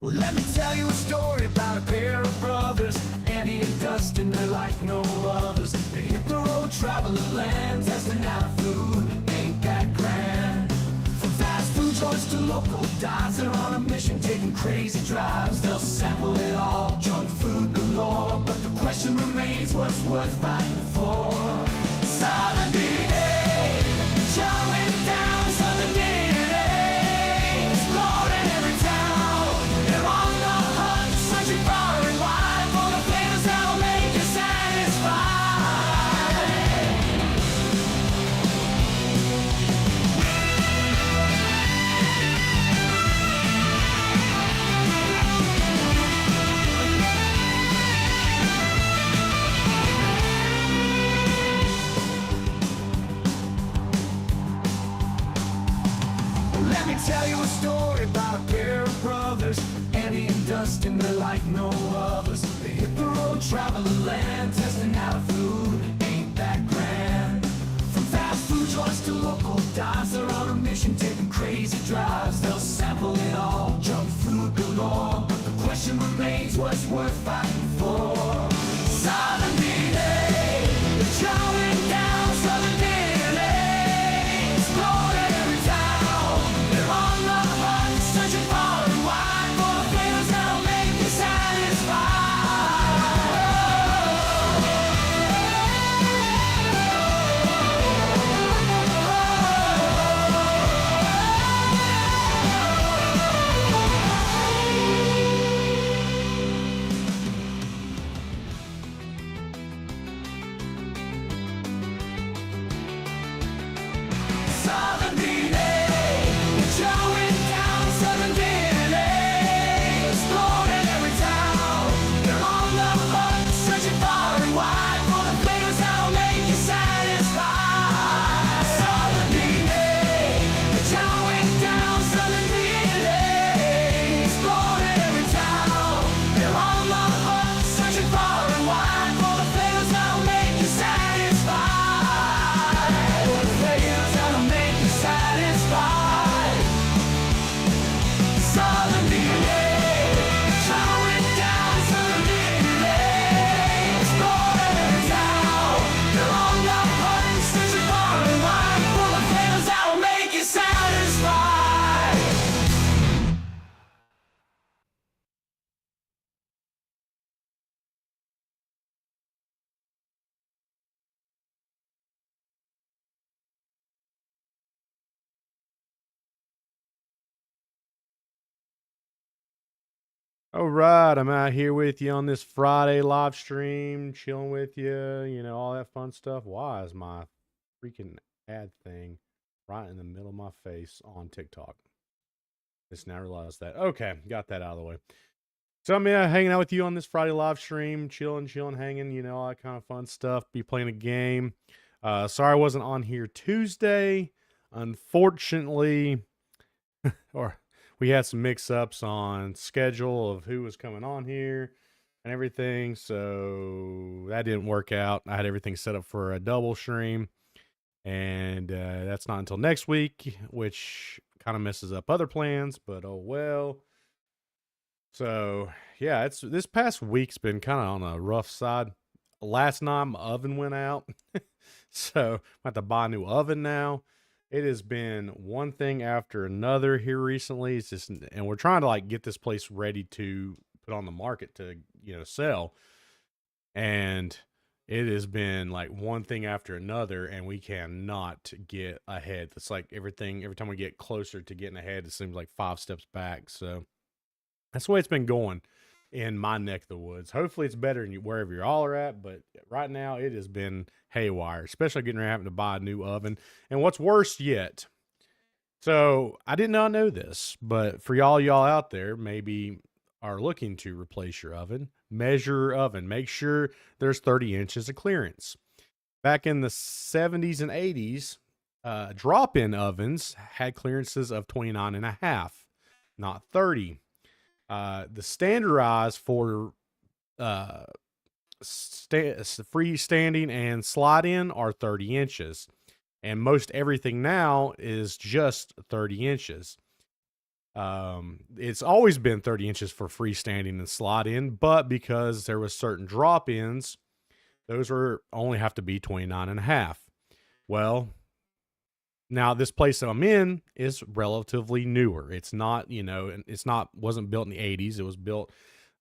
Well, let me tell you a story about a pair of brothers, Andy and Dustin. They're like no others. They hit the road, traveling land, testing out food. Ain't that grand? From fast food joints to local dives, they're on a mission, taking crazy drives. They'll sample it all, junk food galore. But the question remains, what's worth fighting for? Southern Dn'A, showing down Southern Dn'A, exploring every town. They're on the hunt, searching far and wide for the flavors that'll make you satisfied. Let me tell you a story about a pair of brothers, Andy and Dustin. They're like no others. They hit the road, traveling land, testing out food. Ain't that grand? From fast food joints to local dives, they're on a mission, taking crazy drives. They'll sample it all, junk food galore. But the question remains, what's worth fighting for? Southern Dn'A, they're chowing down Southern Dn'A, exploring every town. They're on the hunt, searching far and wide for the flavors that'll make you satisfied. Southern Dn'A, we're chowing down Southern Dn'A, exploring every town. They're on the hunt, searching far and wide for the flavors that'll make you satisfied. Southern Dn'A, we're chowing down Southern Dn'A, exploring every town. They're on the hunt, searching far and wide for the flavors that'll make you satisfied. For the flavors that'll make you satisfied. Southern Dn'A, chowing down Southern Dn'A, exploring every town. They're on the hunt, searching far and wide for the flavors that'll make you satisfied. All right, I'm out here with you on this Friday live stream, chilling with you, all that fun stuff. Why is my freaking ad thing right in the middle of my face on TikTok? Just now realized that. Okay, got that out of the way. So I'm hanging out with you on this Friday live stream, chilling, hanging, all that kind of fun stuff. Be playing a game. Sorry I wasn't on here Tuesday. Unfortunately, or we had some mix-ups on schedule of who was coming on here and everything, so that didn't work out. I had everything set up for a double stream, and that's not until next week, which kind of messes up other plans, but oh well. So yeah, this past week's been kind of on a rough side. Last night my oven went out, so I have to buy a new oven now. It has been one thing after another here recently. It's just, and we're trying to like get this place ready to put on the market to, sell. And it has been like one thing after another, and we cannot get ahead. It's like every time we get closer to getting ahead, it seems like 5 steps back. So that's the way it's been going in my neck of the woods. Hopefully it's better than wherever you all are at, but right now it has been haywire, especially getting ready having to buy a new oven. And what's worse yet, so I did not know this, but for y'all out there, maybe are looking to replace your oven, measure your oven, make sure there's 30 inches of clearance. Back in the 70s and 80s, drop-in ovens had clearances of 29 and a half, not 30. The standardized for freestanding and slide in are 30 inches. And most everything now is just 30 inches. It's always been 30 inches for freestanding and slot in, but because there was certain drop ins, those were only have to be 29 and a half. Well, now this place that I'm in is relatively newer. It's not, and wasn't built in the 80s. It was built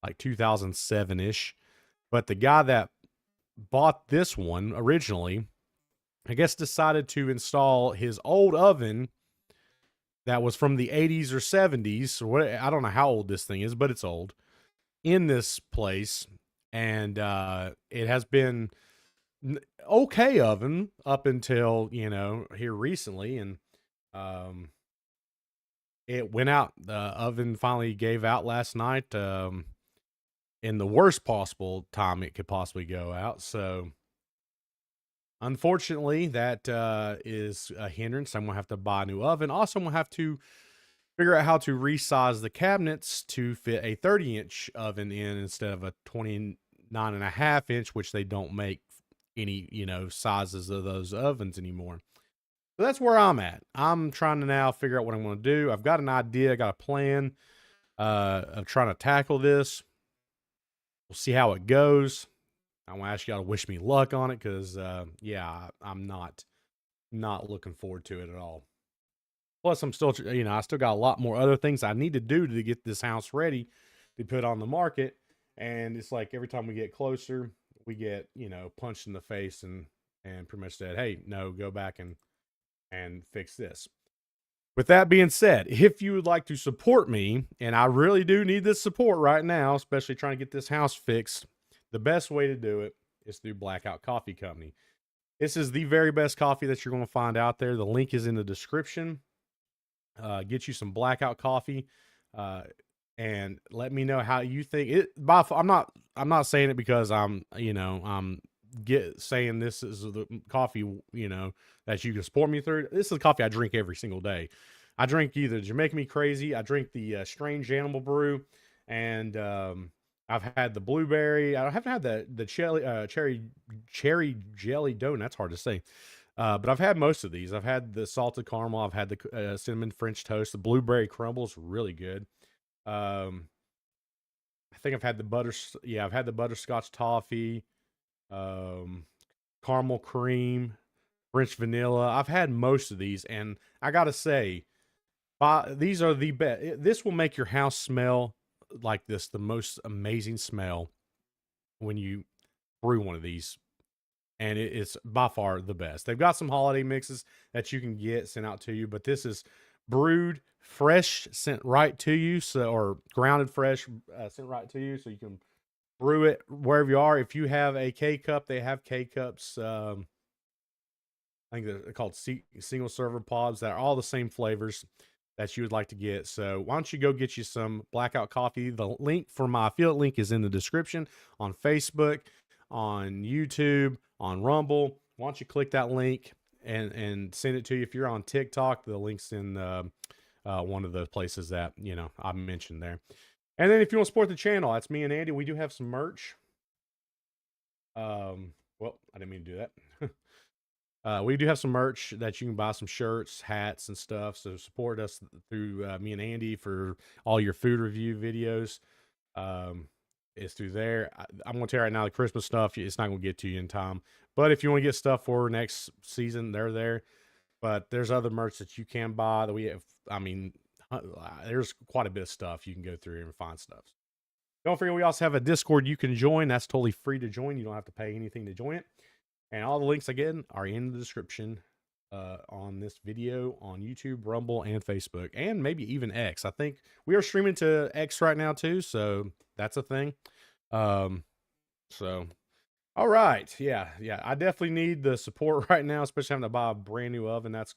like 2007 ish. But the guy that bought this one originally, I guess, decided to install his old oven that was from the 80s or 70s. Or what, I don't know how old this thing is, but it's old in this place. And it has been okay oven up until, here recently. And it went out. The oven finally gave out last night in the worst possible time it could possibly go out. So unfortunately, that is a hindrance. I'm going to have to buy a new oven. Also, I'm going to have to figure out how to resize the cabinets to fit a 30-inch oven in instead of a 29.5-inch, which they don't make any, sizes of those ovens anymore. So that's where I'm at. I'm trying to now figure out what I'm going to do. I've got an idea. I got a plan of trying to tackle this. We'll see how it goes. I want to ask y'all to wish me luck on it because, I'm not looking forward to it at all. Plus, I'm still, I still got a lot more other things I need to do to get this house ready to put on the market. And it's like every time we get closer, we get, punched in the face and pretty much said, hey, no, go back and fix this. With that being said, if you would like to support me, and I really do need this support right now, especially trying to get this house fixed, the best way to do it is through Blackout Coffee Company. This is the very best coffee that you're going to find out there. The link is in the description. Get you some Blackout coffee, and let me know how you think it. I'm not saying it because I'm saying this is the coffee that you can support me through. This is the coffee I drink every single day. I drink either Jamaica Me Crazy, I drink the Strange Animal Brew, and I've had the blueberry. I haven't had the cherry jelly donut. That's hard to say. But I've had most of these. I've had the salted caramel. I've had the cinnamon French toast. The blueberry crumble is really good. I think I've had the I've had the butterscotch toffee, caramel cream, French vanilla. I've had most of these, and I gotta say, these are the best. This will make your house smell like the most amazing smell when you brew one of these. And it's by far the best. They've got some holiday mixes that you can get sent out to you, but this is brewed fresh, sent right to you, or grounded fresh, sent right to you, so you can brew it wherever you are. If you have a K cup, they have K cups. I think they're called single server pods that are all the same flavors that you would like to get. So why don't you go get you some Blackout coffee? The link for my affiliate link is in the description on Facebook, on YouTube, on Rumble. Why don't you click that link and send it to you? If you're on TikTok, the link's in one of the places that I mentioned there. And then if you want to support the channel, that's me and Andy. We do have some merch. Well, I didn't mean to do that. We do have some merch that you can buy, some shirts, hats, and stuff. So support us through me and Andy for all your food review videos. It's through there. I'm going to tell you right now, the Christmas stuff, it's not going to get to you in time. But if you want to get stuff for next season, they're there. But there's other merch that you can buy that we have. I mean, there's quite a bit of stuff you can go through and find stuff. Don't forget, we also have a Discord you can join. That's totally free to join. You don't have to pay anything to join it. And all the links, again, are in the description on this video on YouTube, Rumble, and Facebook, and maybe even X. I think we are streaming to X right now, too, so that's a thing. So, all right. Yeah. I definitely need the support right now, especially having to buy a brand new oven. That's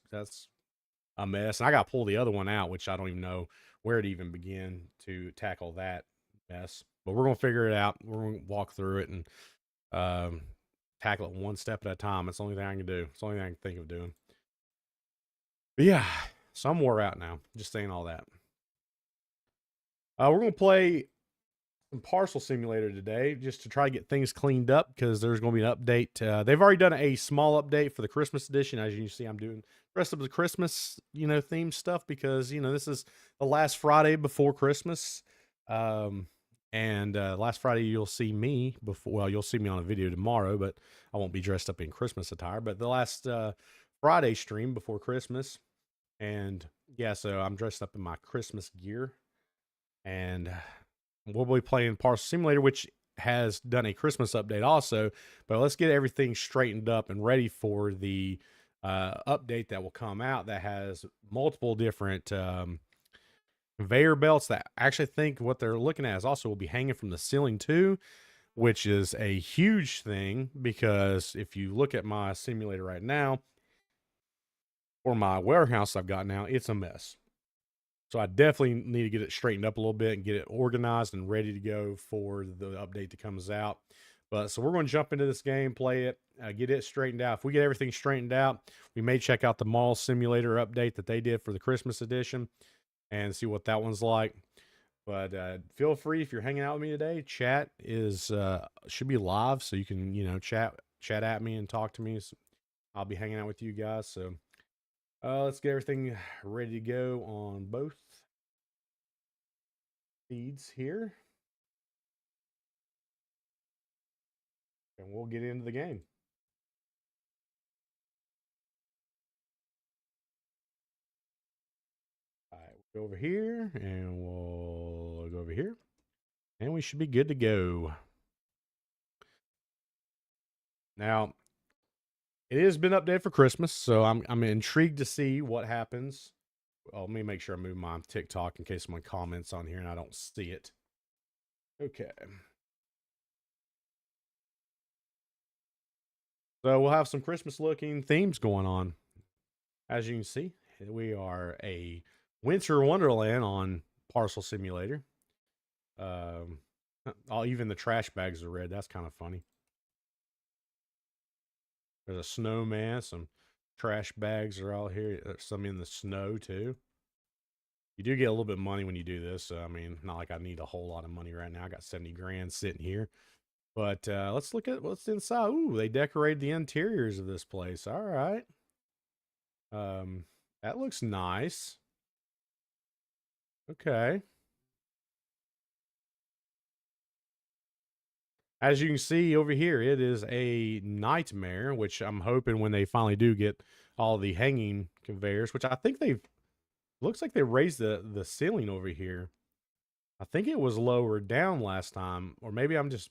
a mess. And I got to pull the other one out, which I don't even know where to even begin to tackle that mess. But we're going to figure it out. We're going to walk through it and tackle it one step at a time. It's the only thing I can do. It's the only thing I can think of doing. But yeah, so I'm wore out now. Just saying all that. We're going to play some Parcel Simulator today just to try to get things cleaned up because there's going to be an update. They've already done a small update for the Christmas edition. As you can see, I'm doing the rest of the Christmas, theme stuff because, this is the last Friday before Christmas. And last Friday, you'll see me before, well, you'll see me on a video tomorrow, but I won't be dressed up in Christmas attire. But the last Friday stream before Christmas. And yeah, so I'm dressed up in my Christmas gear. And we'll be playing Parcel Simulator, which has done a Christmas update also. But let's get everything straightened up and ready for the update that will come out that has multiple different conveyor belts that I actually think what they're looking at is also will be hanging from the ceiling too, which is a huge thing because if you look at my simulator right now, or my warehouse I've got now, it's a mess. So I definitely need to get it straightened up a little bit and get it organized and ready to go for the update that comes out. But so we're going to jump into this game, play it, get it straightened out. If we get everything straightened out, we may check out the mall simulator update that they did for the Christmas edition and see what that one's like. But feel free if you're hanging out with me today. Chat is should be live, so you can chat at me and talk to me. So I'll be hanging out with you guys. So let's get everything ready to go on both feeds here. And we'll get into the game. All right, we'll go over here and we'll go over here. And we should be good to go. Now, it has been updated for Christmas, so I'm intrigued to see what happens. Well, let me make sure I move my TikTok in case someone comments on here and I don't see it. Okay. So we'll have some Christmas looking themes going on. As you can see, we are a winter wonderland on Parcel Simulator. Even the trash bags are red. That's kind of funny. There's a snowman. Some trash bags are all here. There's some in the snow too. You do get a little bit of money when you do this. So, I mean, not like I need a whole lot of money right now. I got 70 grand sitting here. But let's look at what's inside. Ooh, they decorated the interiors of this place. All right. That looks nice. Okay. As you can see over here, it is a nightmare, which I'm hoping when they finally do get all the hanging conveyors, which I think looks like they raised the ceiling over here. I think it was lower down last time, or maybe I'm just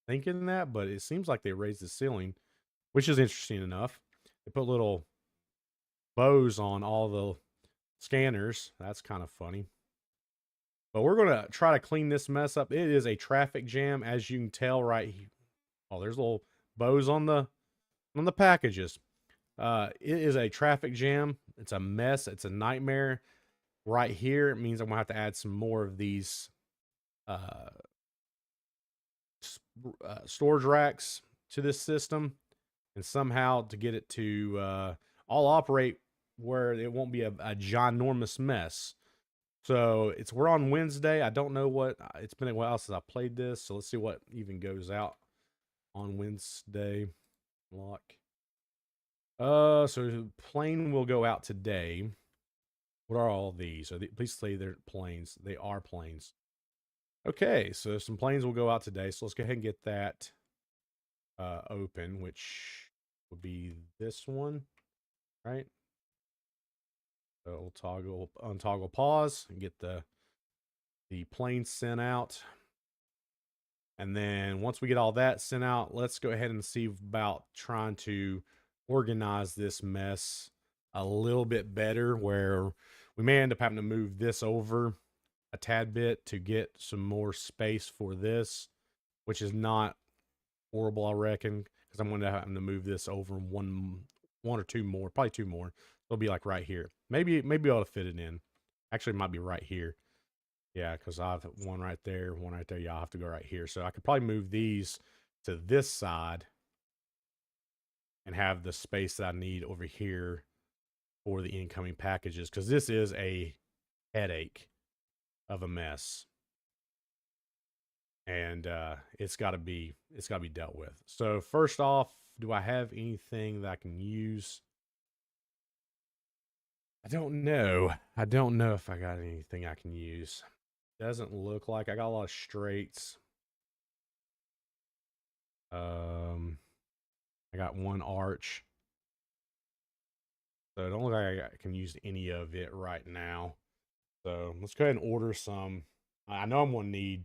thinking that, but it seems like they raised the ceiling, which is interesting enough. They put little bows on all the scanners. That's kind of funny. But we're going to try to clean this mess up. It is a traffic jam, as you can tell right here. Oh, there's little bows on the packages. It is a traffic jam. It's a mess. It's a nightmare. Right here, it means I'm going to have to add some more of these storage racks to this system. And somehow to get it to all operate where it won't be a ginormous mess. So we're on Wednesday. I don't know it's been a while since I played this. So let's see what even goes out on Wednesday. Lock. So plane will go out today. What are all these? Please say they're planes. They are planes. Okay, so some planes will go out today. So let's go ahead and get that open, which would be this one, right? So we'll untoggle pause and get the plane sent out. And then once we get all that sent out, let's go ahead and see about trying to organize this mess a little bit better, where we may end up having to move this over a tad bit to get some more space for this, which is not horrible, I reckon, because I'm going to have to move this over one or two more, probably two more. It'll be like right here. Maybe I ought to fit it in. Actually, it might be right here. Yeah, because I have one right there, one right there. Yeah, I'll have to go right here. So I could probably move these to this side and have the space that I need over here for the incoming packages, because this is a headache of a mess. and it's got to be dealt with. So first off, do I have anything that I can use? I don't know. I don't know if I got anything I can use. Doesn't look like I got a lot of straights. Um, I got one arch, so it don't look like I can use any of it right now. So let's go ahead and order some. I know I'm gonna need.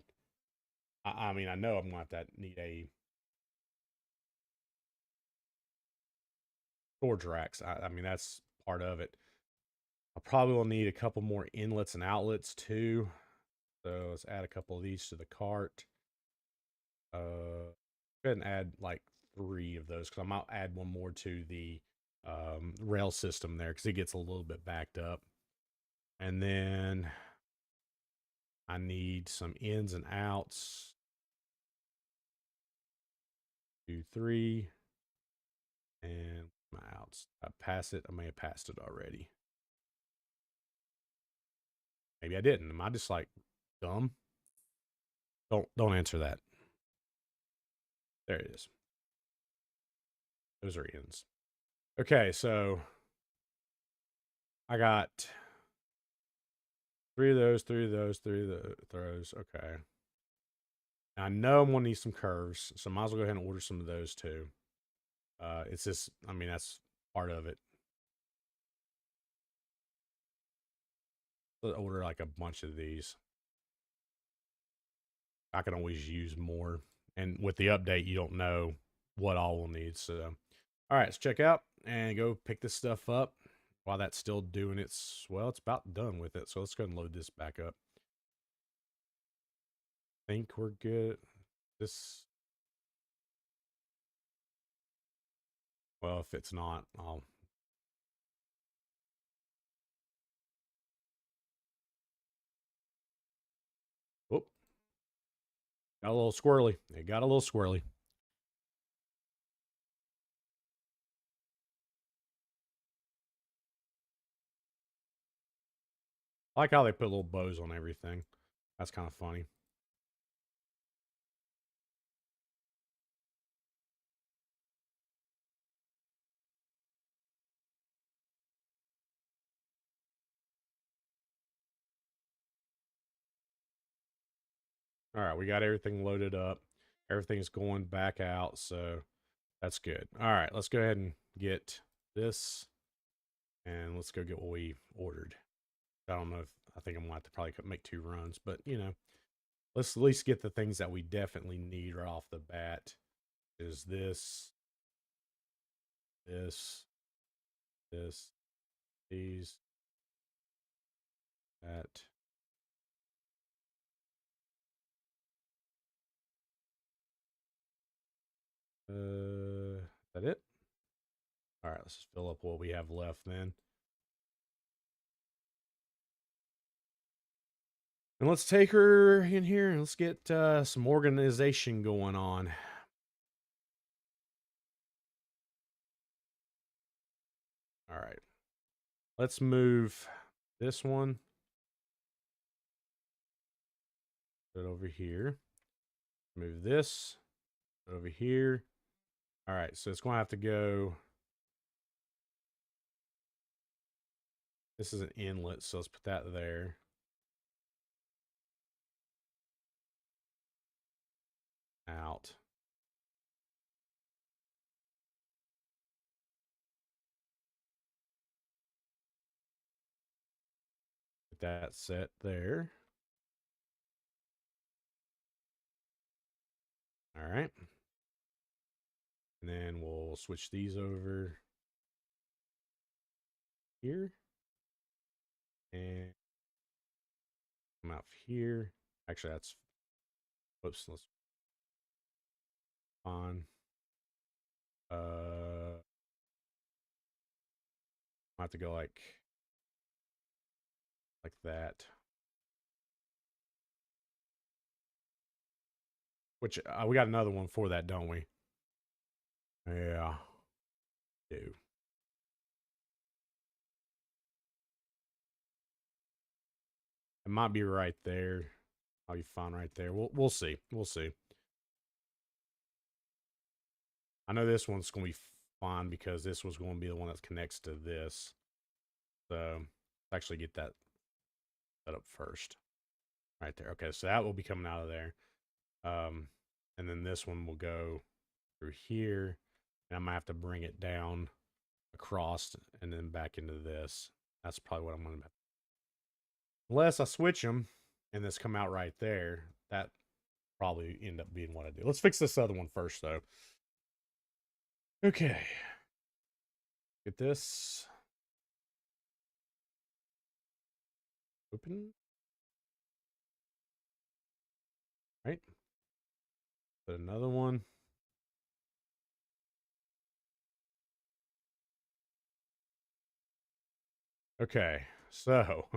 I mean, I know I'm gonna have to need a storage racks. I mean, that's part of it. I probably will need a couple more inlets and outlets too. So let's add a couple of these to the cart. Go ahead and add like 3 of those because I might add one more to the rail system there because it gets a little bit backed up. And then I need some ins and outs. 2, 3, and my outs. I pass it. I may have passed it already. Maybe I didn't. Am I just like dumb? Don't answer that. There it is. Those are ends. Okay, so I got 3 of those, 3 of those, 3 of those. Okay. I know I'm gonna need some curves, so I might as well go ahead and order some of those too. It's just, I mean, that's part of it. Let's order like a bunch of these. I can always use more, and with the update, you don't know what all we'll need. So, all right, let's check out and go pick this stuff up. While that's still doing its, well, it's about done with it. So let's go ahead and load this back up. Think we're good. This, well, if it's not, I'll. Whoop, got a little squirrely. It got a little squirrely. I like how they put little bows on everything. That's kind of funny. All right, we got everything loaded up. Everything's going back out, so that's good. All right, let's go ahead and get this, and let's go get what we ordered. I don't know if I think I'm gonna have to probably make 2 runs, but you know, let's at least get the things that we definitely need right off the bat. Is this, this, these, that. Is that it? All right, let's just fill up what we have left then. And let's take her in here and let's get some organization going on. All right. Let's move this one. Put it over here. Move this over here. All right, so it's going to have to go. This is an inlet, so let's put that there. Out. Get that set there. All right. And then we'll switch these over here. And come out here. Actually, that's, whoops, let's on. I have to go like that. Which we got another one for that, don't we? Yeah. Do. It might be right there. I'll be fine right there. We'll see. We'll see. I know this one's going to be fine because this was going to be the one that connects to this. So let's actually get that set up first. Right there. Okay, so that will be coming out of there. And then this one will go through here. And I might have to bring it down across and then back into this. That's probably what I'm going to. Unless I switch them and this come out right there, that probably end up being what I do. Let's fix this other one first, though. Okay. Get this. Open. Right. Put another one. Okay. So,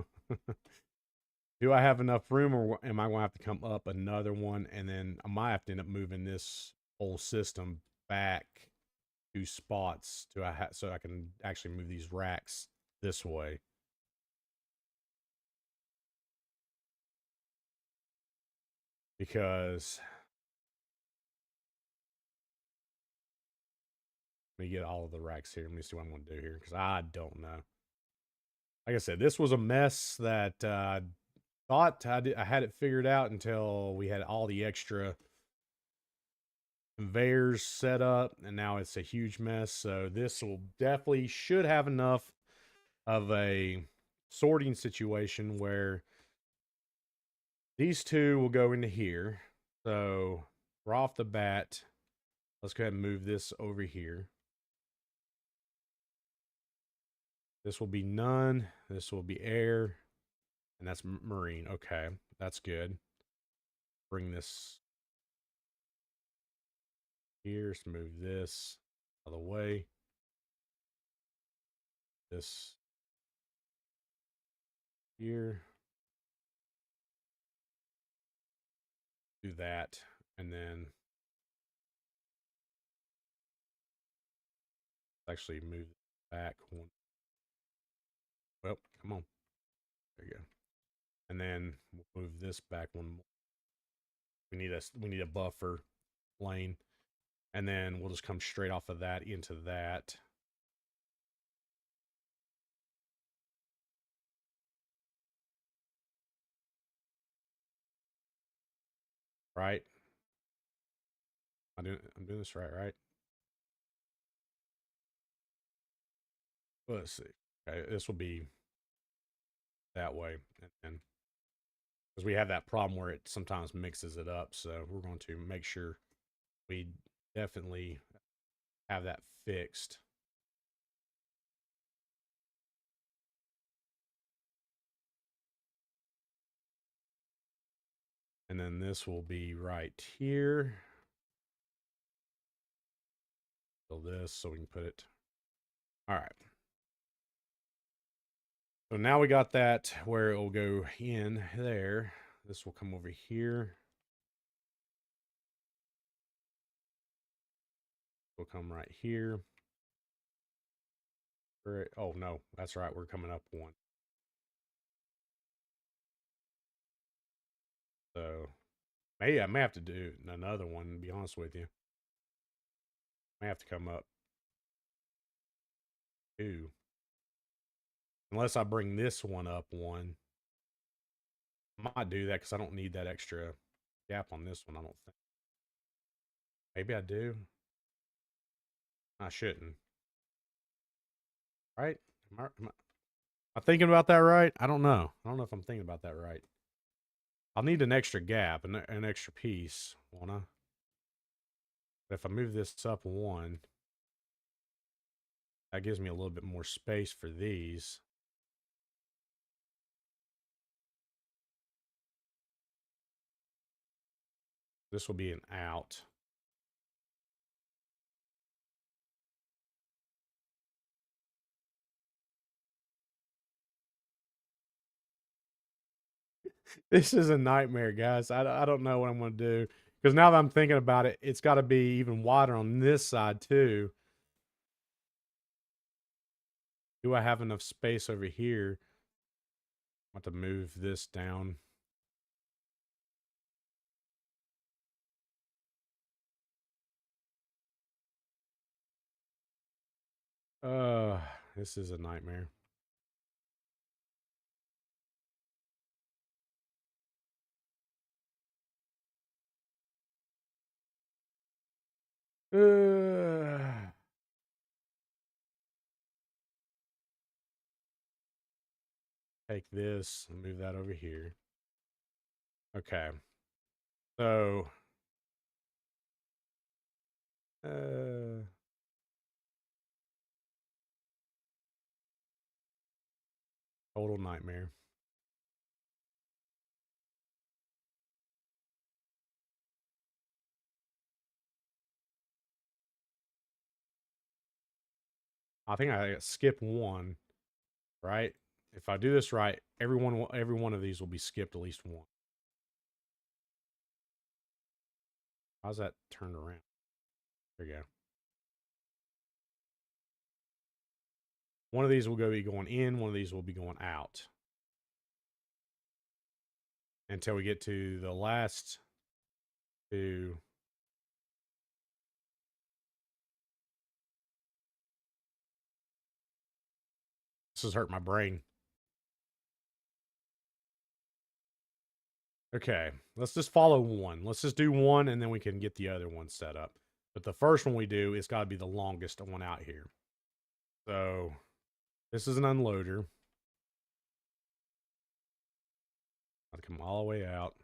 do I have enough room or am I going to have to come up another one? And then I might have to end up moving this whole system back 2 spots so I can actually move these racks this way. Because let me get all of the racks here. Let me see what I'm going to do here because I don't know. Like I said, this was a mess that thought I had it figured out until we had all the extra conveyors set up, and now it's a huge mess. So this will definitely should have enough of a sorting situation where these two will go into here. So right off the bat, let's go ahead and move this over here. This will be none. This will be air. And that's marine. Okay, that's good. Bring this here. Let's move this out of the way. This here. Do that. And then actually move back one. Well, come on. There you go. And then we'll move this back one more. We need a buffer lane. And then we'll just come straight off of that into that. Right? I'm doing this right? Let's see. Okay, this will be that way. And because we have that problem where it sometimes mixes it up. So we're going to make sure we definitely have that fixed. And then this will be right here. Fill this so we can put it. All right. So now we got that where it will go in there. This will come over here. Will come right here. Oh, no, that's right. We're coming up one. So maybe I may have to do another one, to be honest with you. I may have to come up 2. Unless I bring this one up 1. I might do that because I don't need that extra gap on this one, I don't think. Maybe I do. I shouldn't. Right? Am I thinking about that right? I don't know. I don't know if I'm thinking about that right. I'll need an extra gap, an extra piece, won't I? But if I move this up 1, that gives me a little bit more space for these. This will be an out. This is a nightmare, guys. I don't know what I'm going to do. Because now that I'm thinking about it, it's got to be even wider on this side, too. Do I have enough space over here? I have to move this down. Uh, this is a nightmare. Uh, take this and move that over here. Okay. So, uh, total nightmare. I think I skipped one, right? If I do this right, every one of these will be skipped at least one. How's that turned around? There you go. One of these will be going in, one of these will be going out until we get to the last two. This has hurt my brain. Okay, let's just follow one. Let's just do one and then we can get the other one set up. But the first one we do, it's got to be the longest one out here. So this is an unloader. I'll come all the way out.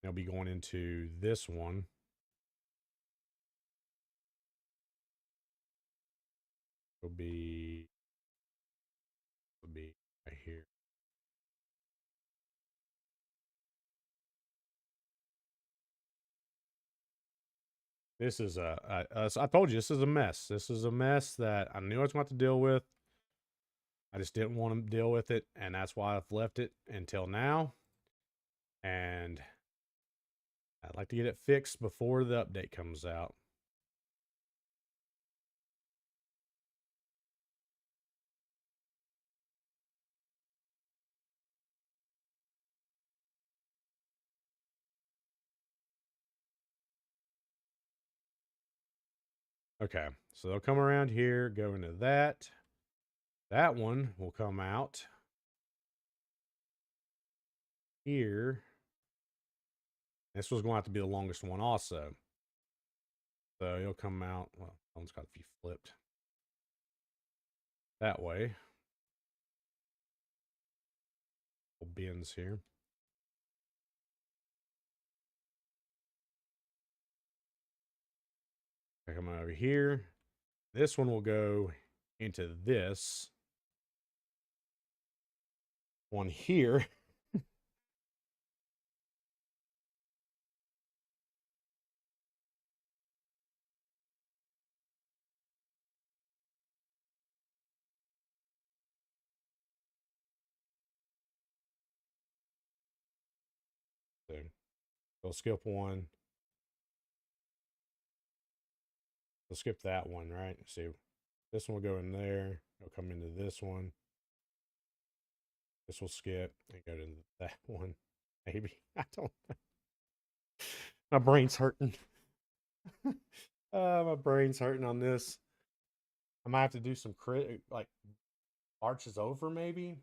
It'll be going into this one. It'll be right here. This is I told you this is a mess. This is a mess that I knew I was going to have to deal with. I just didn't want to deal with it, and that's why I've left it until now. And I'd like to get it fixed before the update comes out. Okay, so they'll come around here, go into that. That one will come out here. This was going to have to be the longest one also. So it'll come out, well, that one's got to be flipped that way. Bins here. I come over here. This one will go into this one here. So we'll skip one. We'll skip that one, right? See, this one will go in there. It'll come into this one. This will skip and go to that one. Maybe. I don't know. My brain's hurting. My brain's hurting on this. I might have to do some like arches over maybe.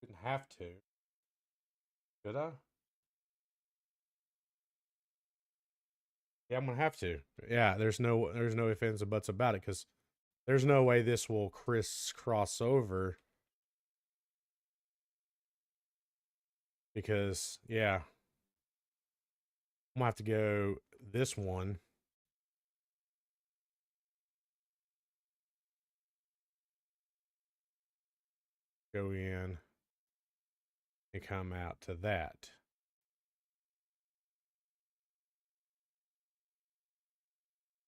Didn't have to. Did I? Yeah, I'm gonna have to. Yeah, there's no ifs ands or buts about it because there's no way this will crisscross over. Because yeah, I'm gonna have to go this one. Go in and come out to that.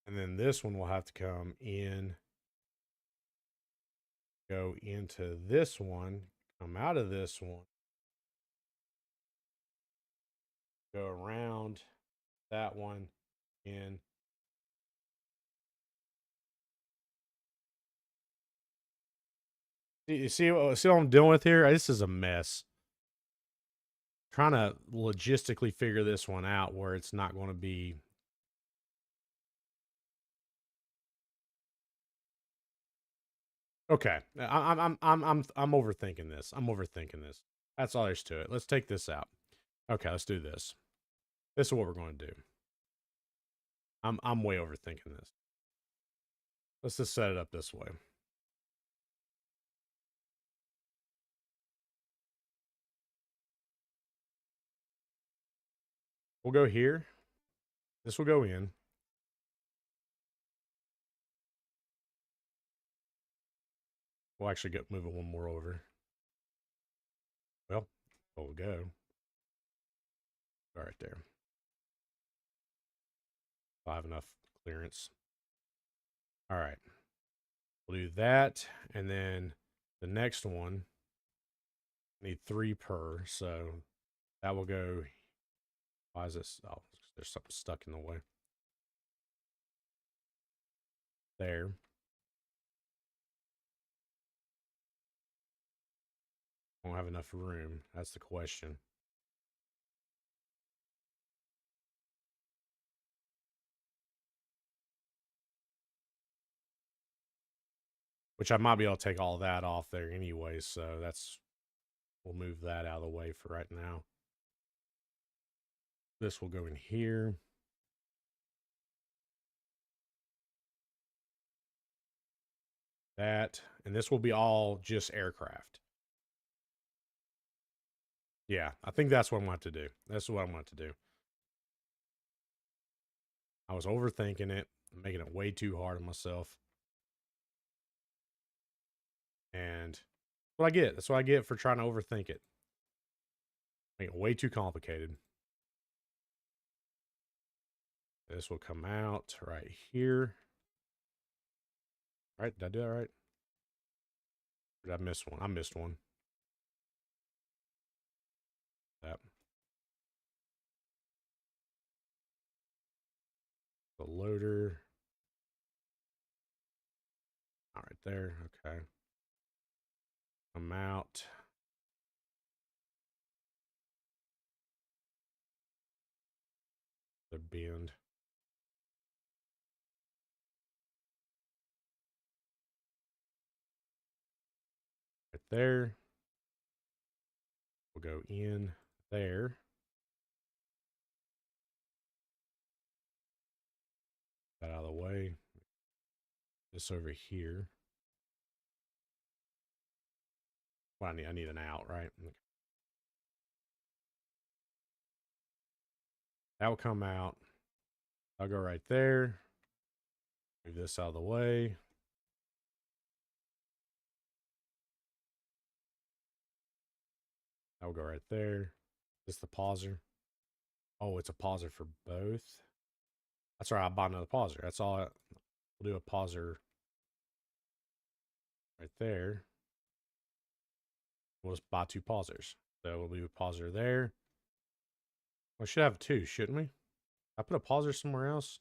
And then this one will have to come in, go into this one, come out of this one, go around that one in. See what I'm dealing with here? This is a mess. Trying to logistically figure this one out where it's not going to be. Okay, I'm overthinking this. I'm overthinking this. That's all there's to it. Let's take this out. Okay, let's do this. This is what we're going to do. I'm way overthinking this. Let's just set it up this way. We'll go here. This will go in. We'll actually move it one more over. Well, we'll go. All right there. I'll have enough clearance. All right. We'll do that. And then the next one, need 3 per. So that will go. Why is this? Oh, there's something stuck in the way. There. Won't have enough room. That's the question. Which I might be able to take all that off there anyway. So we'll move that out of the way for right now. This will go in here. That, and this will be all just aircraft. Yeah, I think that's what I'm going to do. That's what I'm going to do. I was overthinking it, making it way too hard on myself. And that's what I get. That's what I get for trying to overthink it. Make it way too complicated. This will come out right here. Right? Did I do that right? Or did I miss one? I missed one. That. The loader. All right, there. Okay. Come out. The bend. Right there. We'll go in there. That out of the way. This over here. Well, I need an out, right? That will come out. I'll go right there. Move this out of the way. That will go right there. Is this the pauser? Oh, it's a pauser for both. That's right. I'll buy another pauser. That's all. We'll do a pauser right there. We'll just buy 2 pausers. So we'll do a pauser there. We should have 2, shouldn't we? I put a pauser somewhere else.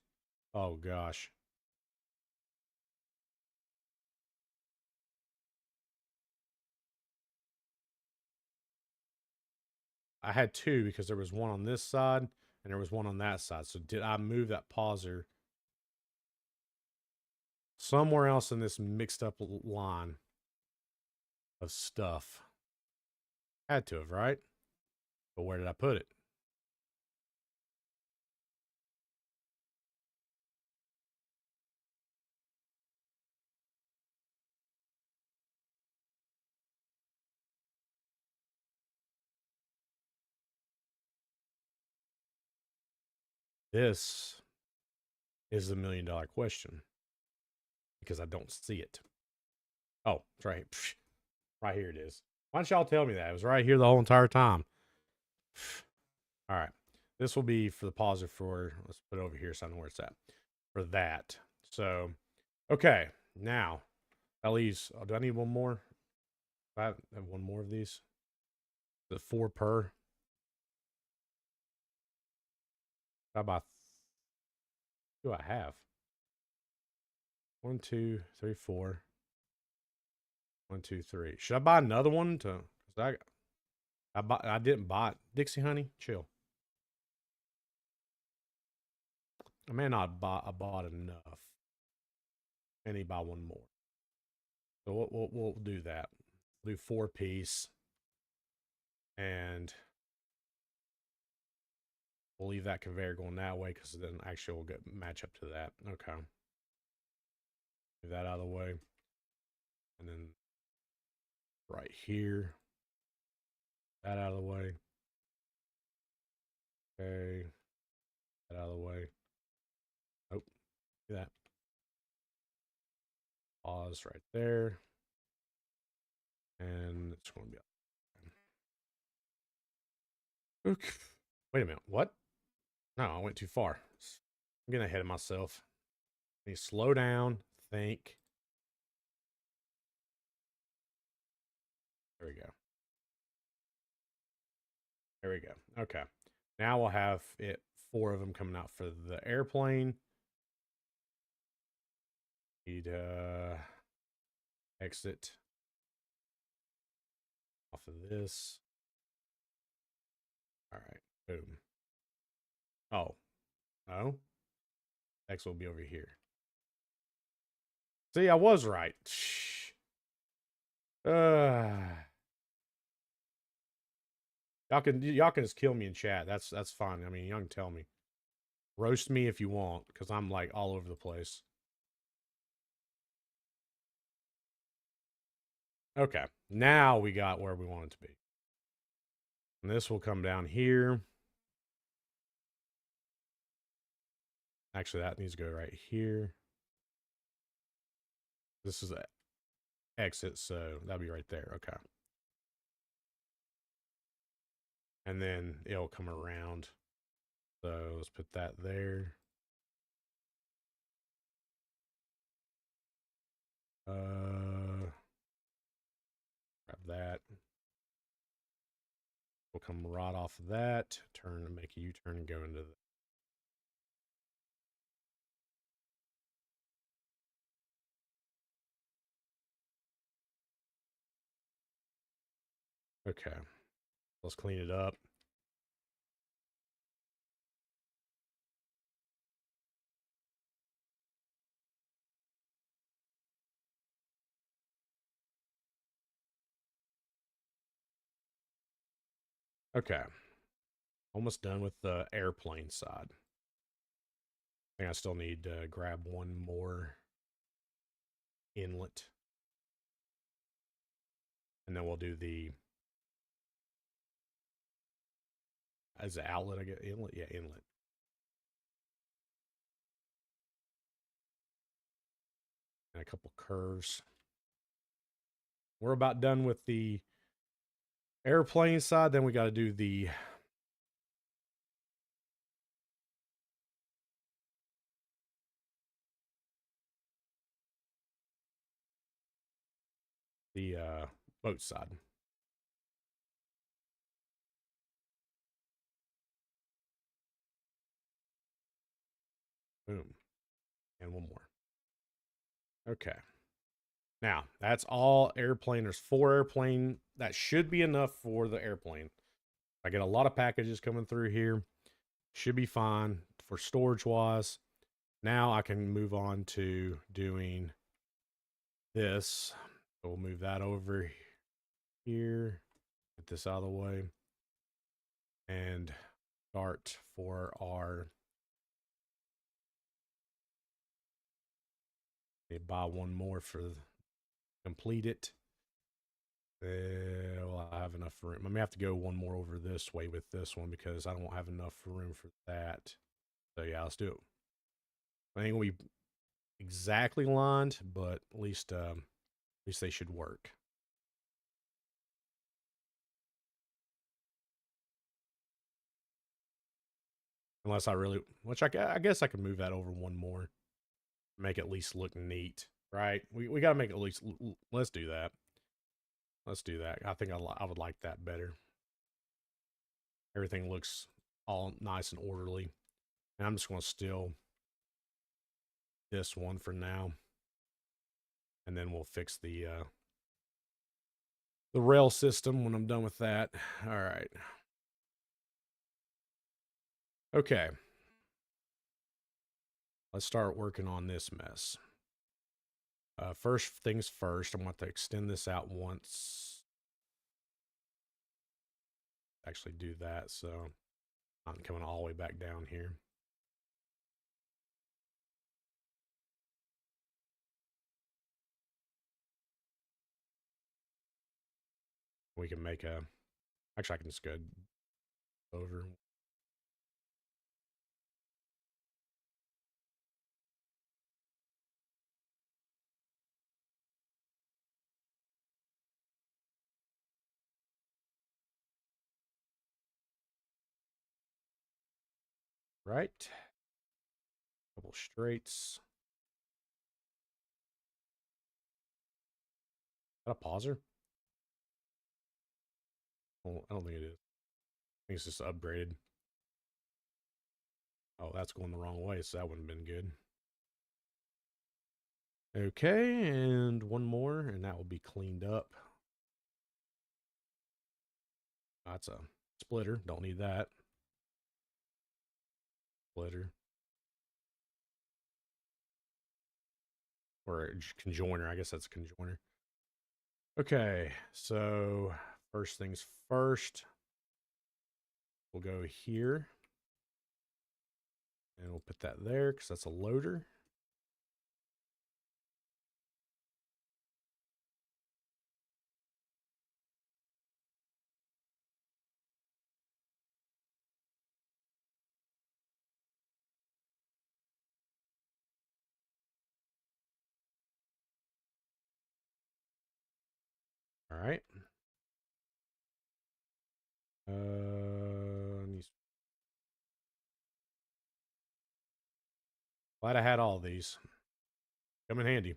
Oh gosh. I had 2 because there was one on this side and there was one on that side. So did I move that pauser somewhere else in this mixed up line of stuff? Had to have, right? But where did I put it? This is the $1 million question because I don't see it. Oh, it's right. Right here it is. Why don't y'all tell me that? It was right here the whole entire time. All right. This will be for the pauser for, let's put it over here so I know where it's at. For that. So, okay. Now, that leaves, do I need one more? I have one more of these. The 4 per. How about, do I have? 1, 2, 3, 4. 1, 2, 3. Should I buy another one to? Cause I didn't buy it. Dixie Honey, chill. I may not buy. I bought enough. I need to buy one more. So we'll do that. We'll do 4-piece, and we'll leave that conveyor going that way because then actually we'll get match up to that. Okay. Move that out of the way, and then right here, that out of the way. Okay, that out of the way. Oh, do that. Pause right there, and it's going to be. Okay. Wait a minute. What? No, I went too far. I'm getting ahead of myself. Let me slow down. Think. There we go. There we go. Okay. Now we'll have 4 of them coming out for the airplane. Need exit off of this. All right. Boom. Oh. No. X will be over here. See, I was right. Shh. Y'all can just kill me in chat. That's fine. I mean, y'all can tell me. Roast me if you want, because I'm like all over the place. Okay. Now we got where we want it to be. And this will come down here. Actually, that needs to go right here. This is an exit, so that'll be right there. Okay. And then it'll come around. So let's put that there. Grab that. We'll come right off of that. Turn and make a U-turn and go into the. Okay. Let's clean it up. Okay. Almost done with the airplane side. I think I still need to grab one more inlet. And then we'll do the. As an outlet, I get inlet? Yeah, inlet. And a couple curves. We're about done with the airplane side. Then we got to do the boat side. Boom. And one more. Okay. Now, that's all airplane. There's 4 airplane. That should be enough for the airplane. I get a lot of packages coming through here. Should be fine for storage wise. Now I can move on to doing this. So we'll move that over here. Get this out of the way. And start for our. Buy one more for complete it. Well, I have enough room. I may have to go one more over this way with this one because I don't have enough room for that. So yeah, let's do it. I think we exactly lined, but at least they should work. Unless I really, which I guess I could move that over one more, make it at least look neat, right? We got to make it at least. Let's do that. Let's do that. I think I would like that better. Everything looks all nice and orderly. And I'm just going to steal this one for now. And then we'll fix the the rail system when I'm done with that. All right. Okay. Let's start working on this mess. First things first, I want to extend this out once. Actually do that, so I'm coming all the way back down here. We can make a, actually I can just go over. Right. Couple straights. Is that a pauser? Well, I don't think it is. I think it's just upgraded. Oh, that's going the wrong way, so that wouldn't have been good. Okay, and one more, and that will be cleaned up. That's a splitter. Don't need that. Splitter. Or a conjoiner. I guess that's a conjoiner. Okay, so first things first. We'll go here. And we'll put that there because that's a loader. All right. Glad I had all these. Come in handy.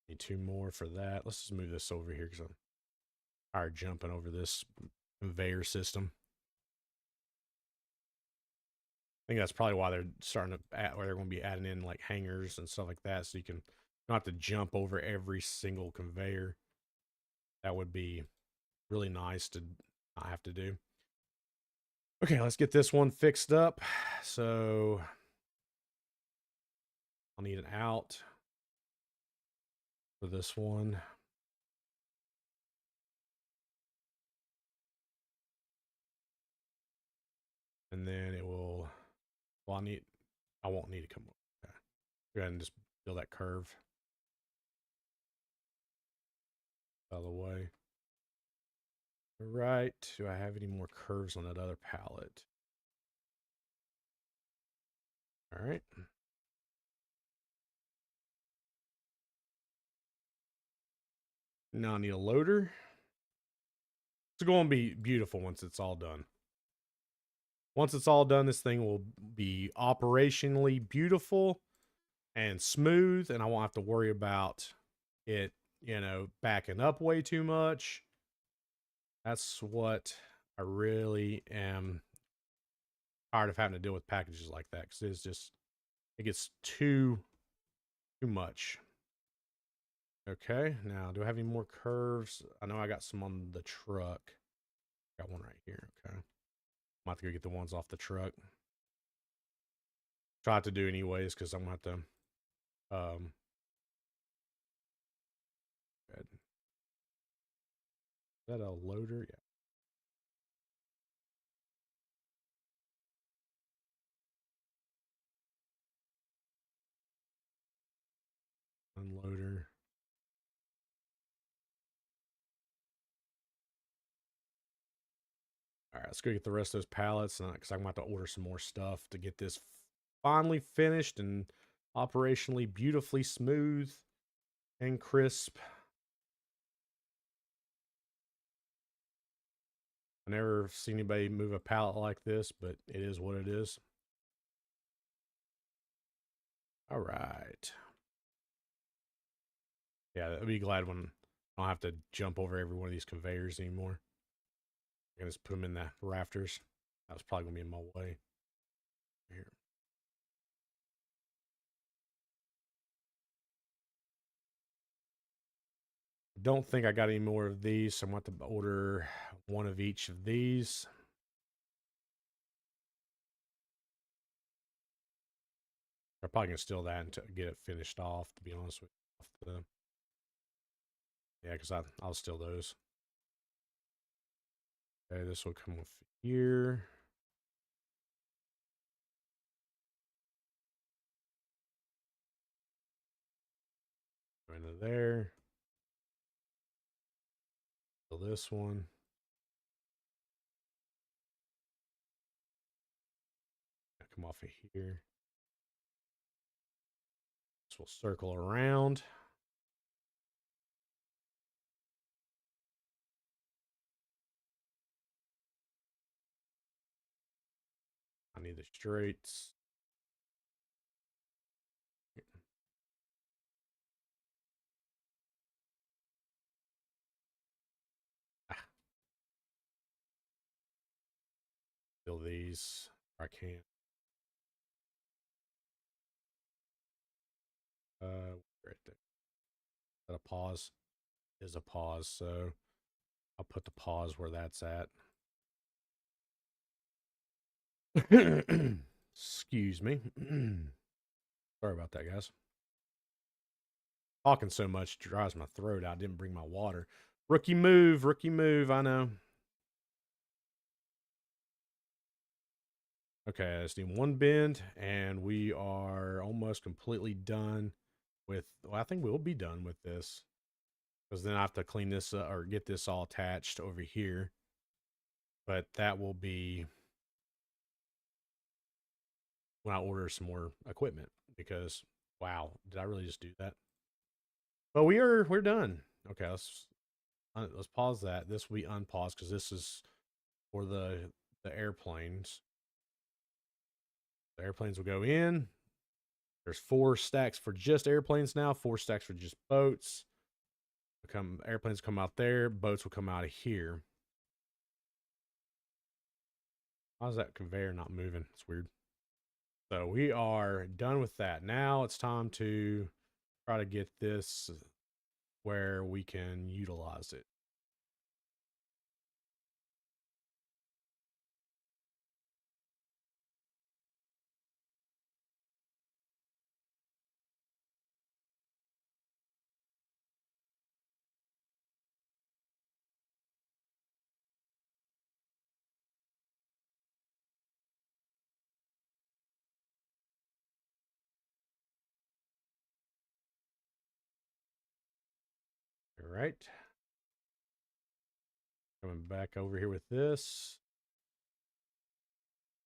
Need two more for that. Let's just move this over here because I'm tired jumping over this conveyor system. I think that's probably why they're starting to add, or they're going to be adding in like hangers and stuff like that, so you can not have to jump over every single conveyor. That would be really nice to not have to do. Okay, let's get this one fixed up. So I'll need an out for this one. And then it will, well, I won't need to come. Okay. Go ahead and just build that curve out of the way. All right. Do I have any more curves on that other palette? All right. Now I need a loader. It's going to be beautiful once it's all done. Once it's all done, this thing will be operationally beautiful and smooth, and I won't have to worry about it, backing up way too much. That's what I really am tired of having to deal with packages like that, because it gets too much. Okay, now do I have any more curves? I know I got some on the truck. Got one right here. Okay, I'm about to go get the ones off the truck. Try to do anyways, because I'm gonna have to good. Is that a loader? Yeah. Unloader. All right, let's go get the rest of those pallets, because I'm about to order some more stuff to get this finally finished and operationally beautifully smooth and crisp. I never seen anybody move a pallet like this, but it is what it is. All right. Yeah, I'd be glad when I don't have to jump over every one of these conveyors anymore. I can just put them in the rafters. That was probably going to be in my way. Here. Don't think I got any more of these, so I'm going to have to order one of each of these. I'm probably going to steal that and get it finished off, to be honest with you. Yeah, because I'll steal those. Okay, this will come with here. Go into there. Steal this one. Come off of here. This will circle around. I need the straights. Ah, fill these. I can't. Right there. Is that a pause? Is a pause, so I'll put the pause where that's at. Excuse me. Sorry about that, guys. Talking so much dries my throat out. Didn't bring my water. Rookie move, I know. Okay, I just need one bend, and we are almost completely done with. Well, I think we'll be done with this because then I have to clean this or get this all attached over here. But that will be when I order some more equipment because wow, did I really just do that? But we're done. Okay, let's pause that. This will be unpaused because this is for the airplanes. The airplanes will go in. There's 4 stacks for just airplanes now, 4 stacks for just boats. Airplanes come out there, boats will come out of here. How's that conveyor not moving? It's weird. So we are done with that. Now it's time to try to get this where we can utilize it. All right. Coming back over here with this.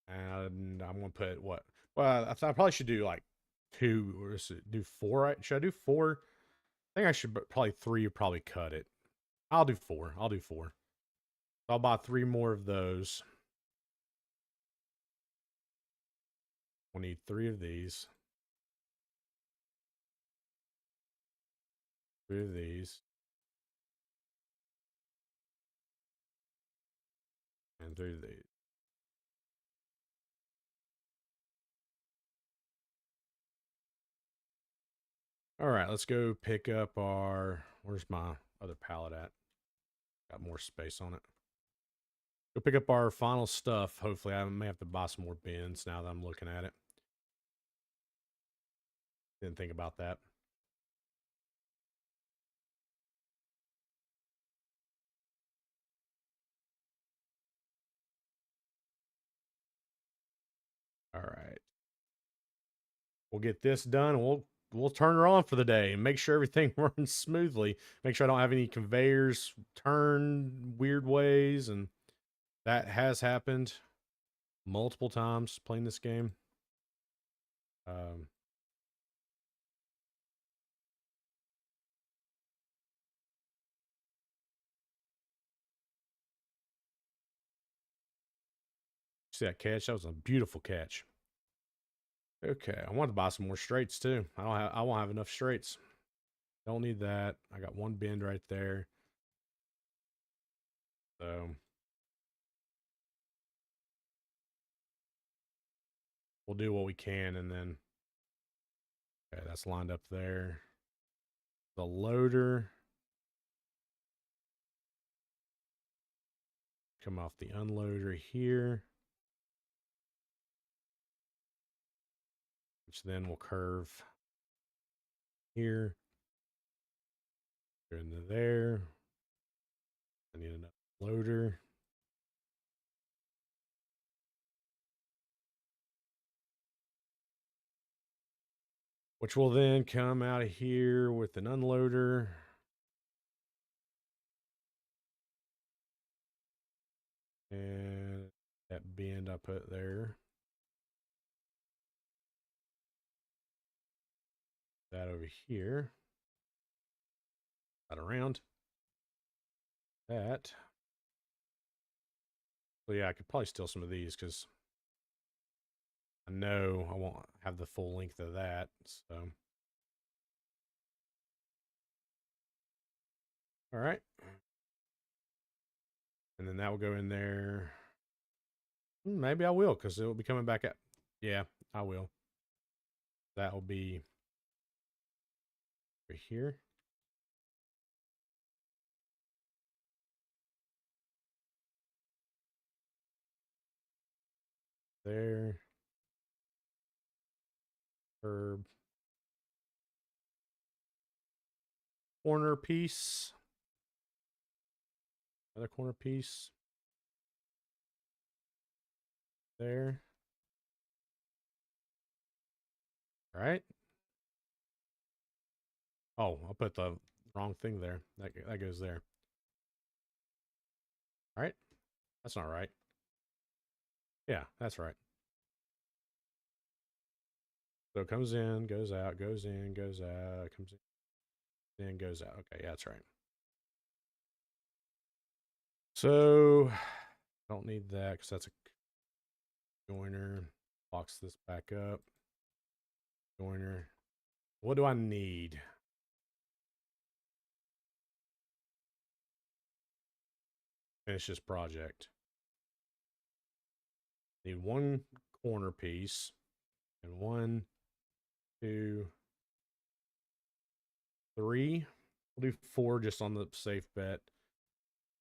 And I'm going to put what? Well, I probably should do like 2 or do 4. Right? Should I do 4? I think I should probably 3 would probably cut it. I'll do 4. I'll do 4. I'll buy 3 more of those. We'll need 3 of these. 3 of these. And 3 of these. All right, let's go pick up our. Where's my other pallet at? Got more space on it. Go pick up our final stuff. Hopefully, I may have to buy some more bins now that I'm looking at it. Didn't think about that. All right. We'll get this done. We'll turn her on for the day and make sure everything runs smoothly. Make sure I don't have any conveyors turn weird ways, and that has happened multiple times playing this game. See that catch? That was a beautiful catch. Okay, I want to buy some more straights too. I won't have enough straights. Don't need that. I got one bend right there. So we'll do what we can, and then okay, that's lined up there. The loader. come off the unloader here, which then will curve here, go into there. I need another loader. Which will then come out of here with an unloader. And that bend I put there. That over here. That around. That. So yeah, I could probably steal some of these because I know I won't have the full length of that. So. All right. And then that will go in there. Maybe I will because it will be coming back up. Yeah, I will. That will be right here. There. Herb. Corner piece. Another corner piece. There. All right. Oh, I'll put the wrong thing there. That goes there. All right. That's not right. Yeah, that's right. So it comes in, goes out, goes in, goes out, comes in, goes out. Okay, yeah, that's right. So I don't need that because that's a joiner. Box this back up. Joiner. What do I need? Finish this project. Need one corner piece and 1, 2, 3. We'll do 4 just on the safe bet.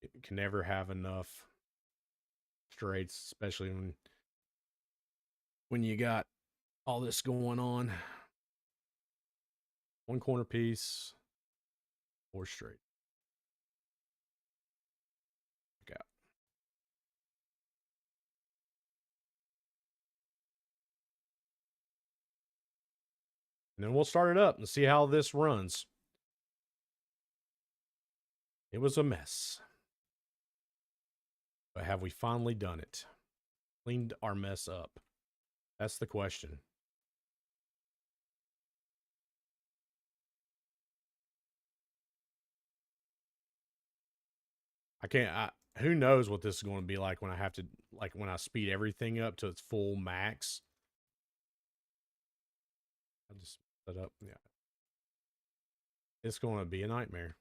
You can never have enough straights, especially when you got all this going on. 1 corner piece, 4 straight. Okay. And then we'll start it up and see how this runs. It was a mess. But have we finally done it? Cleaned our mess up? That's the question. I can't. Who knows what this is going to be like when I have to, like, when I speed everything up to its full max. I just set up. Yeah. It's going to be a nightmare.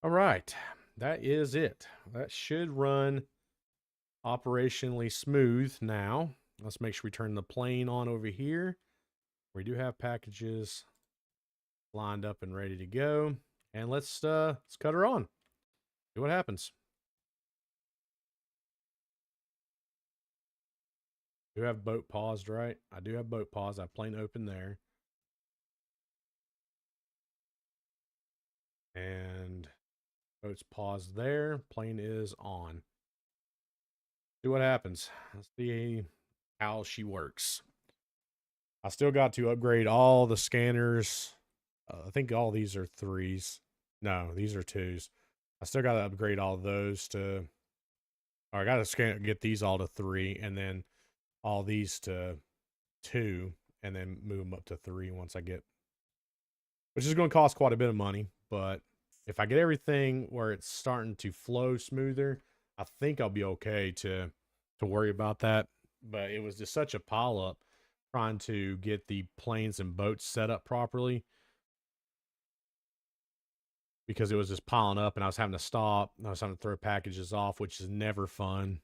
All right. That is it. That should run operationally smooth now. Let's make sure we turn the plane on over here. We do have packages lined up and ready to go. And let's cut her on. See what happens. Do have boat paused, right? I do have boat paused. I have plane open there. And boat's paused there. Plane is on. See what happens. Let's see how she works. I still got to upgrade all the scanners. I think all these are 3s. No, these are 2s. I still got to upgrade all those to. Or I got to get these all to 3, and then all these to 2, and then move them up to 3 once I get. Which is going to cost quite a bit of money, but if I get everything where it's starting to flow smoother, I think I'll be okay to worry about that. But it was just such a pile up trying to get the planes and boats set up properly. because it was just piling up and I was having to stop. And I was having to throw packages off, which is never fun.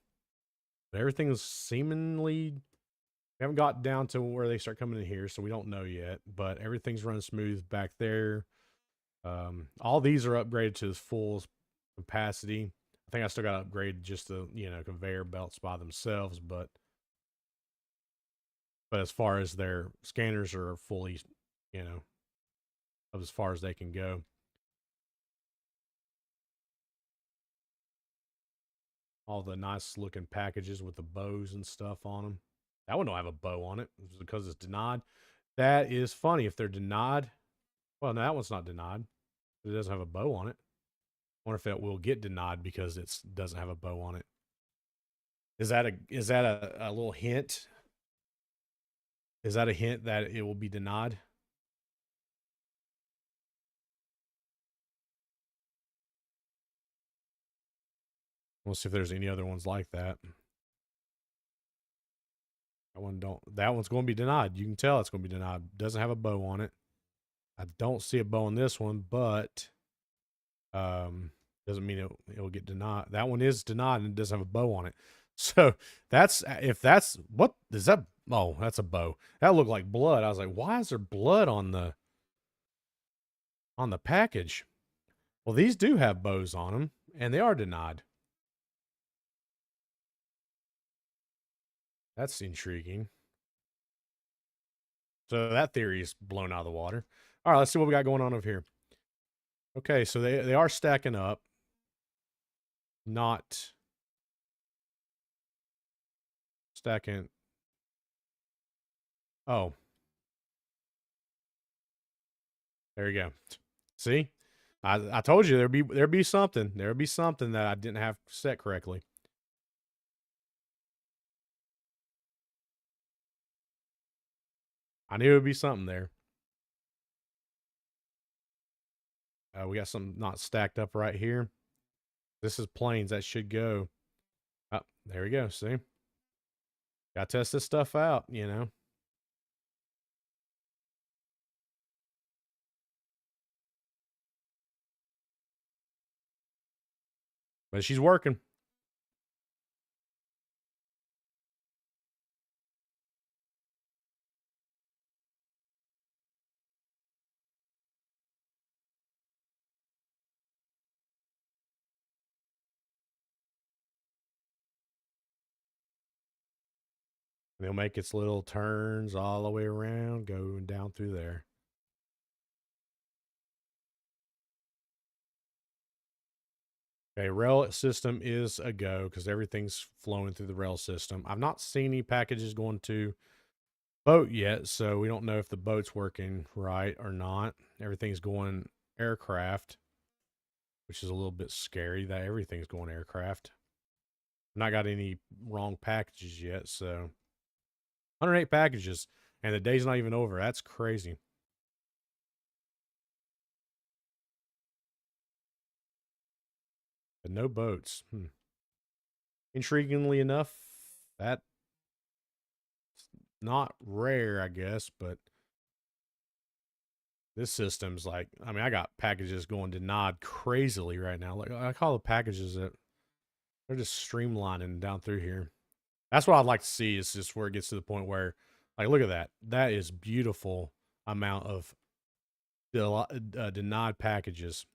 But everything's seemingly, we haven't got down to where they start coming in here, so we don't know yet. But everything's running smooth back there. All these are upgraded to full capacity. I think I still got to upgrade just the conveyor belts by themselves, but as far as their scanners are fully, as far as they can go. All the nice looking packages with the bows and stuff on them. That one don't have a bow on it because it's denied. That is funny. If they're denied, well, no, that one's not denied. It doesn't have a bow on it. I wonder if it will get denied because it doesn't have a bow on it. Is that a little hint? Is that a hint that it will be denied? We'll see if there's any other ones like that. That one's going to be denied. You can tell it's going to be denied. Doesn't have a bow on it. I don't see a bow on this one, but doesn't mean it'll get denied. That one is denied and it doesn't have a bow on it. So what is that? Oh, that's a bow. That looked like blood. I was like, why is there blood on the package? Well, these do have bows on them, and they are denied. That's intriguing. So that theory is blown out of the water. All right, let's see what we got going on over here. Okay, so they are stacking up. Not stacking. Oh. There you go. See? I told you there'd be something. There'd be something that I didn't have set correctly. I knew it would be something there. We got some not stacked up right here. This is planes that should go. Oh, there we go. See? Got to test this stuff out, But she's working. And it'll make its little turns all the way around, going down through there. Okay, rail system is a go because everything's flowing through the rail system. I've not seen any packages going to boat yet, so we don't know if the boat's working right or not. Everything's going aircraft, which is a little bit scary that everything's going aircraft. Not got any wrong packages yet, so 108 packages, and the day's not even over. That's crazy. But no boats. Intriguingly enough, that's not rare, I guess, but this system's like, I mean, I got packages going denied crazily right now. Like, I call the packages that they're just streamlining down through here. That's what I'd like to see, is just where it gets to the point where, like, look at that. That is beautiful amount of denied packages.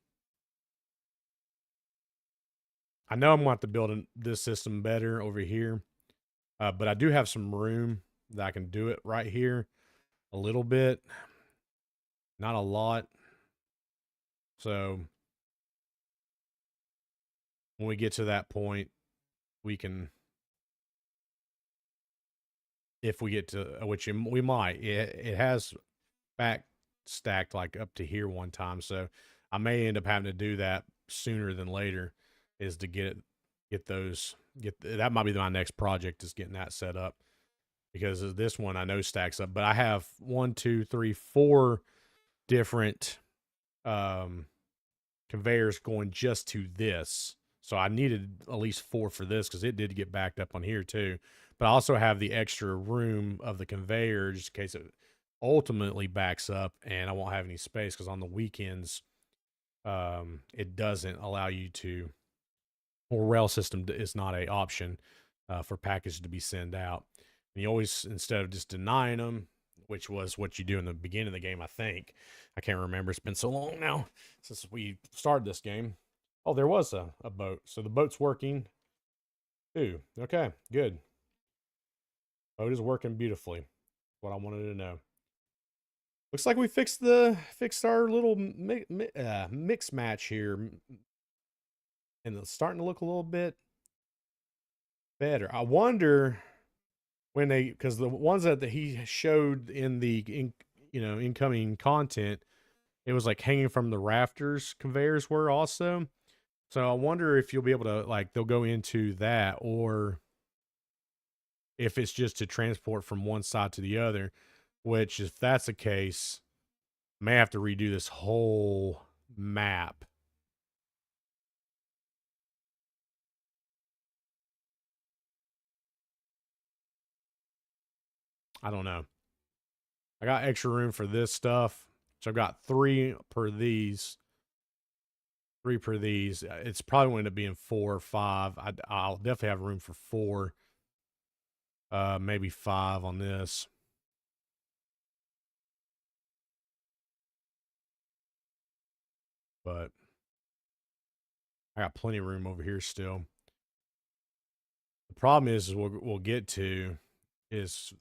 I know I'm going to have to build this system better over here, but I do have some room that I can do it right here a little bit, not a lot. So when we get to that point, we can, if we get to, which we might, it has back stacked like up to here one time. So I may end up having to do that sooner than later, is to get that might be my next project, is getting that set up, because this one I know stacks up, but I have 1, 2, 3, 4 different conveyors going just to this. So I needed at least 4 for this because it did get backed up on here too. But I also have the extra room of the conveyor just in case it ultimately backs up and I won't have any space, because on the weekends it doesn't allow you to, or rail system is not a option for packages to be sent out. And you always, instead of just denying them, which was what you do in the beginning of the game, I think. I can't remember. It's been so long now since we started this game. Oh, there was a boat. So the boat's working too. Okay, good. Boat is working beautifully. What I wanted to know. Looks like we fixed our little mix match here, and it's starting to look a little bit better. I wonder when they, because the ones that he showed in the incoming content, it was like hanging from the rafters. Conveyors were also. So I wonder if you'll be able to, like, they'll go into that, or if it's just to transport from one side to the other. Which, if that's the case, I may have to redo this whole map. I don't know. I got extra room for this stuff. So I've got three per these. Three per these. It's probably going to be in 4 or 5. I'll definitely have room for 4. Maybe 5 on this. But I got plenty of room over here still. The problem is we'll get to is,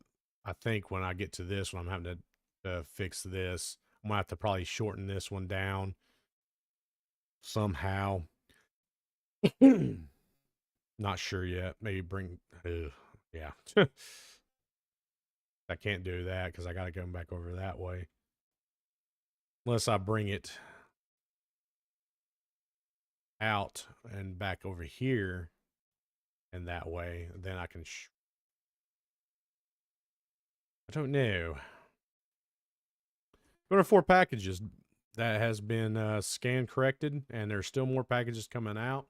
I think when I get to this, when I'm having to fix this, I'm gonna have to probably shorten this one down somehow. Not sure yet. Maybe bring. Yeah, I can't do that because I got to go back over that way. Unless I bring it out and back over here, and that way, then I can. I don't know. Go to 4 packages that has been scan corrected, and there's still more packages coming out.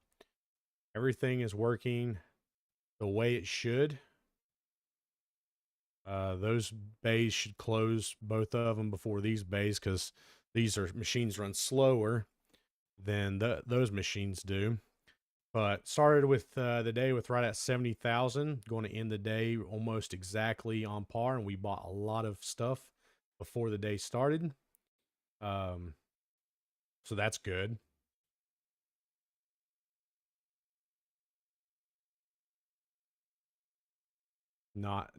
Everything is working the way it should. Those bays should close, both of them, before these bays, because these machines run slower than those machines do. But started with the day with right at 70,000. Going to end the day almost exactly on par, and we bought a lot of stuff before the day started. So that's good. Not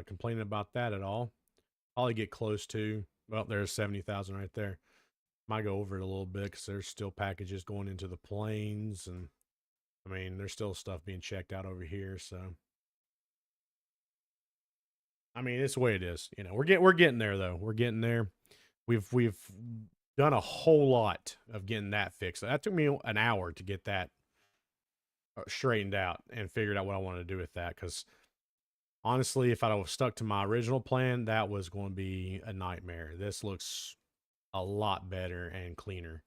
complaining about that at all. Probably get close to, well, there's 70,000 right there. Might go over it a little bit because there's still packages going into the planes, and I mean there's still stuff being checked out over here. So I mean it's the way it is. We're getting there though. We're getting there. We've done a whole lot of getting that fixed. That took me an hour to get that straightened out and figured out what I wanted to do with that, because honestly, if I was stuck to my original plan, that was going to be a nightmare. This looks a lot better and cleaner.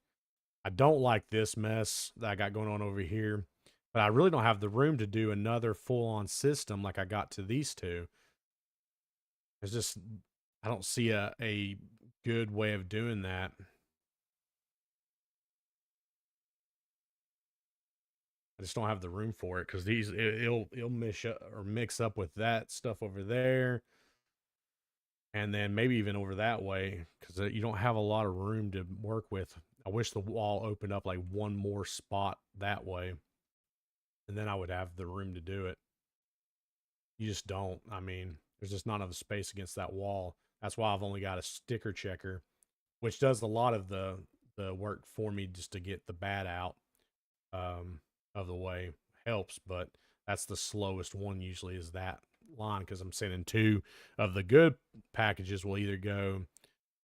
I don't like this mess that I got going on over here, but I really don't have the room to do another full-on system like I got to these two. It's just, I don't see a good way of doing that. I just don't have the room for it, because it'll mix up with that stuff over there, and then maybe even over that way, because you don't have a lot of room to work with. I wish the wall opened up like one more spot that way, and then I would have the room to do it. You just don't. I mean, there's just not enough space against that wall. That's why I've only got a sticker checker, which does a lot of the work for me just to get the bat out of the way. Helps, but that's the slowest one usually, is that line, because I'm sending 2 of the good packages will either go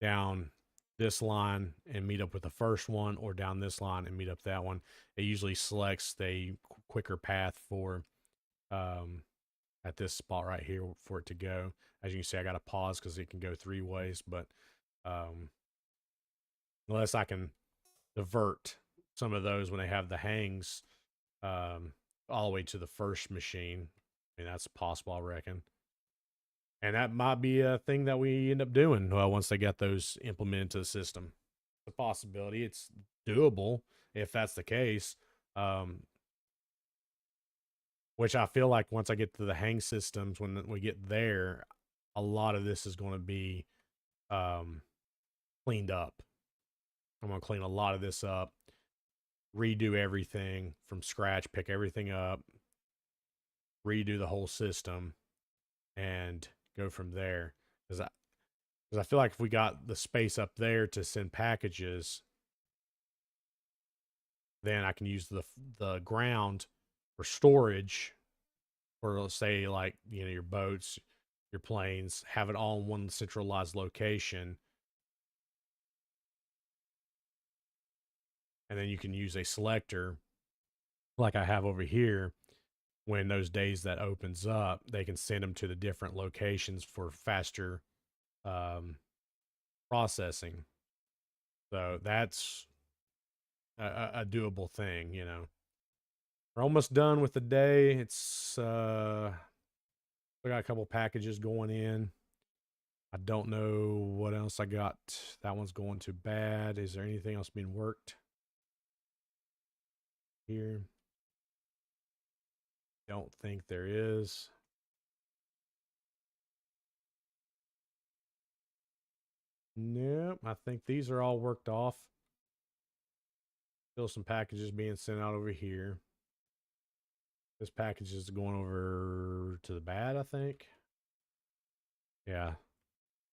down this line and meet up with the first one, or down this line and meet up that one. It usually selects the quicker path for at this spot right here for it to go. As you can see, I got to pause because it can go 3 ways, but unless I can divert some of those when they have the hangs all the way to the first machine, I mean, that's possible, I reckon. And that might be a thing that we end up doing once they get those implemented to the system. a possibility. It's doable if that's the case. Um, which I feel like once I get to the hang systems, when we get there, a lot of this is going to be um, cleaned up. I'm going to clean a lot of this up, redo everything from scratch, pick everything up, redo the whole system, and go from there. Because I feel like if we got the space up there to send packages, then I can use the ground for storage, or let's say like your boats, your planes, have it all in one centralized location, and then you can use a selector like I have over here. When those days that opens up, they can send them to the different locations for faster um, processing. So that's a doable thing. We're almost done with the day. We got a couple packages going in. I don't know what else I got. That one's going to bad. Is there anything else being worked here? Don't think there is. Nope. I think these are all worked off. Still some packages being sent out over here. This package is going over to the bad, I think. Yeah.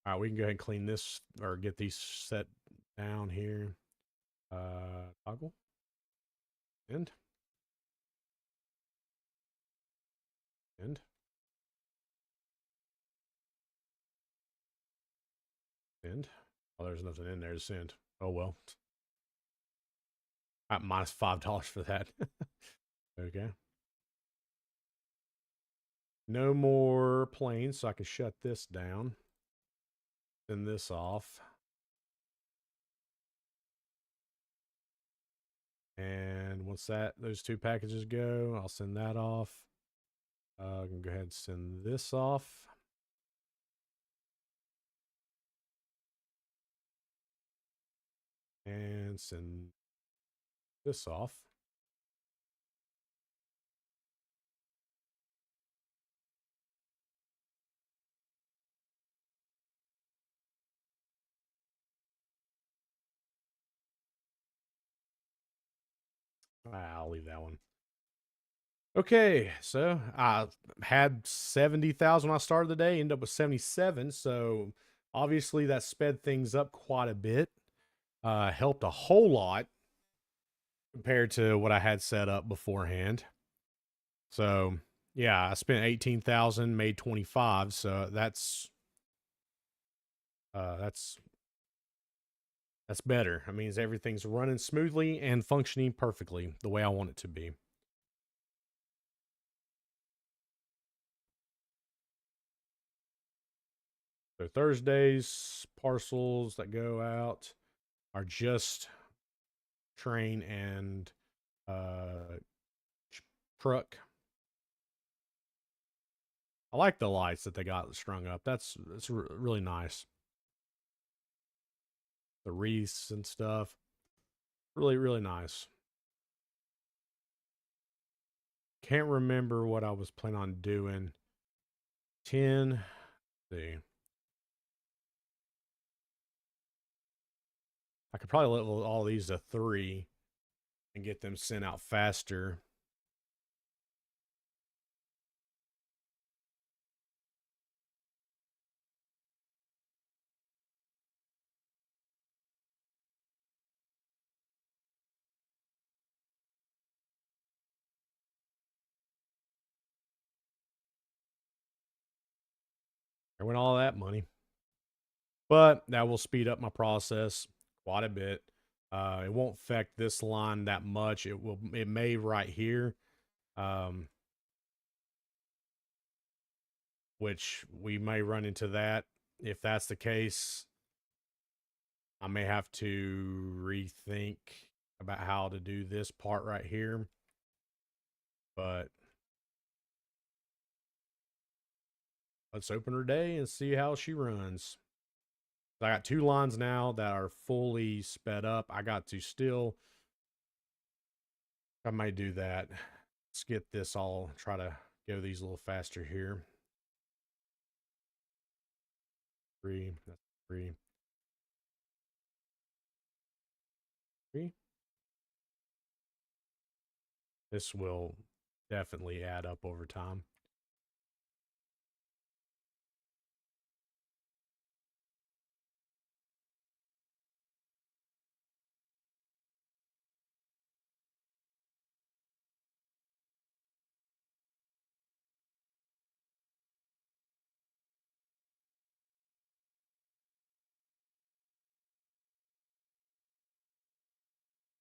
All right, we can go ahead and clean this or get these set down here. Toggle. End. End. End. Oh, there's nothing in there to send. Oh well. Minus $5 for that. Okay. No more planes, so I can shut this down. Send this off. And once those two packages go, I'll send that off. I can go ahead and send this off. And send this off. I'll leave that one. Okay, so I had 70,000 when I started the day, ended up with 77. So obviously that sped things up quite a bit. Helped a whole lot compared to what I had set up beforehand. So yeah, I spent 18,000, made 25. So that's better. It means everything's running smoothly and functioning perfectly the way I want it to be. So Thursdays parcels that go out are just train and truck. I like the lights that they got strung up. That's really nice. The wreaths and stuff, really really nice. Can't remember what I was planning on doing. 10. Let's see. I could probably level all these to 3 and get them sent out faster. There went all that money. But that will speed up my process quite a bit. It won't affect this line that much. It may right here. Which we may run into that. If that's the case, I may have to rethink about how to do this part right here. But let's open her day and see how she runs. I got 2 lines now that are fully sped up. I got to still, I might do that. Let's get this all, try to go these a little faster here. 3, that's 3. 3. This will definitely add up over time.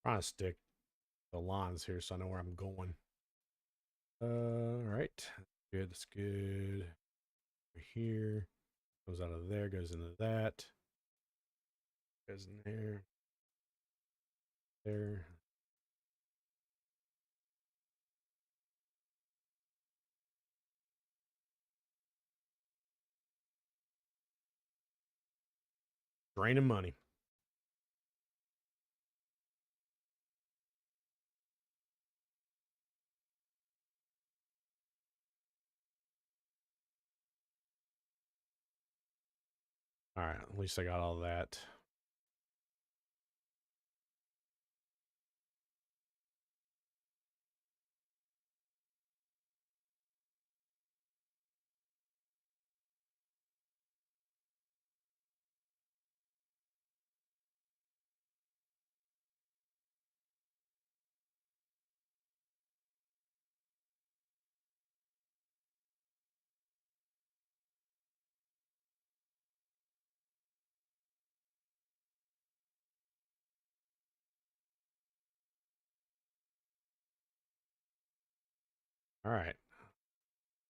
Trying to stick the lines here so I know where I'm going. All right. Good. That's good. Over here. Goes out of there. Goes into that. Goes in there. There. Draining money. All right. At least I got all that. All right.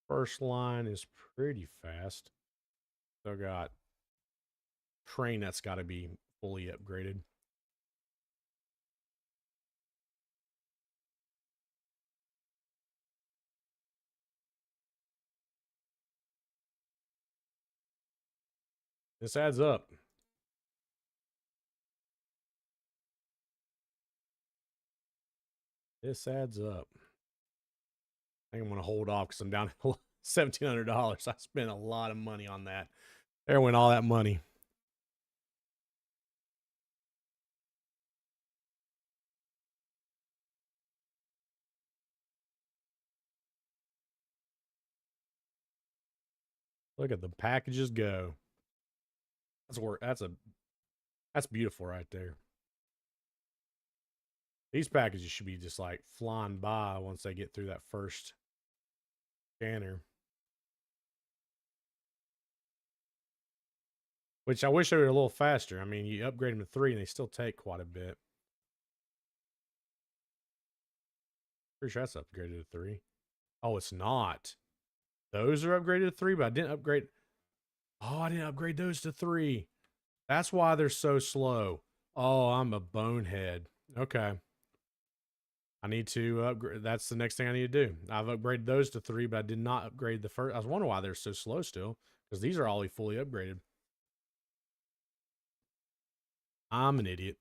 First line is pretty fast. So I got train that's got to be fully upgraded. This adds up. This adds up. I think I'm going to hold off because I'm down $1,700. I spent a lot of money on that. There went all that money. Look at the packages go. That's beautiful right there. These packages should be just like flying by once they get through that first scanner. Which I wish they were a little faster. I mean, you upgrade them to 3 and they still take quite a bit. Pretty sure that's upgraded to 3. Oh, it's not. Those are upgraded to 3, but I didn't upgrade. Oh, I didn't upgrade those to 3. That's why they're so slow. Oh, I'm a bonehead. Okay. I need to upgrade. That's the next thing I need to do. I've upgraded those to 3, but I did not upgrade the first. I was wondering why they're so slow still, because these are all fully upgraded. I'm an idiot.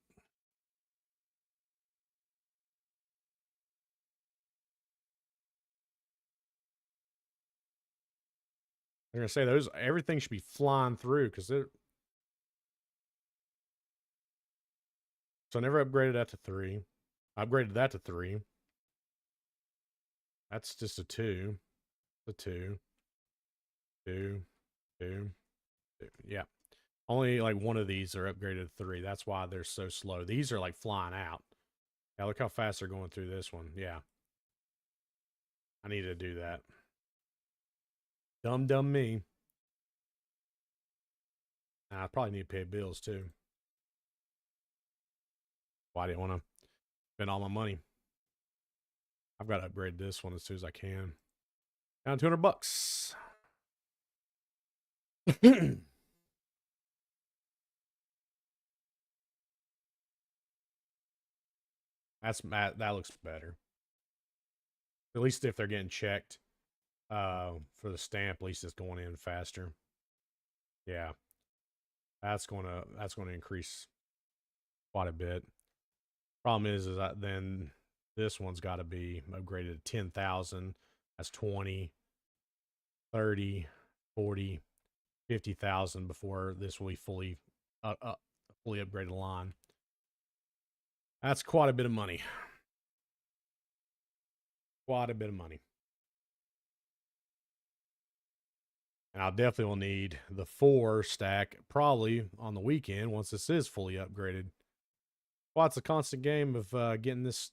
They're gonna say those everything should be flying through because they're. So I never upgraded that to 3. I upgraded that to 3. That's just a 2. A 2. 2. 2. 2. Yeah. Only like one of these are upgraded to 3. That's why they're so slow. These are like flying out. Yeah, look how fast they're going through this one. Yeah. I need to do that. Dumb me. I probably need to pay bills too. Why didn't want to spend all my money? I've got to upgrade this one as soon as I can. Down $200. That looks better. At least if they're getting checked for the stamp, at least it's going in faster. Yeah. That's gonna increase quite a bit. Problem is that then this one's got to be upgraded to 10,000. That's 20, 30, 40, 50,000 before this will be fully upgraded line. That's quite a bit of money. Quite a bit of money. And I definitely will need the 4 stack probably on the weekend once this is fully upgraded. Well, it's a constant game of getting this,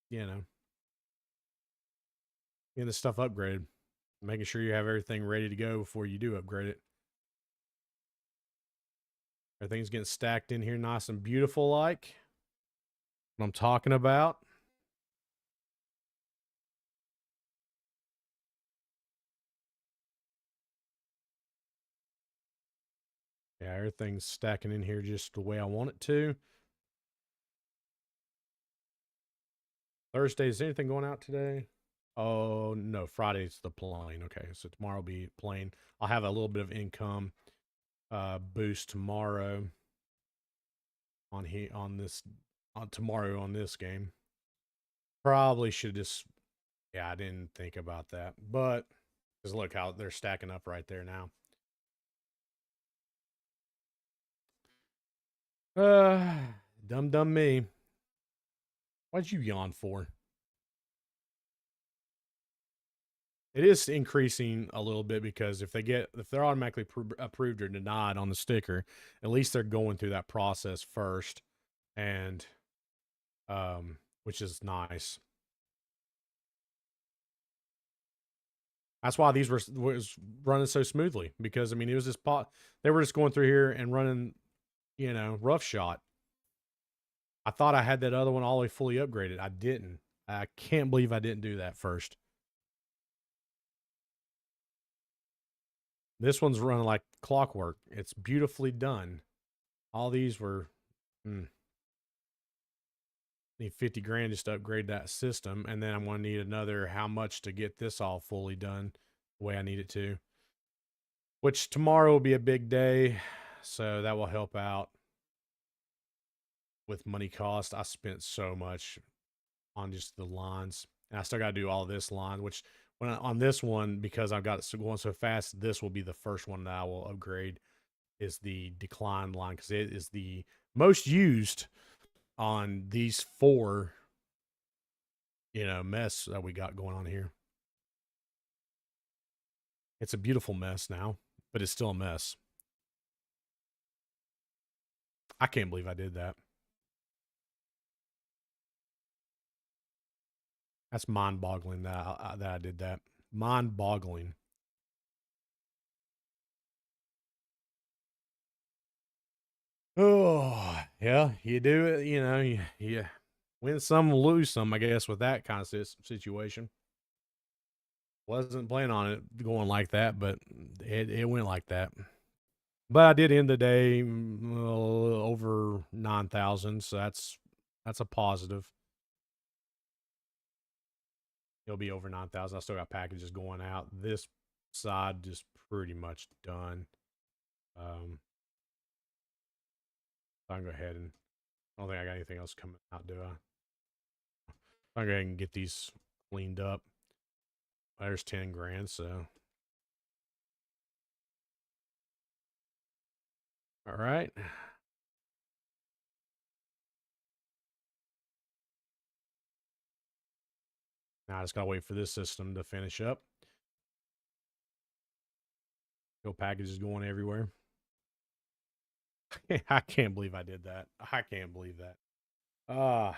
getting this stuff upgraded, making sure you have everything ready to go before you do upgrade it. Everything's getting stacked in here nice and beautiful like what I'm talking about. Yeah, everything's stacking in here just the way I want it to. Thursday, is anything going out today? Oh, no, Friday's the plane. Okay, so tomorrow will be plane. I'll have a little bit of income boost tomorrow on tomorrow on this game. Probably should just, yeah, I didn't think about that. But because look how they're stacking up right there now. Dumb me. What'd you yawn for? It is increasing a little bit because if they're automatically approved or denied on the sticker, at least they're going through that process first, and which is nice. That's why these was running so smoothly, because I mean it was just they were just going through here and running, rough shot. I thought I had that other one all the way fully upgraded. I didn't. I can't believe I didn't do that first. This one's running like clockwork. It's beautifully done. All these were need 50 grand just to upgrade that system, and then I'm going to need another how much to get this all fully done the way I need it to. Which tomorrow will be a big day, so that will help out with money cost. I spent so much on just the lines, and I still got to do all this line, which on this one, because I've got it going so fast, this will be the first one that I will upgrade, is the decline line, because it is the most used on these 4 mess that we got going on here. It's a beautiful mess now, but it's still a mess. I can't believe I did that. That's mind-boggling that I did that. Mind-boggling. Oh, yeah, you do it, you win some, lose some, I guess, with that kind of situation. Wasn't planning on it going like that, but it went like that. But I did end the day over 9,000, so that's a positive. It'll be over 9,000. I still got packages going out. This side just pretty much done. I can go ahead and I don't think I got anything else coming out, do I? I'll go ahead and get these cleaned up. There's 10 grand, so. All right. Now I just gotta wait for this system to finish up. Go packages going everywhere. I can't believe I did that. I can't believe that. Wow.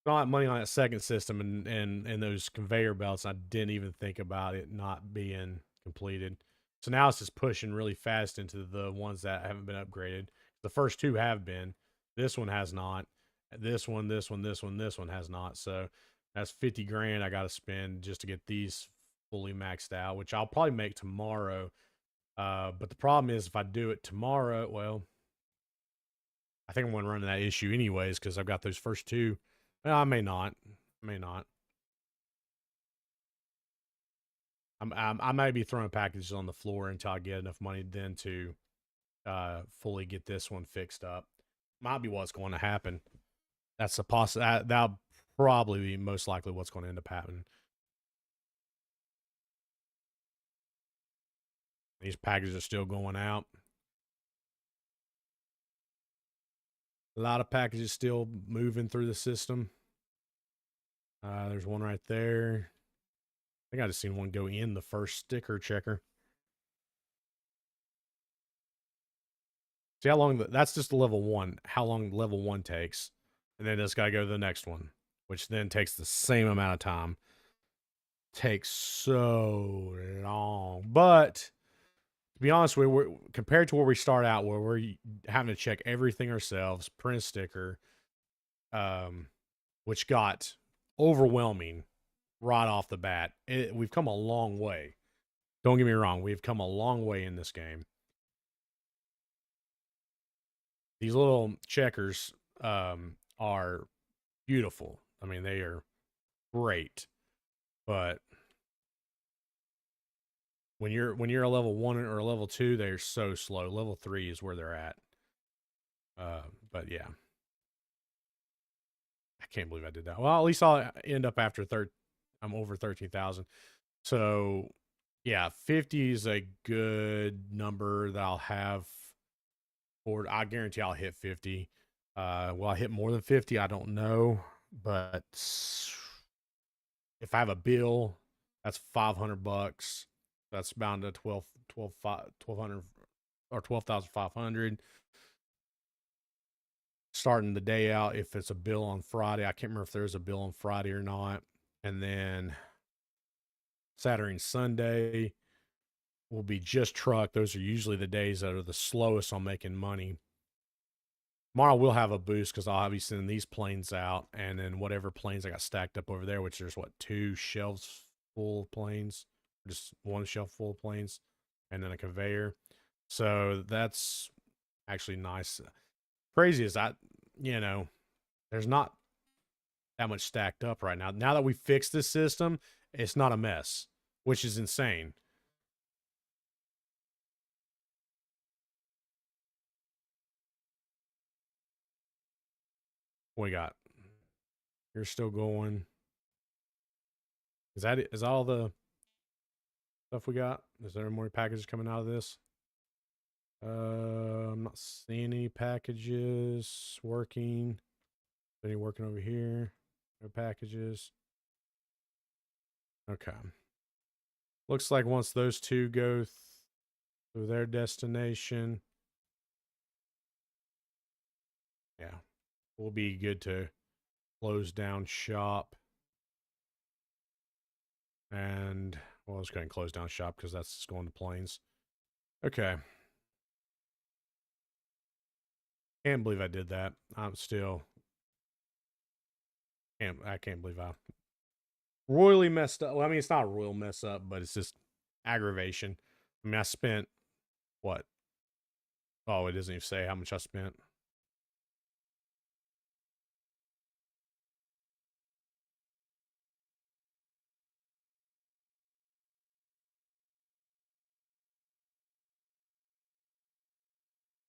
All that money on that second system and those conveyor belts, I didn't even think about it not being completed. So now it's just pushing really fast into the ones that haven't been upgraded. The first 2 have been. This one has not. This one has not. So that's 50 grand I got to spend just to get these fully maxed out, which I'll probably make tomorrow. But the problem is if I do it tomorrow, well, I think I'm going to run into that issue anyways because I've got those first 2. Well, I may not. I may be throwing packages on the floor until I get enough money then to fully get this one fixed up. Might be what's going to happen. That's a that'll probably be most likely what's going to end up happening. These packages are still going out. A lot of packages still moving through the system. There's one right there. I think I just seen one go in the first sticker checker. See how long that's just level 1. How long level 1 takes, and then it's got to go to the next one, which then takes the same amount of time. Takes so long, but to be honest, we're compared to where we start out, where we're having to check everything ourselves, print a sticker, which got overwhelming right off the bat. We've come a long way. Don't get me wrong, we've come a long way in this game. These little checkers are beautiful. I mean, they are great, but when you're a level 1 or a level 2, they're so slow. Level 3 is where they're at. But yeah, I can't believe I did that. Well, at least I'll end up after I'm over 13,000. So yeah, 50 is a good number that I'll have. Or I guarantee I'll hit 50. Will I hit more than 50? I don't know, but if I have a bill, that's $500. That's bound to 1200 or 12,500. Starting the day out, if it's a bill on Friday, I can't remember if there's a bill on Friday or not. And then Saturday and Sunday will be just truck. Those are usually the days that are the slowest on making money. Tomorrow we'll have a boost because I'll be sending these planes out, and then whatever planes I got stacked up over there, which there's what, 2 shelves full of planes, just 1 shelf full of planes, and then a conveyor. So that's actually nice. Crazy is there's not that much stacked up right now. Now that we fixed this system, it's not a mess, which is insane. What we got? You're still going. Is that it? Is that all the stuff we got? Is there more packages coming out of this? I'm not seeing any packages working. Any working over here? No packages. Okay. Looks like once those 2 go through their destination, yeah, we'll be good to close down shop. And, well, let's go ahead and close down shop because that's going to planes. Okay. Can't believe I did that. I'm still I can't believe I royally messed up. Well, I mean, it's not a royal mess up, but it's just aggravation. I mean, I spent what? Oh, it doesn't even say how much I spent.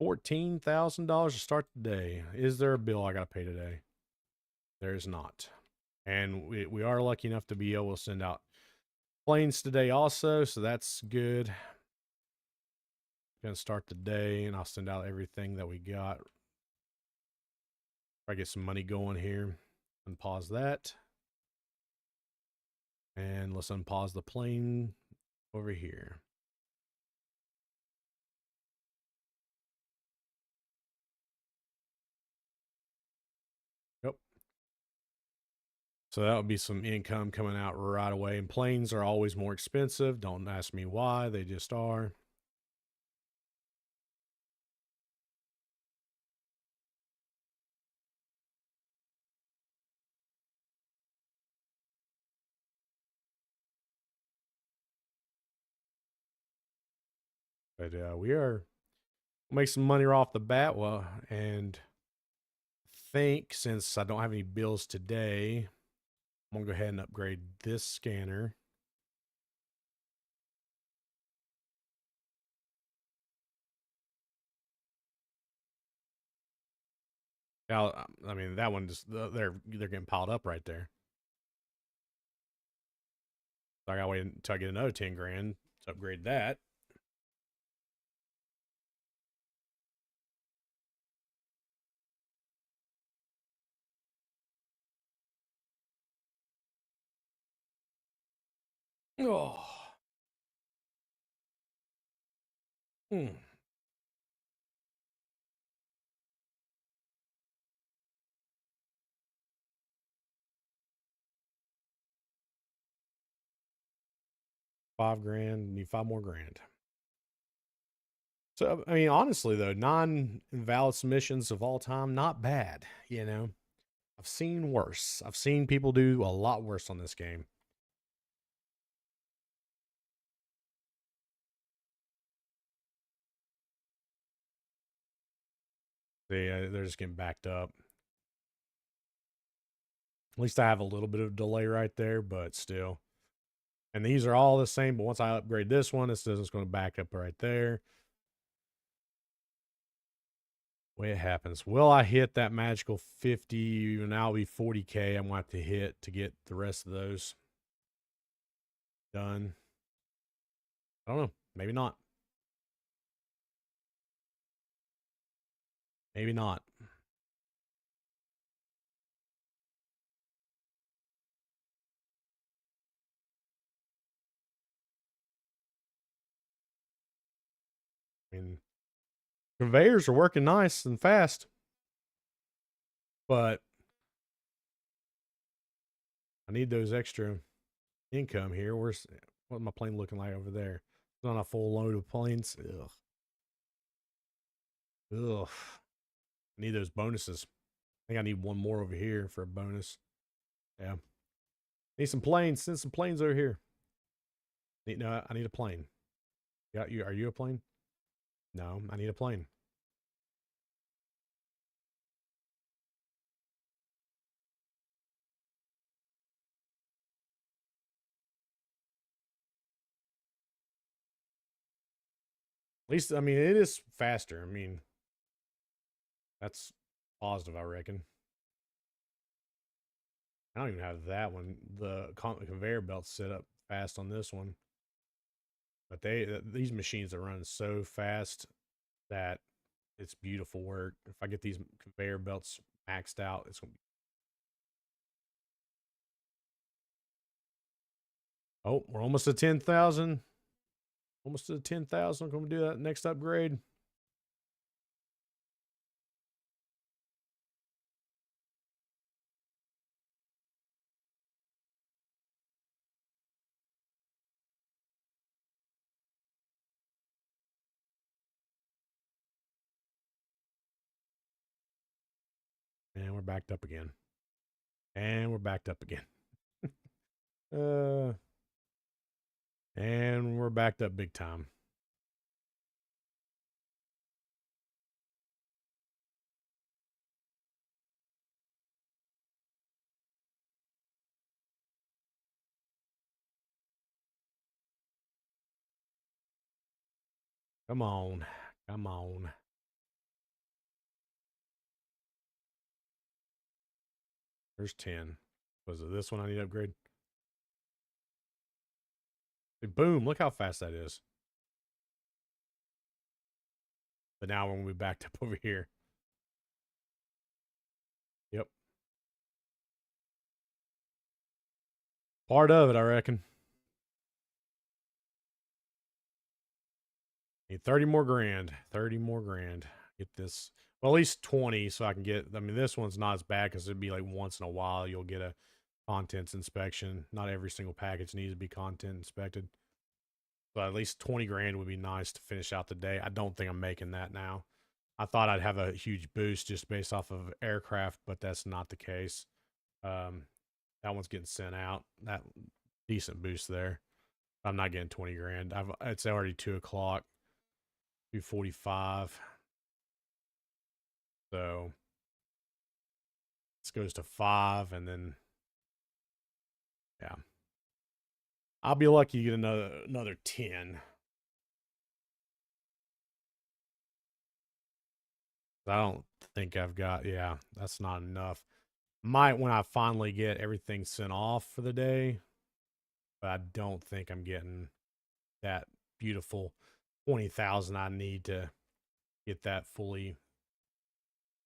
$14,000 to start the day. Is there a bill I got to pay today? There is not. And we are lucky enough to be able to send out planes today also, so that's good. Gonna start the day, and I'll send out everything that we got. I get some money going here. Unpause that. And let's unpause the plane over here. Yep. So that would be some income coming out right away. And planes are always more expensive. Don't ask me why, they just are. But we'll make some money right off the bat. Well, and think since I don't have any bills today, I'm gonna go ahead and upgrade this scanner. Now, I mean, that one just they're getting piled up right there. So I gotta wait until I get another 10 grand to upgrade that. Oh. Hmm. $5 grand, need 5 more grand. So I mean, honestly though, non-invalid submissions of all time, not bad. You know, I've seen worse. I've seen people do a lot worse on this game. They're just getting backed up. At least I have a little bit of delay right there, but still. And these are all the same, but once I upgrade this one, it's going to back up right there. Way it happens. Will I hit that magical 50? Now it'll be 40K. I'm going to have to hit to get the rest of those done. I don't know. Maybe not. Maybe not. I mean, conveyors are working nice and fast, but I need those extra income here. What's my plane looking like over there? It's on a full load of planes. Ugh. Ugh. I need those bonuses. I think I need one more over here for a bonus. Yeah. Need some planes. Send some planes over here. No, I need a plane. Yeah, are you a plane? No, I need a plane. At least, I mean, it is faster. I mean, that's positive, I reckon. I don't even have that one. The conveyor belt set up fast on this one, but these machines are running so fast that it's beautiful work. If I get these conveyor belts maxed out, it's gonna be. Oh, we're almost at 10,000. Almost to 10,000. I'm gonna do that next upgrade. And we're backed up again. And we're backed up again. uh, and we're backed up big time. Come on. Come on. There's 10. Was it this one I need to upgrade? Boom. Look how fast that is. But now we're going to be backed up over here. Yep. Part of it, I reckon. Need 30 more grand. 30 more grand. Get this. Well, at least 20 so I can get. I mean, this one's not as bad because it'd be like once in a while you'll get a contents inspection. Not every single package needs to be content inspected. But at least 20 grand would be nice to finish out the day. I don't think I'm making that now. I thought I'd have a huge boost just based off of aircraft, but that's not the case. Um, that one's getting sent out. That decent boost there. I'm not getting 20 grand. It's already 2 o'clock, 2:45. So this goes to 5, and then yeah, I'll be lucky to get another 10. I don't think I've got, yeah, that's not enough. Might when I finally get everything sent off for the day, but I don't think I'm getting that beautiful 20,000 I need to get that fully.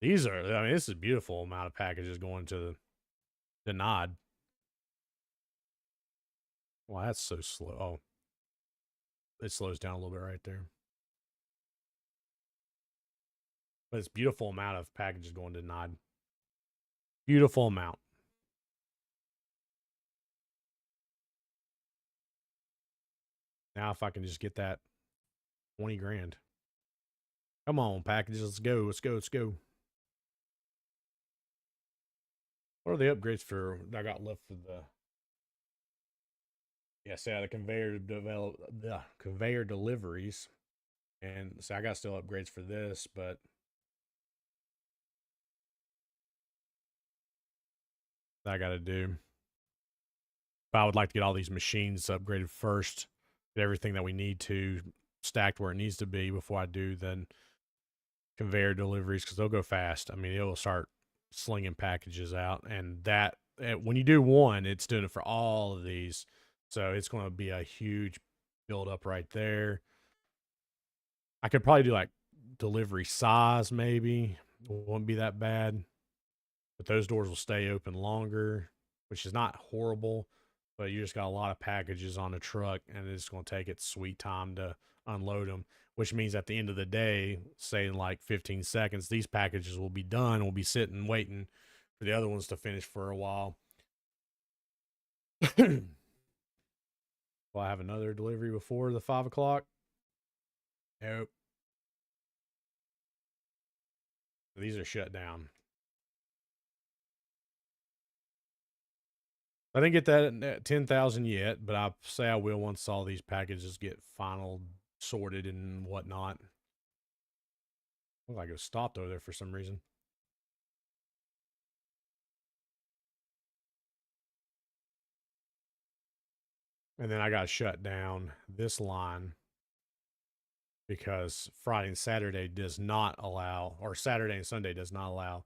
These are, I mean, this is a beautiful amount of packages going to the Nod. Well, that's so slow. Oh, it slows down a little bit right there. But it's beautiful amount of packages going to Nod. Beautiful amount. Now, if I can just get that 20 grand. Come on, packages. Let's go. Let's go. Let's go. What are the upgrades for I got left for the? Yeah, say the conveyor deliveries, and so I got still upgrades for this, but I got to do. But I would like to get all these machines upgraded first, get everything that we need to stacked where it needs to be before I do then conveyor deliveries because they'll go fast. I mean, it will start slinging packages out, and that when you do one, it's doing it for all of these, so it's going to be a huge build up right there. I could probably do like delivery size, maybe it won't be that bad, but those doors will stay open longer, which is not horrible. But you just got a lot of packages on the truck, and it's going to take its sweet time to unload them, which means at the end of the day, say in like 15 seconds, these packages will be done. We'll be sitting waiting for the other ones to finish for a while. Will I have another delivery before the 5 o'clock? Nope. These are shut down. I didn't get that at 10,000 yet, but I say I will once all these packages get final sorted and whatnot. Look like it was stopped over there for some reason. And then I got shut down this line because Friday and Saturday does not allow, or Saturday and Sunday does not allow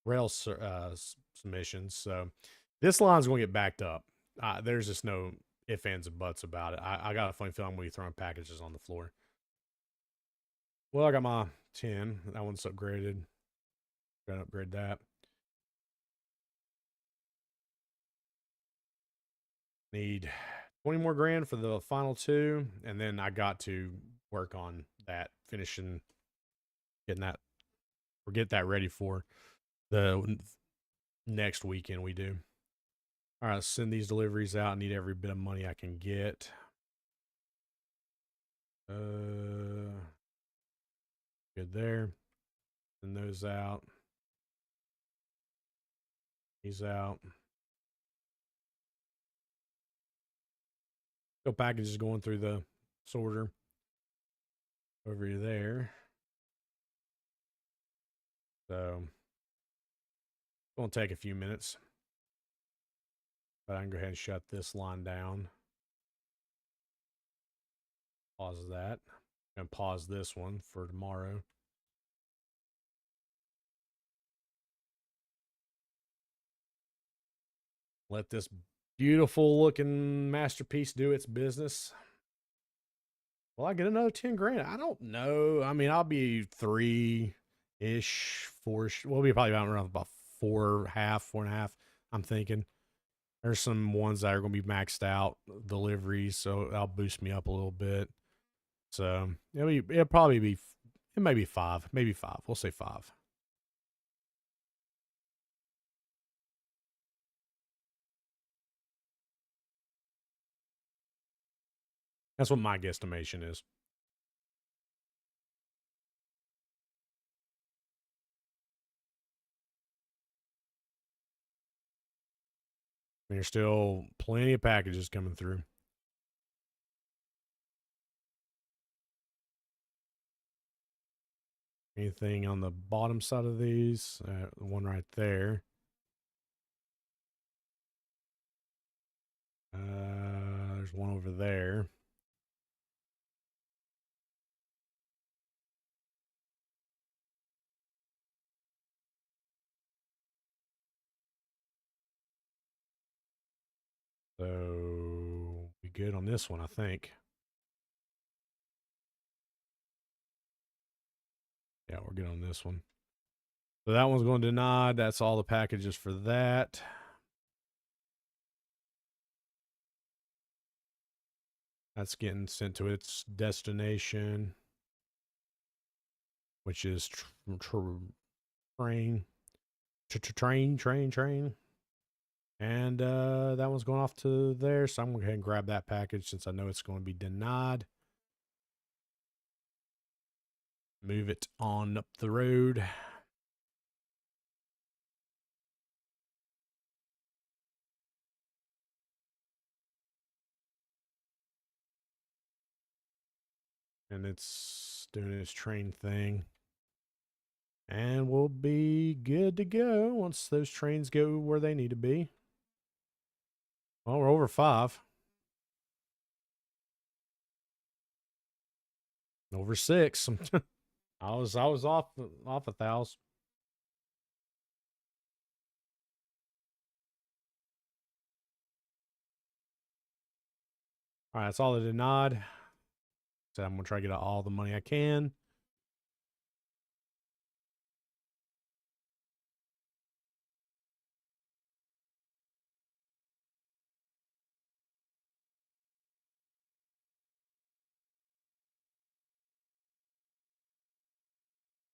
rail submissions. So this line's going to get backed up. There's just no ifs, ands, and buts about it. I got a funny feeling I'm going to be throwing packages on the floor. Well, I got my 10. That one's upgraded. Got to upgrade that. Need 20 more grand for the final two. And then I got to work on that, finishing, getting that, or get that ready for the next weekend we do. All right, send these deliveries out. I need every bit of money I can get. Good there. Send those out. These out. Still packages going through the sorter over there. So it's going to take a few minutes. But I can go ahead and shut this line down. Pause that. And pause this one for tomorrow. Let this beautiful looking masterpiece do its business. Will I get another 10 grand? I don't know. I mean, I'll be 3-ish, 4-ish. We'll be probably around about 4.5. I'm thinking. There's some ones that are going to be maxed out deliveries, so that'll boost me up a little bit. So it'll probably be, it may be 5, maybe 5. We'll say 5. That's what my guesstimation is. There's still plenty of packages coming through. Anything on the bottom side of these? The one right there. There's one over there. good on this one, I think. Yeah, we're good on this one. So that one's going denied. That's all the packages for that. That's getting sent to its destination, which is train. Train. And that one's going off to there. So I'm going to go ahead and grab that package since I know it's going to be denied. Move it on up the road. And it's doing its train thing. And we'll be good to go once those trains go where they need to be. Well, we're over 5. Over 6. I was off 1,000. All right, that's all I denied. So I'm gonna try to get all the money I can.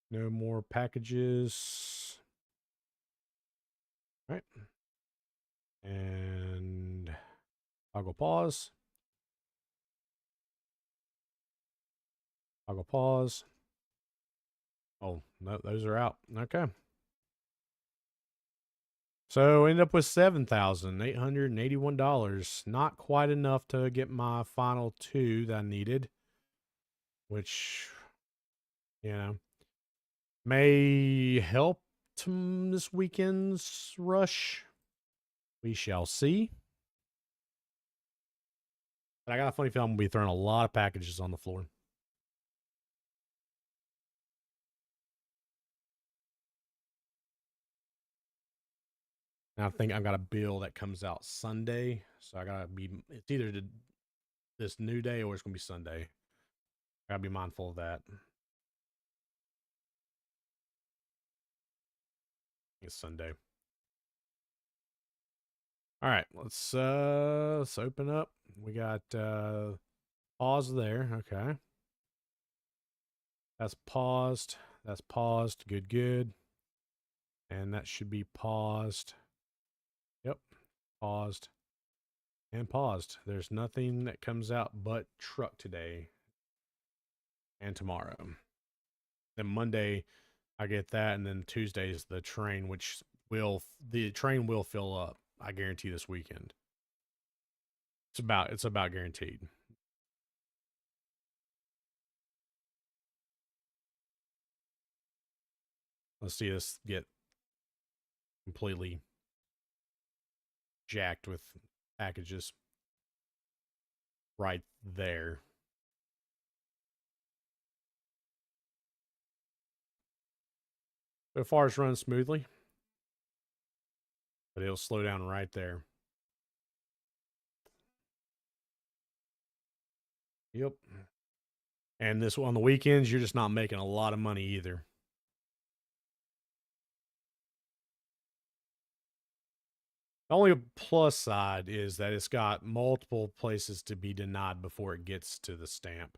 No more packages. All right. And I'll go pause. I'll go pause. Oh, no, those are out. Okay. So end up with $7,881. Not quite enough to get my final 2 that I needed, which, you know, may help this weekend's rush. We shall see. But I got a funny feeling I'm going to be throwing a lot of packages on the floor. And I think I've got a bill that comes out Sunday. So I got to be, it's either this new day or it's going to be Sunday. I got to be mindful of that. It's Sunday. All right, let's open up. We got pause there. Okay. That's paused. That's paused. Good, good. And that should be paused. Yep. Paused. And paused. There's nothing that comes out but truck today and tomorrow. Then Monday I get that, and then Tuesday's the train, which the train will fill up. I guarantee this weekend. It's about guaranteed. Let's see this get completely jacked with packages right there. So far, it's running smoothly, but it'll slow down right there. Yep. And this on the weekends, you're just not making a lot of money either. The only plus side is that it's got multiple places to be denied before it gets to the stamp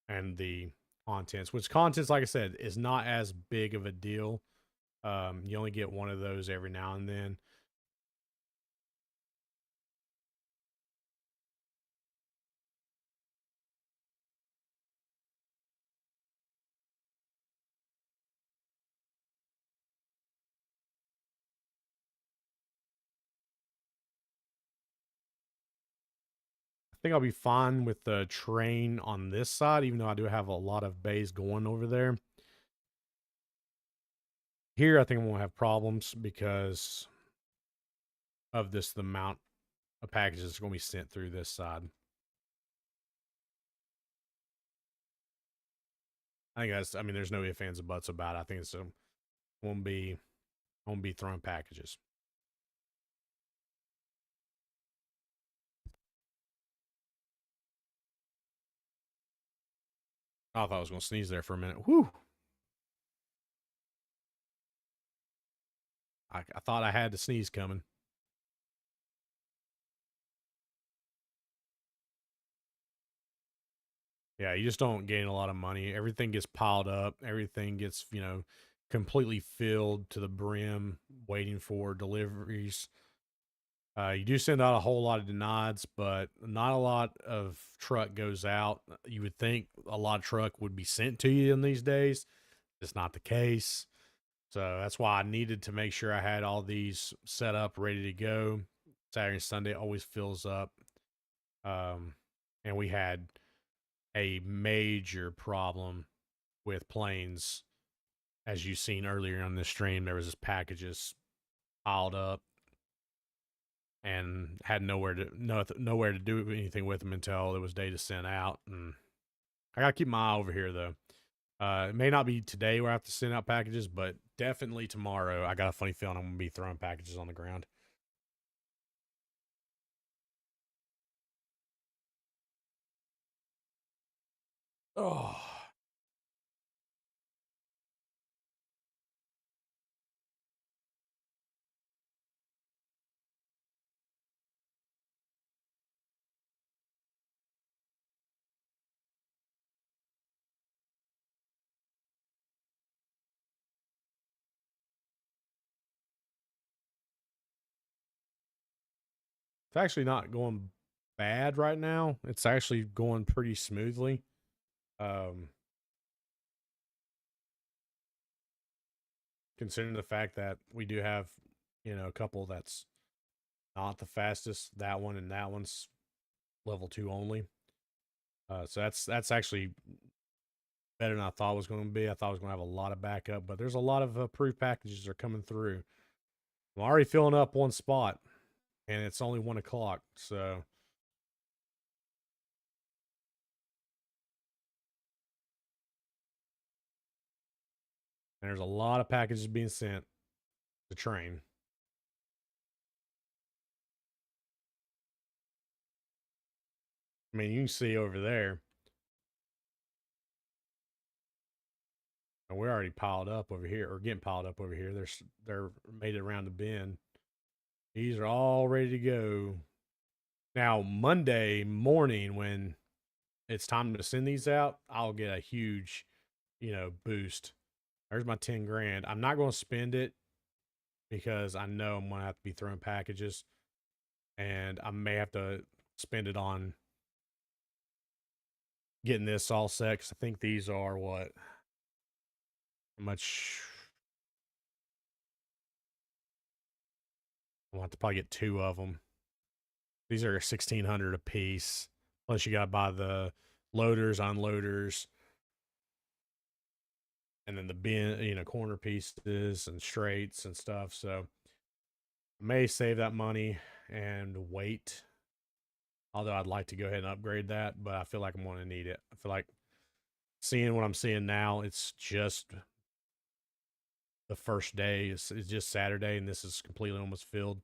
and the contents, which contents, like I said, is not as big of a deal. You only get one of those every now and then. I think I'll be fine with the train on this side, even though I do have a lot of bays going over there. Here, I think I'm going to have problems because of the amount of packages that's going to be sent through this side. I think I mean, there's no ifs, ands, or buts about it. I think it's won't be throwing packages. I thought I was going to sneeze there for a minute. Whew. I thought I had the sneeze coming. Yeah, you just don't gain a lot of money. Everything gets piled up. Everything gets, completely filled to the brim, waiting for deliveries. You do send out a whole lot of denieds, but not a lot of truck goes out. You would think a lot of truck would be sent to you in these days. It's not the case. So that's why I needed to make sure I had all these set up, ready to go. Saturday and Sunday always fills up. Um, and we had a major problem with planes. As you've seen earlier on the stream, there was this packages piled up and had nowhere to do anything with them until it was day to send out. And I gotta keep my eye over here though. It may not be today where I have to send out packages, but definitely tomorrow. I got a funny feeling I'm gonna be throwing packages on the ground. Oh, it's actually not going bad right now. It's actually going pretty smoothly. Um, Considering the fact that we do have, a couple that's not the fastest. That one and that one's level 2 only. So that's actually better than I thought it was going to be. I thought I was going to have a lot of backup, but there's a lot of approved packages that are coming through. I'm already filling up one spot, and it's only 1 o'clock. So there's a lot of packages being sent to train. I mean, you can see over there, and we're already piled up over here, or getting piled up over here. They're made it around the bend. These are all ready to go. Now Monday morning, when it's time to send these out, I'll get a huge, boost. There's my 10 grand. I'm not going to spend it because I know I'm going to have to be throwing packages, and I may have to spend it on getting this all set. Cause I think these are what? How much? I'll have to probably get 2 of them. These are 1,600 a piece. Plus, you got to buy the loaders, unloaders, and then the bin, corner pieces and straights and stuff. So I may save that money and wait. Although I'd like to go ahead and upgrade that, but I feel like I'm going to need it. I feel like seeing what I'm seeing now, it's just the first day. It's just Saturday, and this is completely almost filled.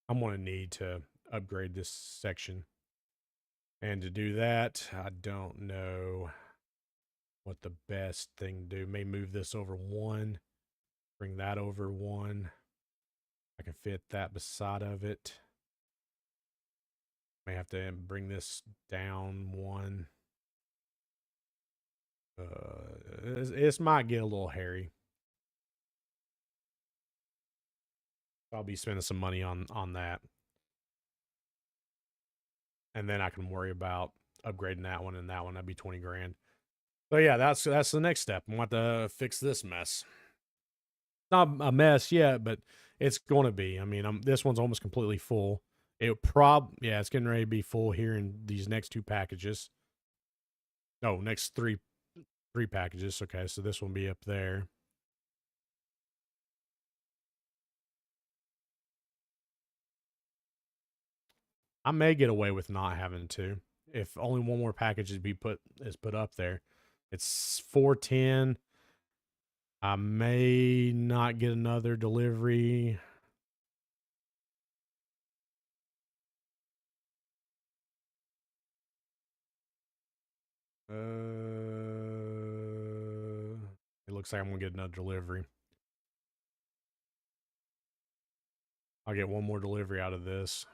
I'm going to need to upgrade this section. And to do that, I don't know what the best thing to do. May move this over 1, bring that over 1. I can fit that beside of it. May have to bring this down 1. This might get a little hairy. I'll be spending some money on that, and then I can worry about upgrading that one and that one. That'd be 20 grand. So yeah, that's the next step. I want to fix this mess. Not a mess yet, but it's going to be. I mean, this one's almost completely full. Yeah, it's getting ready to be full here in these next 2 packages. No, next three packages. Okay, so this one will be up there. I may get away with not having to if only one more package is put up there. It's 410. I may not get another delivery. looks like I'm gonna get another delivery. I'll get one more delivery out of this.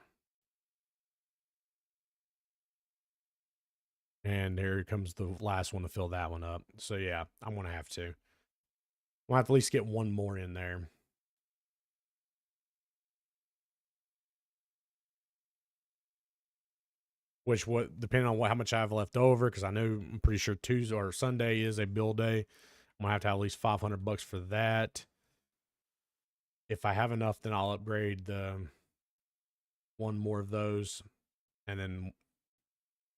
And here comes the last one to fill that one up. So yeah, I'm gonna have to. We'll have to at least get one more in there. Which what depending on how much I have left over, because I know I'm pretty sure Tuesday or Sunday is a bill day. I'm gonna have to have at least $500 for that. If I have enough, then I'll upgrade the one more of those, and then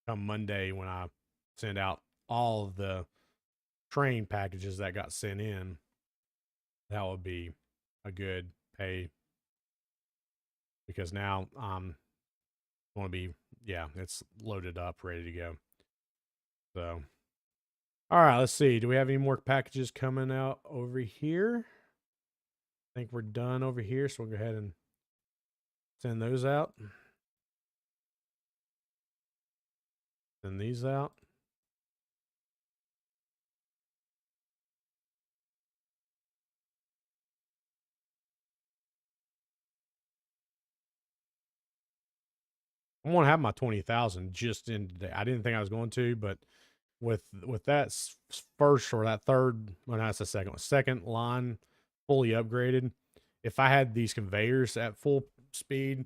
come Monday when I send out all of the train packages that got sent in, that would be a good pay, because now want to be, yeah, it's loaded up, ready to go. So, all right, let's see. Do we have any more packages coming out over here? I think we're done over here, so we'll go ahead and send those out. Send these out. I want to have my 20,000 just in today. I didn't think I was going to, but with that first or that third, well, that's the second line fully upgraded. If I had these conveyors at full speed,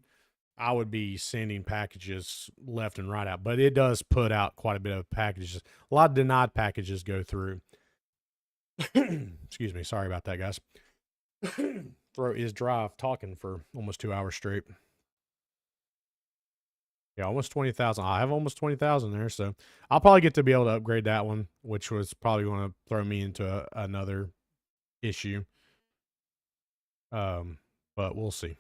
I would be sending packages left and right out. But it does put out quite a bit of packages. A lot of denied packages go through. Excuse me. Sorry about that, guys. Throat is dry talking for almost 2 hours straight. Yeah, almost 20,000. I have almost 20,000 there, so I'll probably get to be able to upgrade that one, which was probably going to throw me into another issue. But we'll see.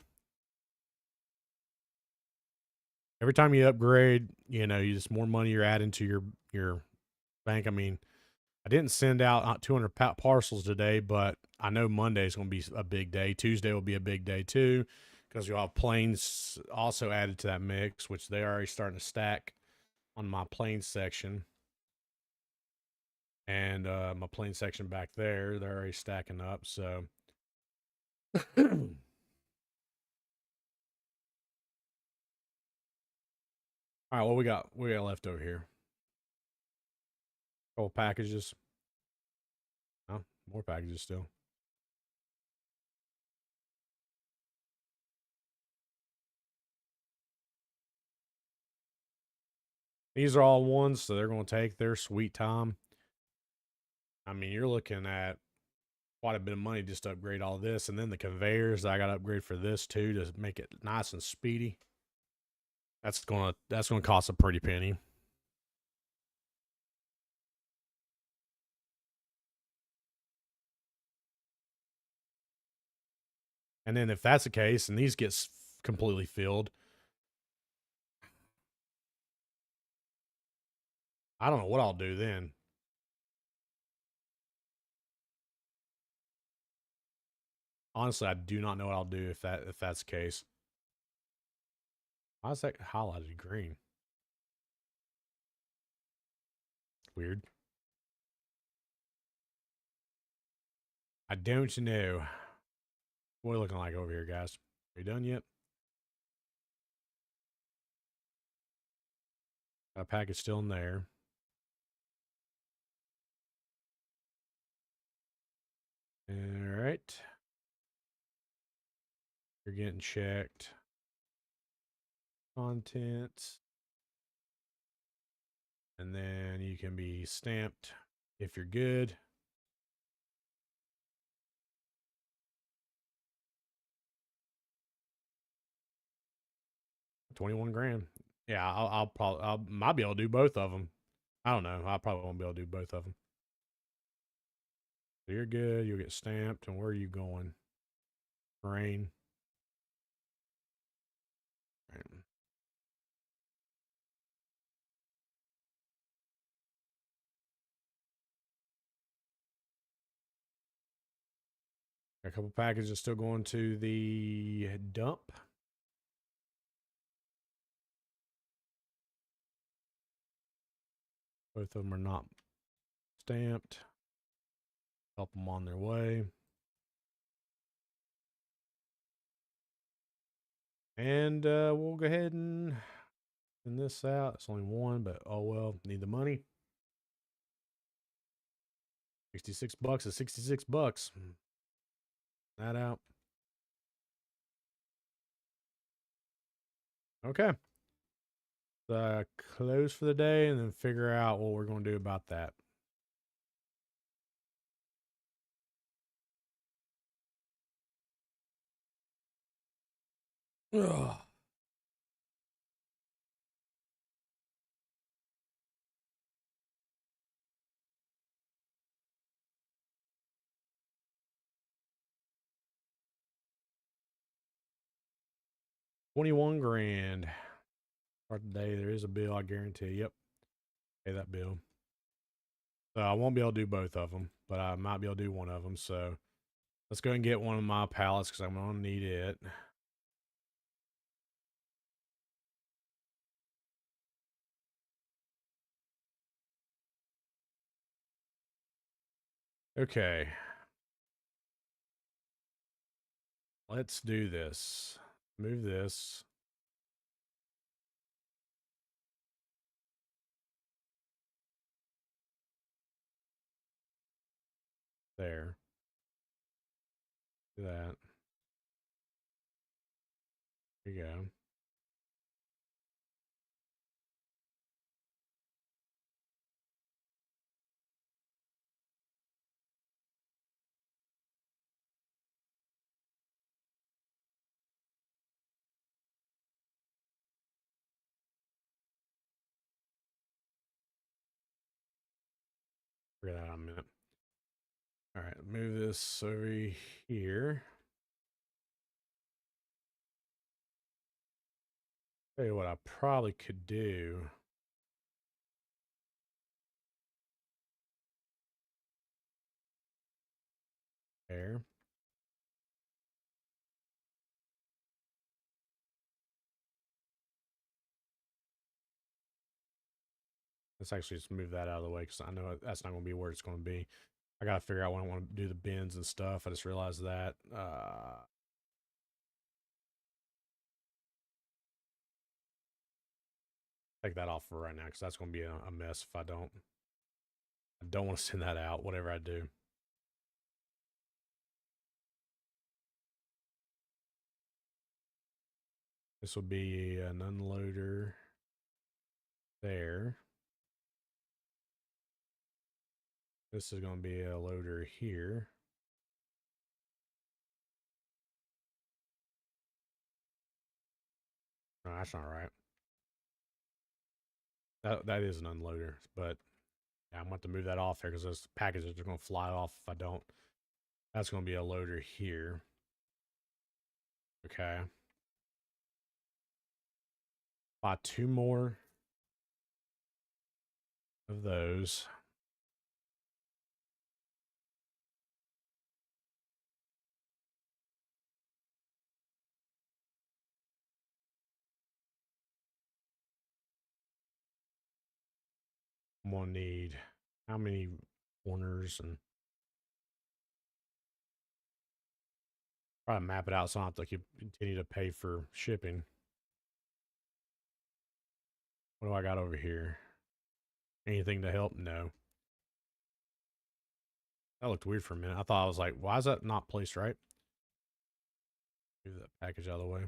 Every time you upgrade, you know, you just more money you're adding to your bank. I mean, I didn't send out 200 parcels today, but I know Monday is going to be a big day. Tuesday will be a big day too, because you'll have planes also added to that mix, which they're already starting to stack on my plane section. And my plane section back there, they're already stacking up. So, all right, what we got? We got left over here. Couple packages. Oh, more packages still. These are all ones, so they're going to take their sweet time. I mean, you're looking at quite a bit of money just to upgrade all this, and then the conveyors I got to upgrade for this too to make it nice and speedy. That's gonna cost a pretty penny. And then if that's the case, and these get completely filled, I don't know what I'll do then. Honestly, I do not know what I'll do if that's the case. Why is that highlighted green? Weird. I don't know. What are we looking like over here, guys? Are you done yet? Got a package still in there. All right. You're getting checked. Content. And then you can be stamped if you're good. $21,000. Yeah, I'll probably might be able to do both of them. I don't know. I probably won't be able to do both of them. So you're good. You'll get stamped. And where are you going? Rain. Rain. A couple packages still going to the dump. Both of them are not stamped. Help them on their way. And we'll go ahead and send this out. It's only one, but oh well. Need the money. $66 is $66. That out. Okay. Close for the day and then figure out what we're going to do about that. Ugh. $21 grand. Start the day. There is a bill, I guarantee. Yep. Pay that bill. So I won't be able to do both of them, but I might be able to do one of them. So let's go and get one of my pallets because I'm going to need it. Okay. Let's do this. Move this. There. Do that. There you go. Figure that out in a minute. All right, move this over here. Tell you what I probably could do. There. Let's actually just move that out of the way because I know that's not going to be where it's going to be. I got to figure out when I want to do the bins and stuff. I just realized that. Take that off for right now because that's going to be a mess if I don't. I don't want to send that out, whatever I do. This will be an unloader there. This is going to be a loader here. No, that's not right. That is an unloader, but yeah, I'm going to have to move that off there because those packages are going to fly off if I don't. That's going to be a loader here. Okay. Buy 2 more of those. I'm going to need how many corners and probably map it out so I don't have to continue to pay for shipping. What do I got over here? Anything to help? No. That looked weird for a minute. I thought I was like, why is that not placed right? Move that package out of the way.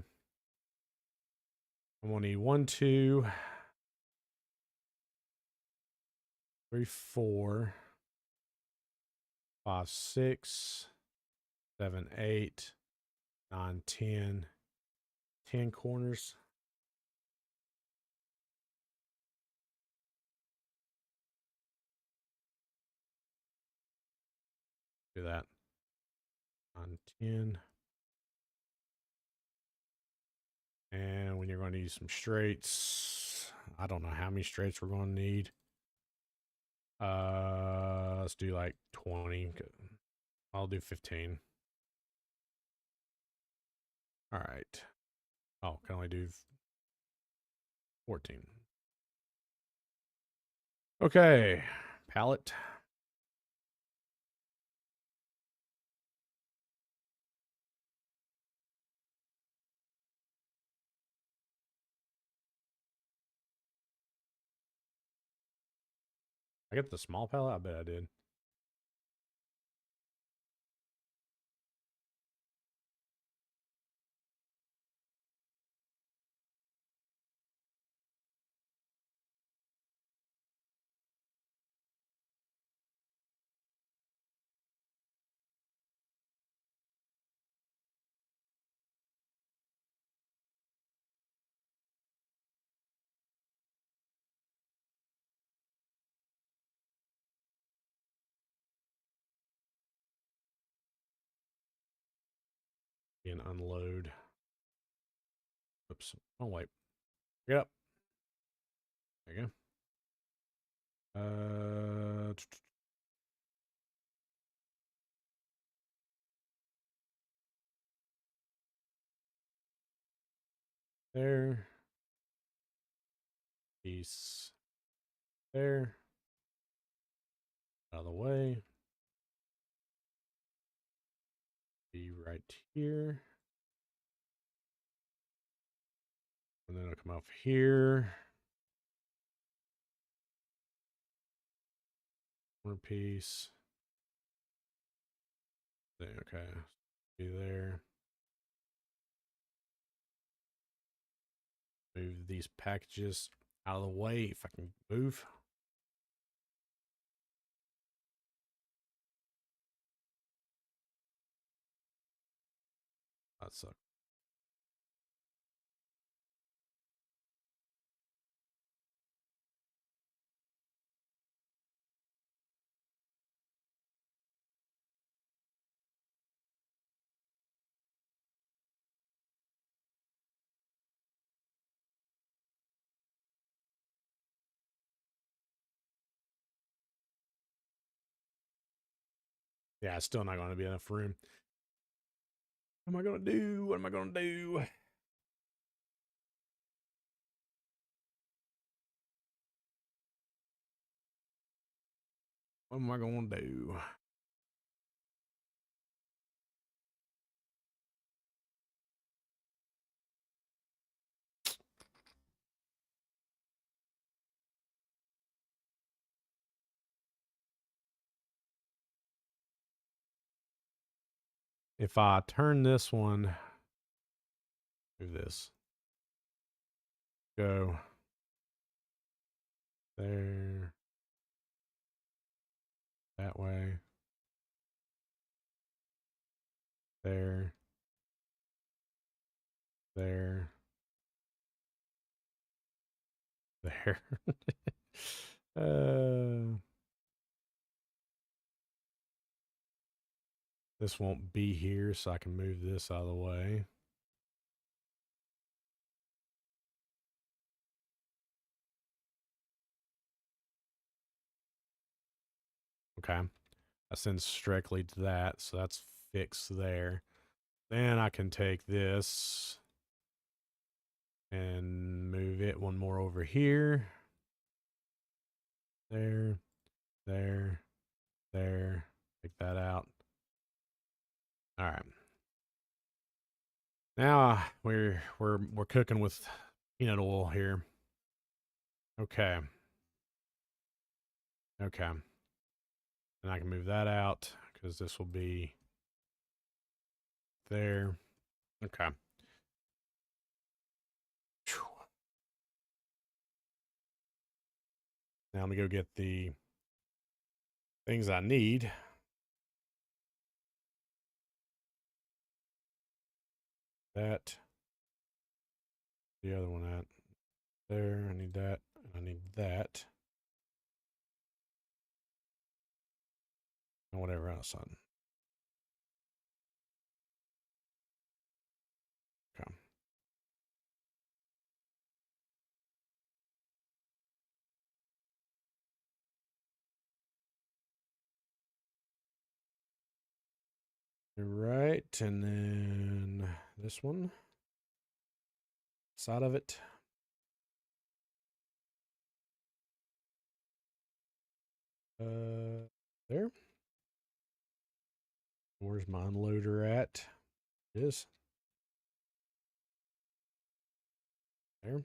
I'm going to need 1, 2, 3, 4, 5, 6, 7, 8, 9, 10. 10 corners. Do that. On 10. And when you're going to use some straights, I don't know how many straights we're going to need. Let's do like 20. I'll do 15. All right. Oh, can only do 14. Okay. Pallet. I get the small pallet? I bet I did. And unload. Oops. Oh, wait. Get up. There you go. There. Piece there. Out of the way. Be right here. And then it'll come off here. Corner piece. Okay. Be there. Move these packages out of the way if I can move. That sucks. Yeah, it's still not going to be enough room. What am I going to do? What am I going to do? What am I going to do? If I turn this one, do this. Go there, that way, there, there, there. This won't be here, so I can move this out of the way. Okay. I send directly to that, so that's fixed there. Then I can take this and move it one more over here. There, there, there. Take that out. All right. Now we're cooking with peanut oil here. Okay. Okay. And I can move that out because this will be there. Okay. Whew. Now let me go get the things I need. That. The other one at there. I need that. I need that. And whatever else on. Okay. Right, and then this one. Side of it. There. Where's my unloader at? It is. There.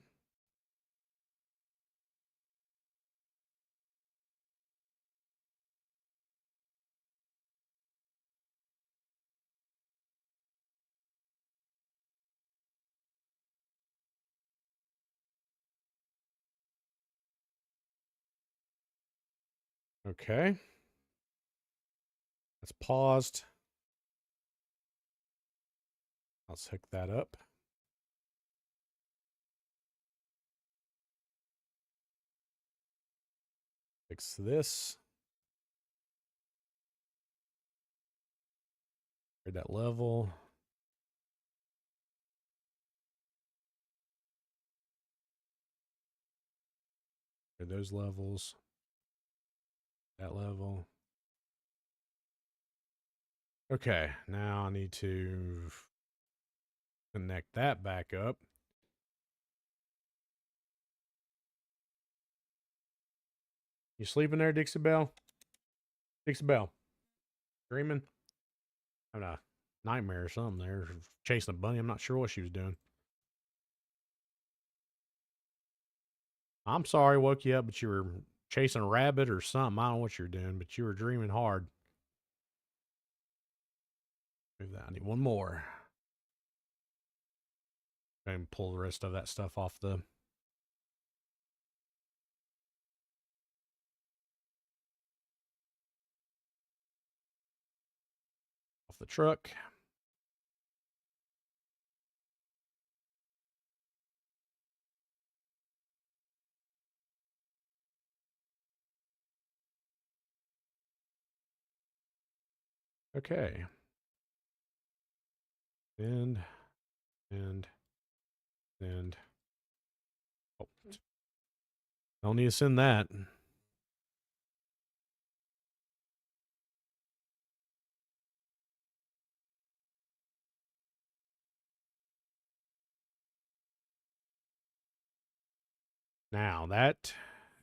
Okay. That's paused. Let's hook that up. Fix this. Grade that level. Grade those levels. That level. Okay, now I need to connect that back up. You sleeping there, Dixie Belle? Dixie Belle. Dreaming? Having a nightmare or something there. Chasing a bunny. I'm not sure what she was doing. I'm sorry, woke you up, but you were chasing a rabbit or something. I don't know what you were doing, but you were dreaming hard. Move that. I need one more. And pull the rest of that stuff off the truck. Okay. And oh, don't need to send that. Now that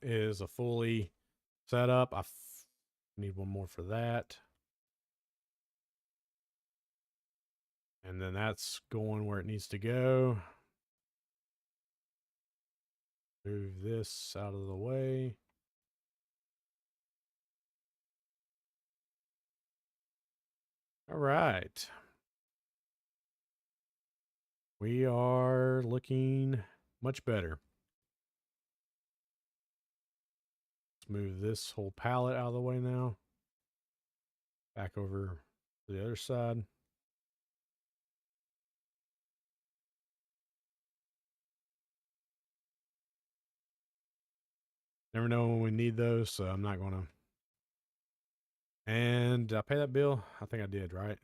is a fully set up. Need one more for that. And then that's going where it needs to go. Move this out of the way. All right. We are looking much better. Let's move this whole pallet out of the way now. Back over to the other side. Never know when we need those, so I'm not going to. And did I pay that bill? I think I did, right?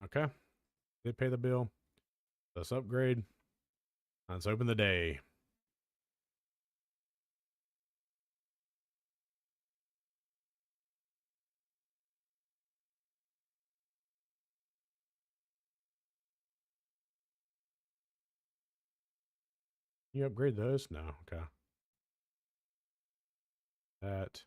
Okay. Did pay the bill. Let's upgrade. Let's open the day. You upgrade those? No. Okay. That.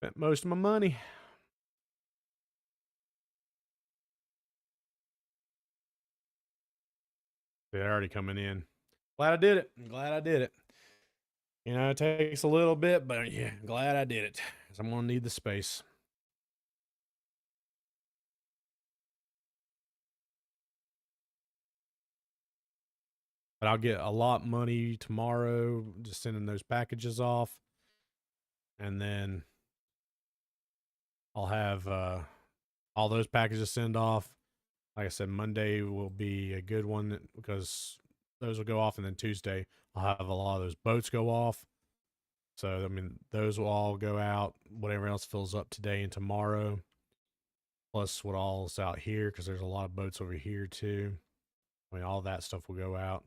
Spent most of my money. They're already coming in. Glad I did it. I'm glad I did it. You know, it takes a little bit, but yeah, glad I did it. Because I'm going to need the space. But I'll get a lot money tomorrow just sending those packages off. And then I'll have all those packages send off. Like I said, Monday will be a good one because those will go off. And then Tuesday, I'll have a lot of those boats go off. So, I mean, those will all go out. Whatever else fills up today and tomorrow. Plus what all's out here because there's a lot of boats over here too. I mean, all that stuff will go out.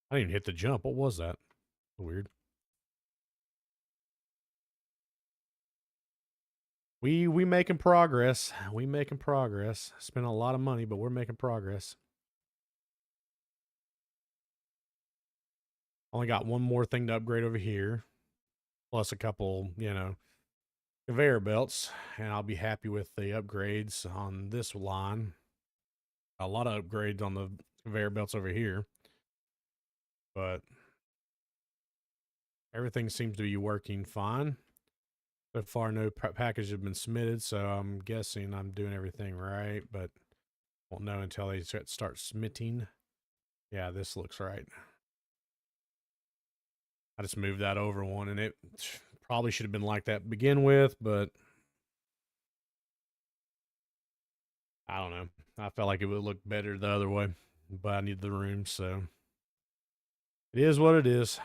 I didn't even hit the jump. What was that? Weird. We making progress. We making progress. Spent a lot of money, but we're making progress. Only got one more thing to upgrade over here, plus a couple, conveyor belts, and I'll be happy with the upgrades on this line. A lot of upgrades on the conveyor belts over here, but everything seems to be working fine. So far, no package has been submitted, so I'm guessing I'm doing everything right, but won't know until they start submitting. Yeah, this looks right. I just moved that over one, and it probably should have been like that to begin with, but I don't know. I felt like it would look better the other way, but I need the room, so it is what it is.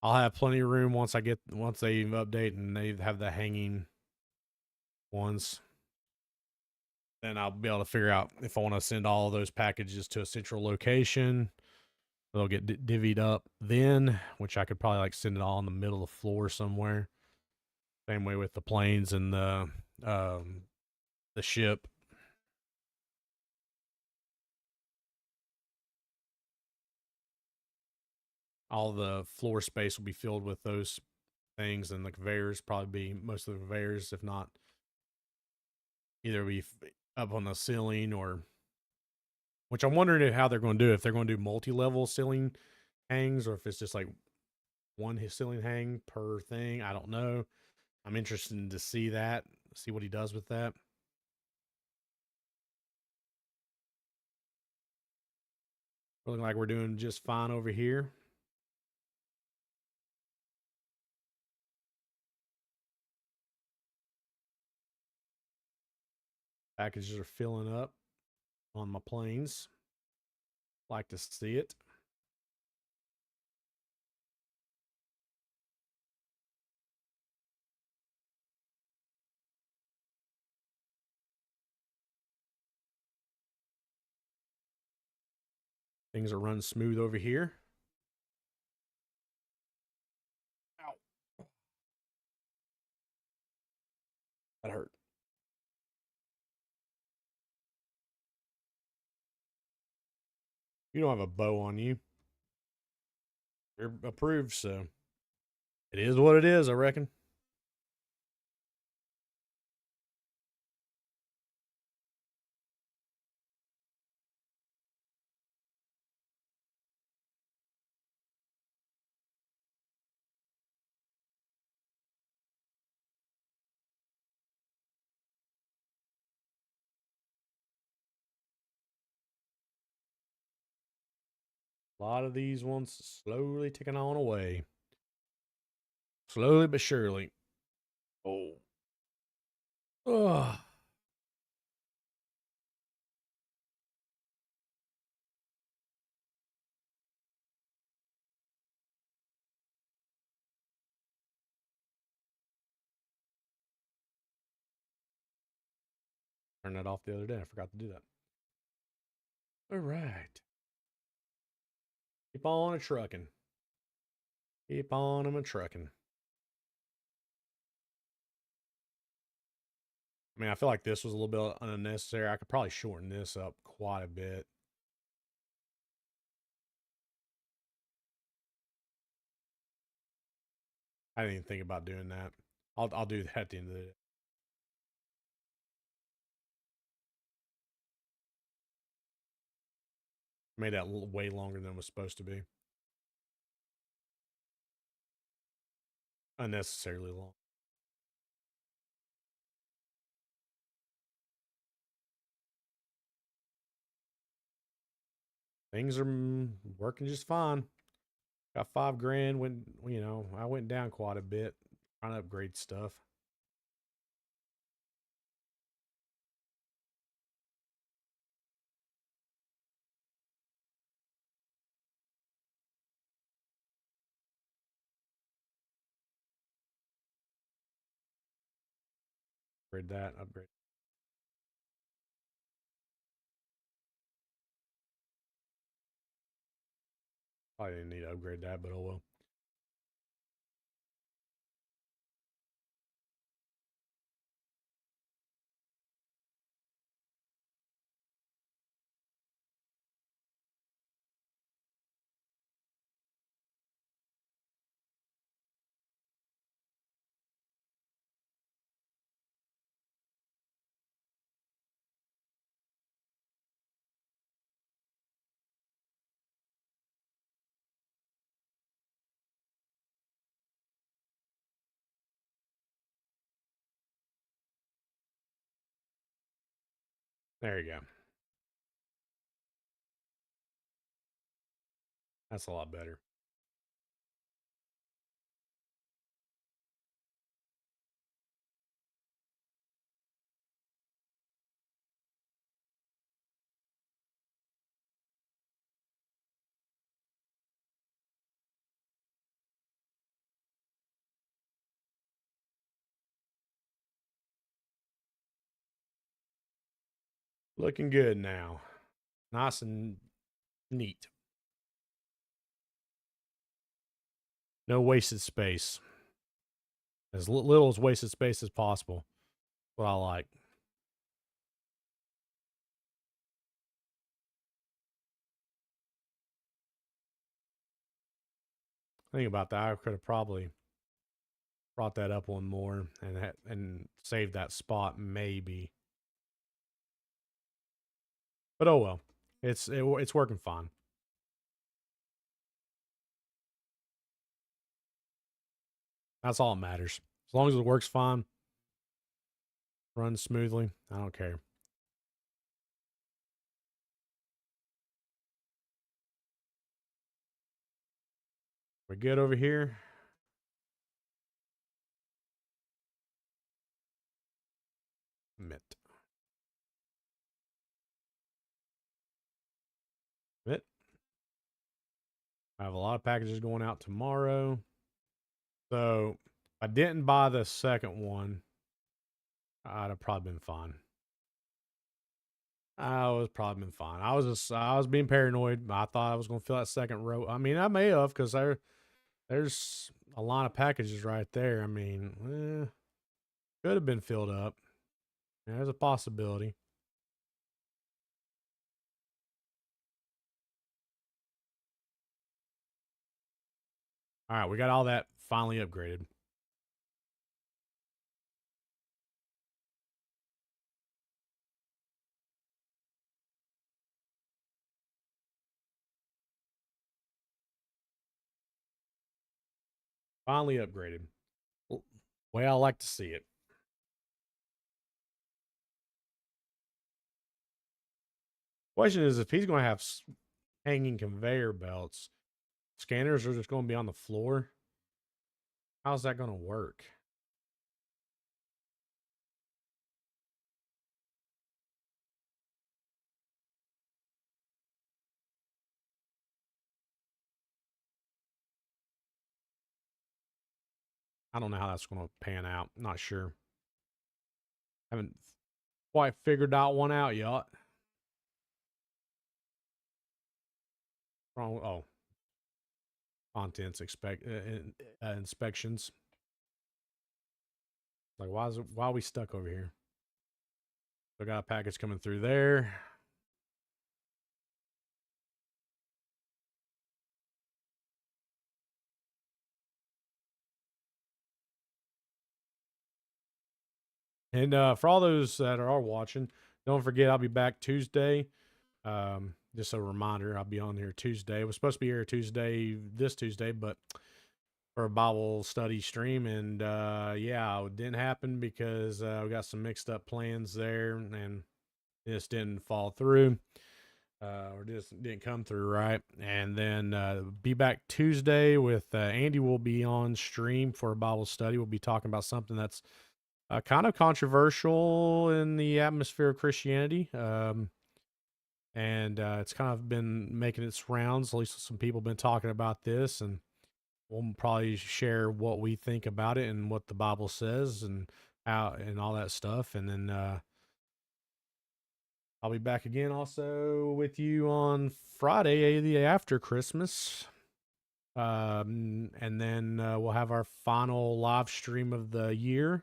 I'll have plenty of room once they update and they have the hanging ones. Then I'll be able to figure out if I want to send all of those packages to a central location. They'll get divvied up then, which I could probably like send it all in the middle of the floor somewhere. Same way with the planes and the ship. All the floor space will be filled with those things, and the conveyors probably be most of the conveyors, if not either be up on the ceiling or. Which I'm wondering how they're going to do. If they're going to do multi-level ceiling hangs, or if it's just like one ceiling hang per thing. I don't know. I'm interested to see that, see what he does with that. Looking like we're doing just fine over here. Packages are filling up on my planes. Like to see it. Things are running smooth over here. Ow. That hurt. You don't have a bow on you. You're approved, so it is what it is, I reckon. A lot of these ones slowly ticking on away. Slowly but surely. Oh. Ugh. Turned that off the other day. I forgot to do that. All right. Keep on a trucking. Keep on a trucking. I mean, I feel like this was a little bit unnecessary. I could probably shorten this up quite a bit. I didn't even think about doing that. I'll do that at the end of the day. Made that way longer than it was supposed to be. Unnecessarily long. Things are working just fine. Got $5 grand. I went down quite a bit trying to upgrade stuff. Upgrade that. Upgrade. Probably didn't need to upgrade that, but oh well. There you go. That's a lot better. Looking good now. Nice and neat. No wasted space. As little as wasted space as possible. What I like. Think about that. I could have probably brought that up one more and saved that spot maybe. But oh well. It's working fine. That's all that matters. As long as it works fine, runs smoothly, I don't care. We're good over here. Mint. Mint. I have a lot of packages going out tomorrow. So if I didn't buy the second one, I'd have probably been fine. I was probably been fine. I was being paranoid. I thought I was gonna fill that second row. I mean, I may have because there's a lot of packages right there. I mean, could have been filled up. Yeah, there's a possibility. All right, we got all that finally upgraded. Finally upgraded. Way I like to see it. Question is if he's going to have hanging conveyor belts, scanners are just going to be on the floor. How's that going to work? I don't know how that's going to pan out. Not sure. Haven't quite figured that one out yet. Wrong. Oh, contents inspections. Like why are we stuck over here? So I got a package coming through there. And for all those that are watching, don't forget I'll be back Tuesday. Just a reminder, I'll be on here Tuesday. I was supposed to be here this Tuesday, but for a Bible study stream, and yeah, it didn't happen because we got some mixed up plans there, and it just didn't fall through. Or just didn't come through right. And then be back Tuesday with Andy. Will be on stream for a Bible study. We'll be talking about something that's kind of controversial in the atmosphere of Christianity. And it's kind of been making its rounds. At least some people have been talking about this, and we'll probably share what we think about it and what the Bible says and how and all that stuff. And then I'll be back again also with you on Friday, the after Christmas. And then we'll have our final live stream of the year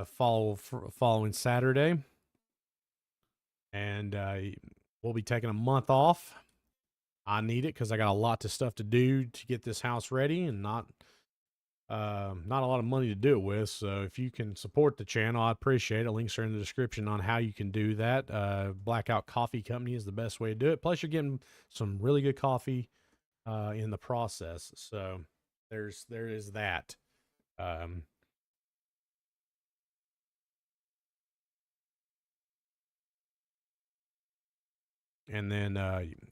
following Saturday. And we'll be taking a month off. I need it because I got a lot of stuff to do to get this house ready, and not a lot of money to do it with. So if you can support the channel, I appreciate it. Links are in the description on how you can do that. Blackout Coffee Company is the best way to do it. Plus, you're getting some really good coffee in the process. So there is that. And then,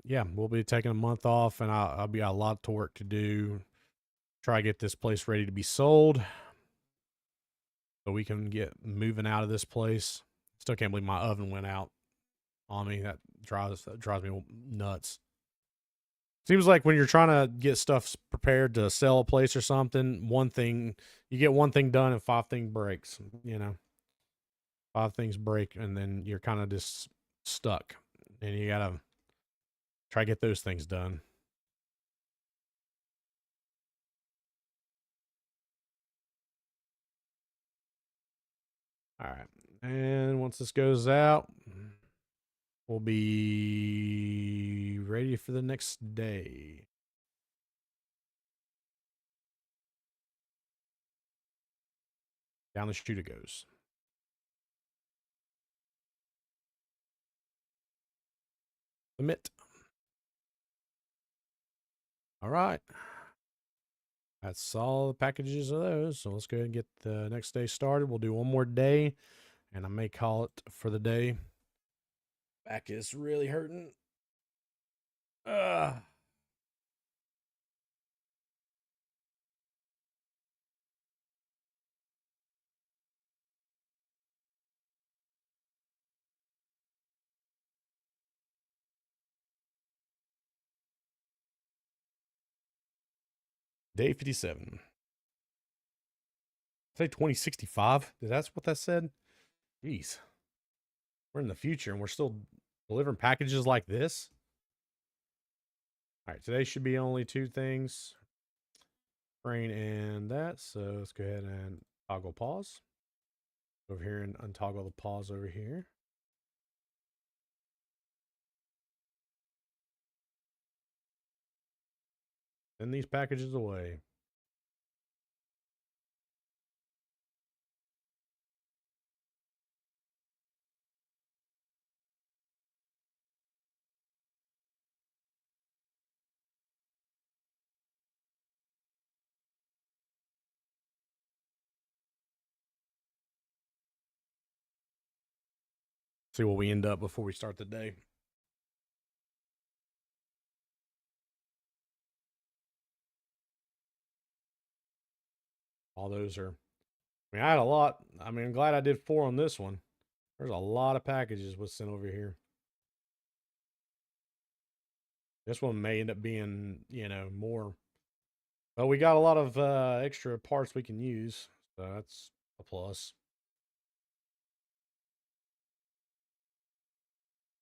yeah, we'll be taking a month off, and I'll be got a lot to work to do. Try to get this place ready to be sold, so we can get moving out of this place. Still can't believe my oven went out on me. That drives me nuts. Seems like when you're trying to get stuff prepared to sell a place or something, one thing you get one thing done and five things breaks. You know, five things break, and then you're kind of just stuck, and you gotta try to get those things done. All right, and once this goes out, we'll be ready for the next day. Down the chute it goes. Submit. All right. That's all the packages of those. So let's go ahead and get the next day started. We'll do one more day, and I may call it for the day. Back is really hurting. Ugh. Day 57. Say 2065. That's what that said? Jeez. We're in the future and we're still delivering packages like this. All right, today should be only two things, rain and that. So let's go ahead and toggle pause over here and untoggle the pause over here. Send these packages away. See what we end up before we start the day. All those are, I mean, I had a lot. I mean, I'm glad I did 4 on this one. There's a lot of packages was sent over here. This one may end up being, more. But we got a lot of extra parts we can use. So that's a plus.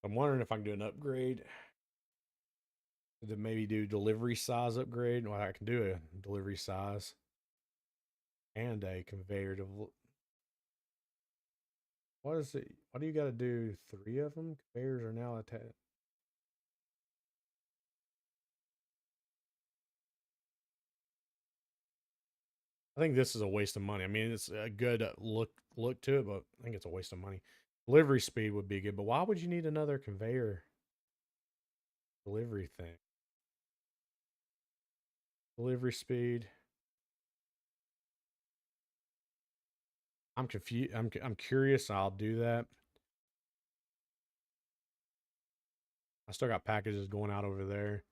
I'm wondering if I can do an upgrade. To maybe do delivery size upgrade. Well, I can do a delivery size and a conveyor to. What is it? What do you got to do? 3 of them? Conveyors are now attached. I think this is a waste of money. I mean, it's a good look to it, but I think it's a waste of money. Delivery speed would be good, but why would you need another conveyor delivery thing? Delivery speed. I'm confused. I'm curious. I'll do that. I still got packages going out over there.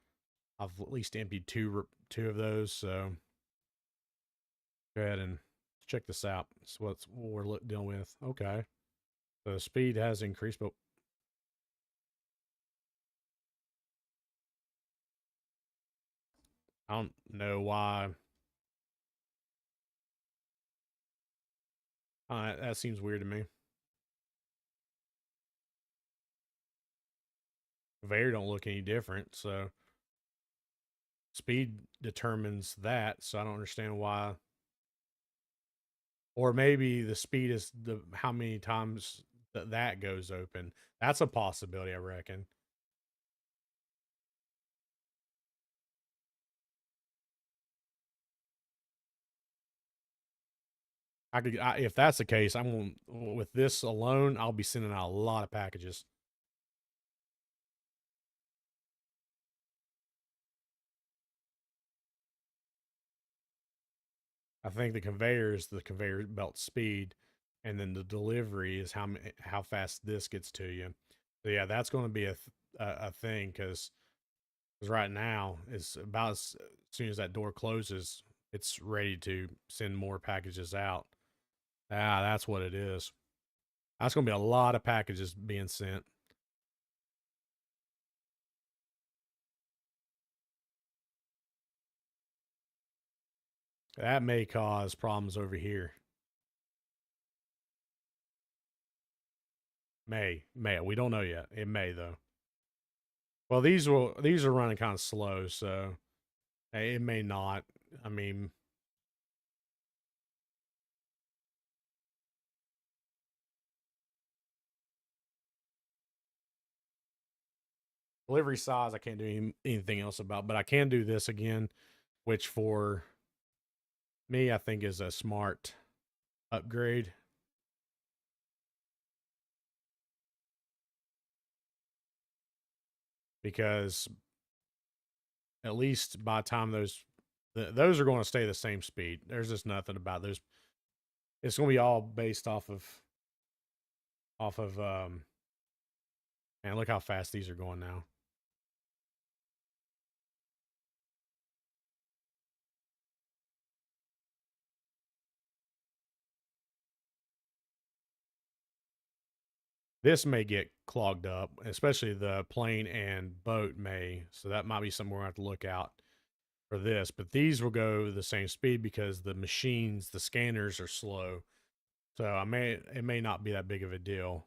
I've at least emptied two of those. So go ahead and check this out. That's what we're dealing with. Okay, so the speed has increased, but I don't know why. That seems weird to me. Conveyor don't look any different, so speed determines that. So I don't understand why. Or maybe the speed is the how many times that goes open. That's a possibility, I reckon. If that's the case, I'm with this alone. I'll be sending out a lot of packages. I think the conveyor is the conveyor belt speed, and then the delivery is how fast this gets to you. So yeah, that's going to be a thing because right now it's about as soon as that door closes, it's ready to send more packages out. Ah, that's what it is. That's gonna be a lot of packages being sent. That may cause problems over here. May. We don't know yet. It may though. Well, these are running kind of slow, so it may not. I mean, delivery size I can't do anything else about, but I can do this again, which for me I think is a smart upgrade because at least by the time those are going to stay the same speed. There's just nothing about those. It's going to be all based off of. And look how fast these are going now. This may get clogged up, especially the plane and boat may. So that might be something we're going to have to look out for this. But these will go the same speed because the machines, the scanners are slow. So it may not be that big of a deal.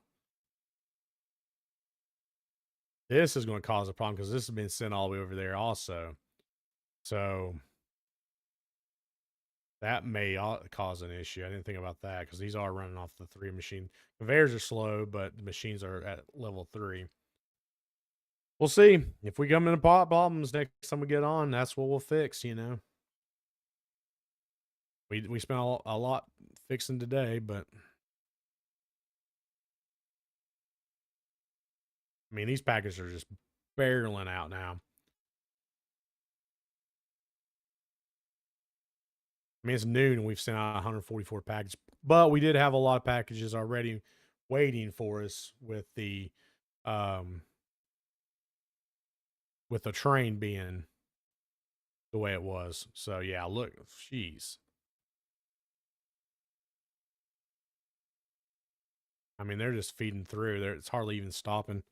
This is going to cause a problem because this has been sent all the way over there also. So that may cause an issue. I didn't think about that because these are running off the 3 machine. Conveyors are slow, but the machines are at level 3. We'll see. If we come into problems next time we get on, that's what we'll fix, you know. We spent a lot fixing today, but I mean these packages are just barreling out now. I mean it's noon and we've sent out 144 packages, but we did have a lot of packages already waiting for us um with the train being the way it was. So yeah, look, jeez. I mean they're just feeding through. It's hardly even stopping.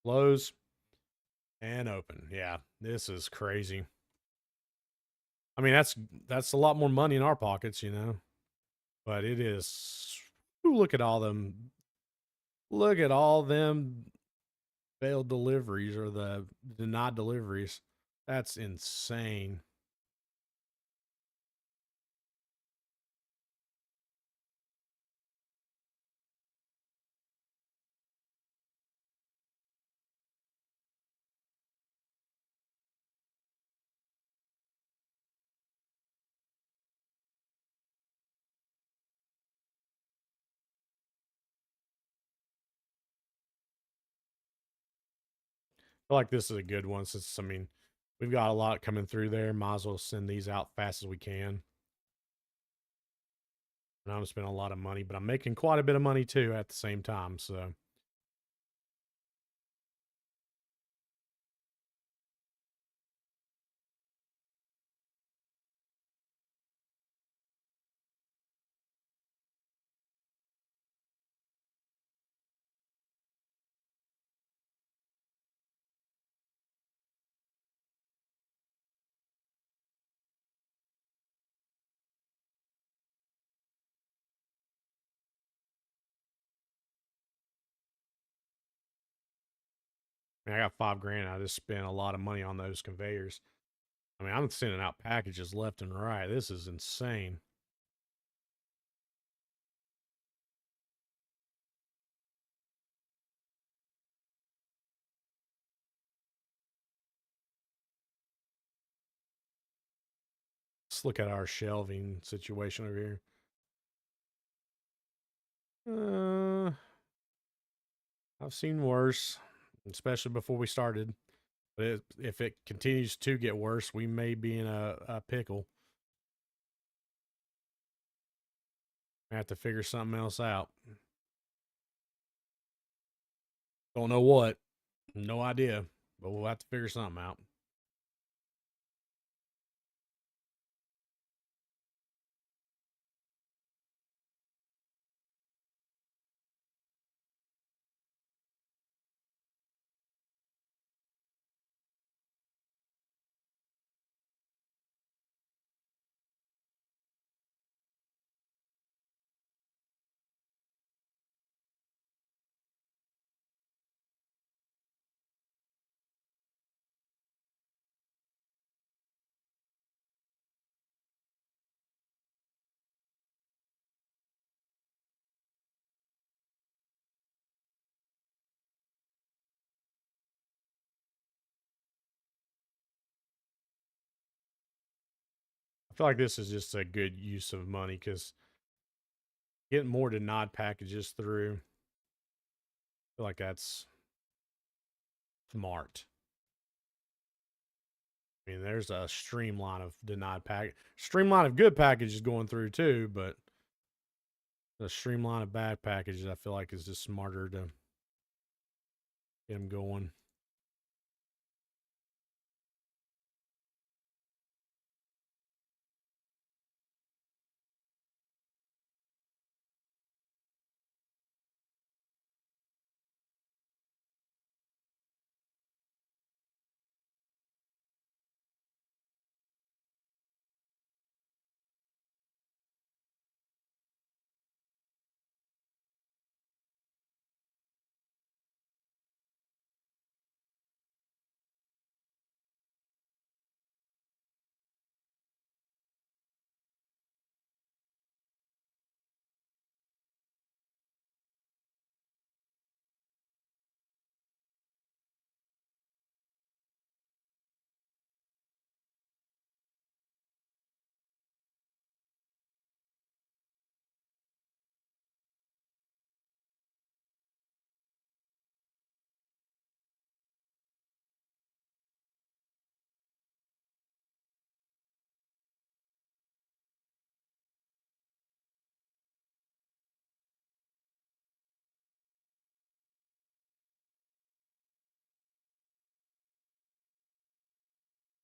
Close and open. Yeah, this is crazy. I mean, that's a lot more money in our pockets, you know. But it is. Ooh, look at all them. Look at all them failed deliveries or the denied deliveries. That's insane. I feel like this is a good one since I mean we've got a lot coming through there. Might as well send these out fast as we can. And I'm spending a lot of money, but I'm making quite a bit of money too at the same time. So I mean, I got 5 grand. I just spent a lot of money on those conveyors. I mean, I'm sending out packages left and right. This is insane. Let's look at our shelving situation over here. I've seen worse, especially before we started. But if it continues to get worse, we may be in a pickle. I have to figure something else out. Don't know what. No idea. But we'll have to figure something out. I feel like this is just a good use of money because getting more denied packages through, I feel like that's smart. I mean, there's a streamline of streamline of good packages going through too, but the streamline of bad packages, I feel like is just smarter to get them going.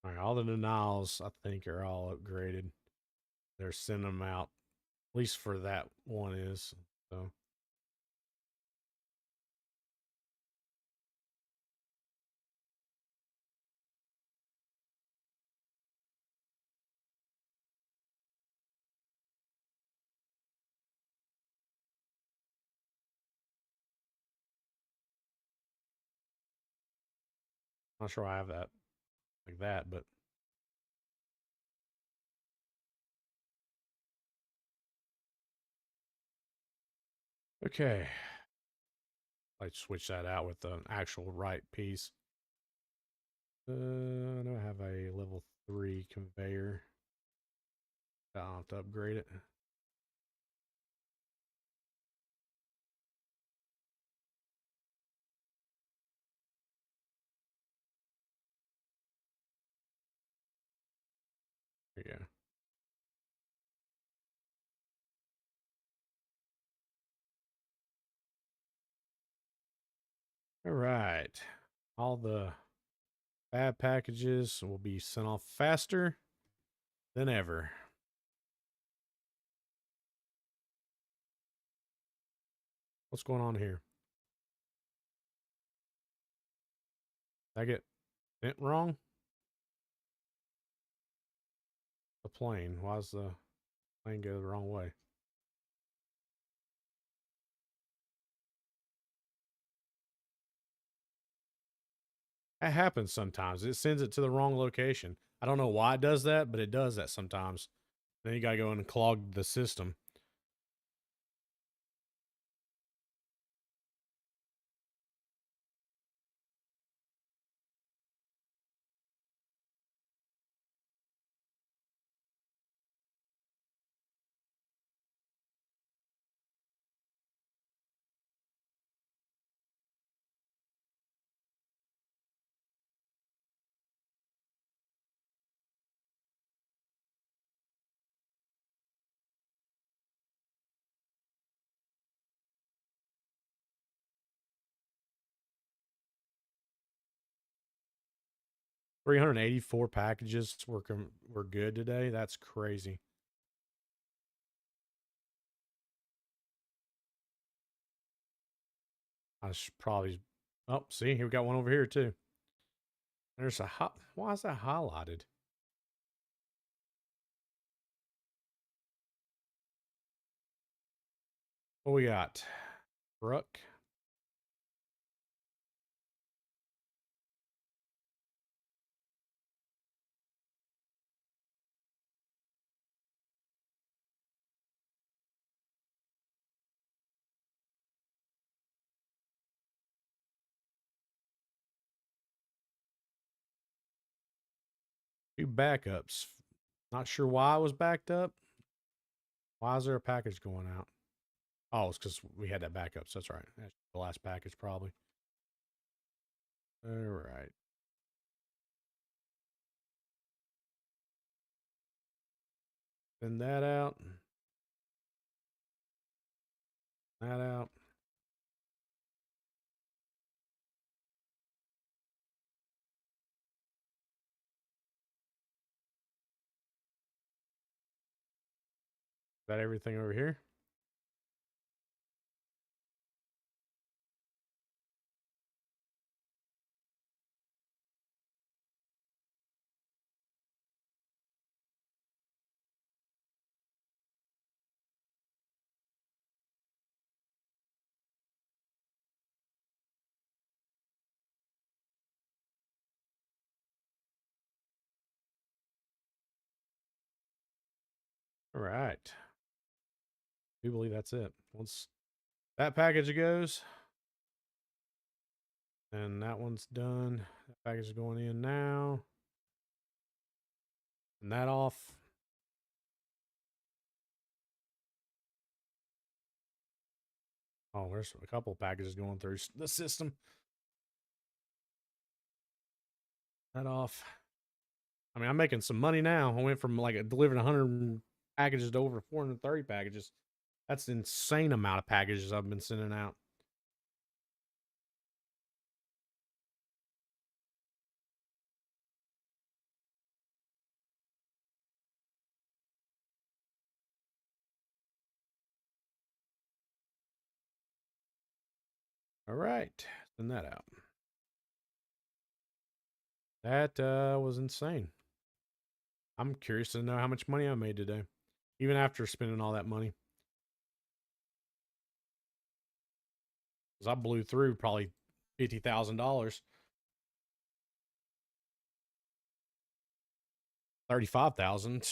All right, all the denials I think are all upgraded. They're sending them out, at least for that one is. So I'm not sure I have that like that, but okay. I'd switch that out with an actual right piece. I know I have a level 3 conveyor. I'll have to upgrade it. There you go. All right. All the bad packages will be sent off faster than ever. What's going on here? Did I get it wrong? The plane. Why does the plane go the wrong way? That happens sometimes. It sends it to the wrong location. I don't know why it does that, but it does that sometimes. Then you gotta go in and clog the system. 384 packages were good today. That's crazy. I should probably. Oh, see, here we got one over here too. There's a hot. Why is that highlighted? What we got? Brooke. Two backups. Not sure why it was backed up. Why is there a package going out? Oh, it's because we had that backup. So that's right. That's the last package, probably. All right. Send that out. That out. Is that everything over here? All right. We believe that's it. Once that package goes, and that one's done. That package is going in now. And that off. Oh, there's a couple packages going through the system. That off. I mean, I'm making some money now. I went from like delivering 100 packages to over 430 packages. That's an insane amount of packages I've been sending out. All right, send that out. That was insane. I'm curious to know how much money I made today, even after spending all that money. Because I blew through probably $50,000, 35,000.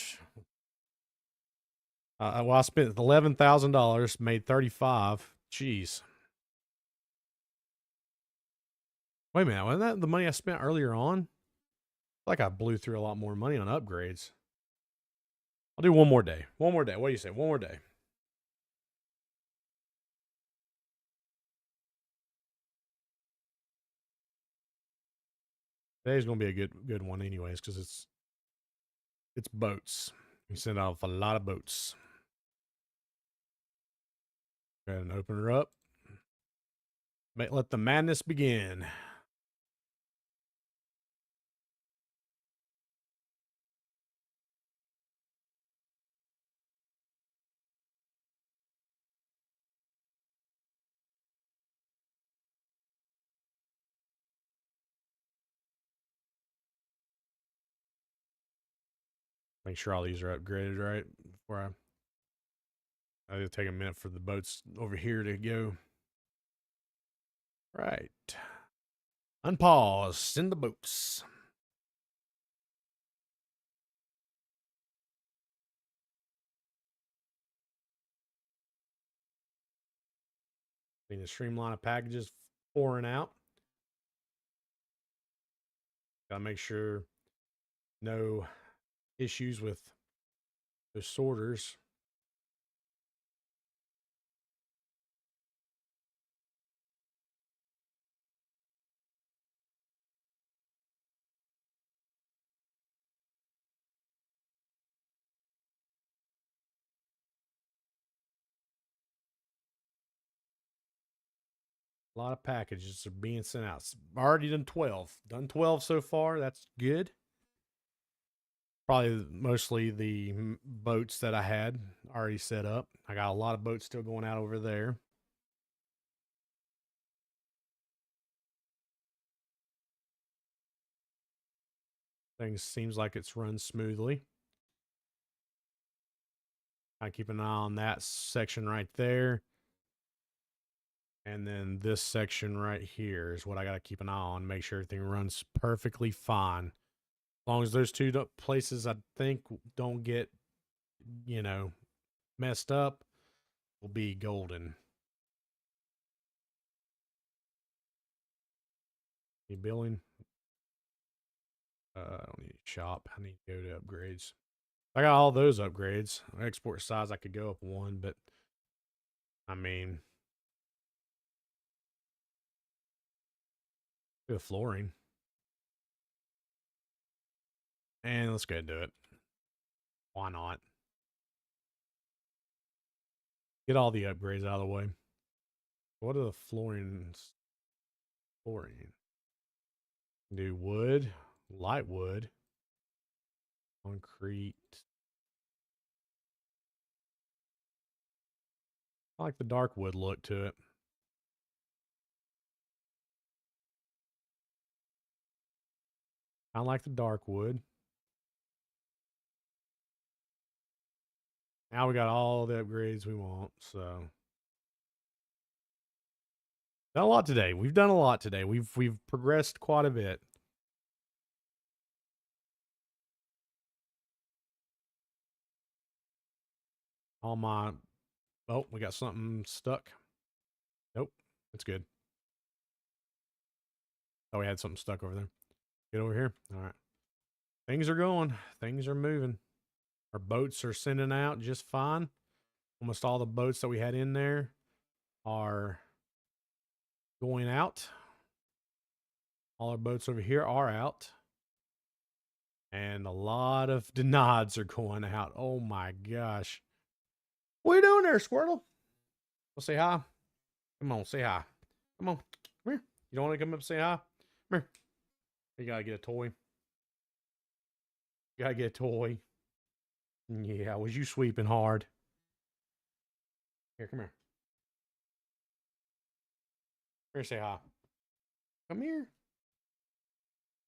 Well, I spent $11,000, made 35. Jeez. Wait a minute, wasn't that the money I spent earlier on? Like I blew through a lot more money on upgrades. I'll do one more day. One more day. What do you say? One more day. Today's gonna be a good one, anyways, because it's boats. We send off a lot of boats. Go ahead and open her up. Let the madness begin. Make sure all these are upgraded right before I'll take a minute for the boats over here to go. Right. Unpause. Send the boats. Need to streamline of packages pouring out. Gotta make sure no issues with the sorters. A lot of packages are being sent out. Already done 12. Done 12 so far. That's good. Probably mostly the boats that I had already set up. I got a lot of boats still going out over there. Things seems like it's run smoothly. I keep an eye on that section right there. And then this section right here is what I got to keep an eye on. Make sure everything runs perfectly fine. As long as those two places I think don't get, messed up, will be golden. Need billing? I don't need to shop. I need to go to upgrades. I got all those upgrades. Export size, I could go up one, but I mean, the flooring. And let's go do it. Why not? Get all the upgrades out of the way. What are the floorings? Flooring. Do wood, light wood, concrete. I like the dark wood look to it. I like the dark wood. Now we got all the upgrades we want, so done a lot today. We've done a lot today. We've progressed quite a bit. All my we got something stuck. Nope, that's good. Oh, we had something stuck over there. Get over here. All right. Things are going. Things are moving. Our boats are sending out just fine. Almost all the boats that we had in there are going out. All our boats over here are out. And a lot of Dn'As are going out. Oh my gosh. What are you doing there, Squirtle? Well, say hi. Come on, say hi. Come on. Come here. You don't want to come up and say hi? Come here. You gotta get a toy. You gotta get a toy. Yeah, was you sweeping hard? Here, come here. Here, say hi. Come here.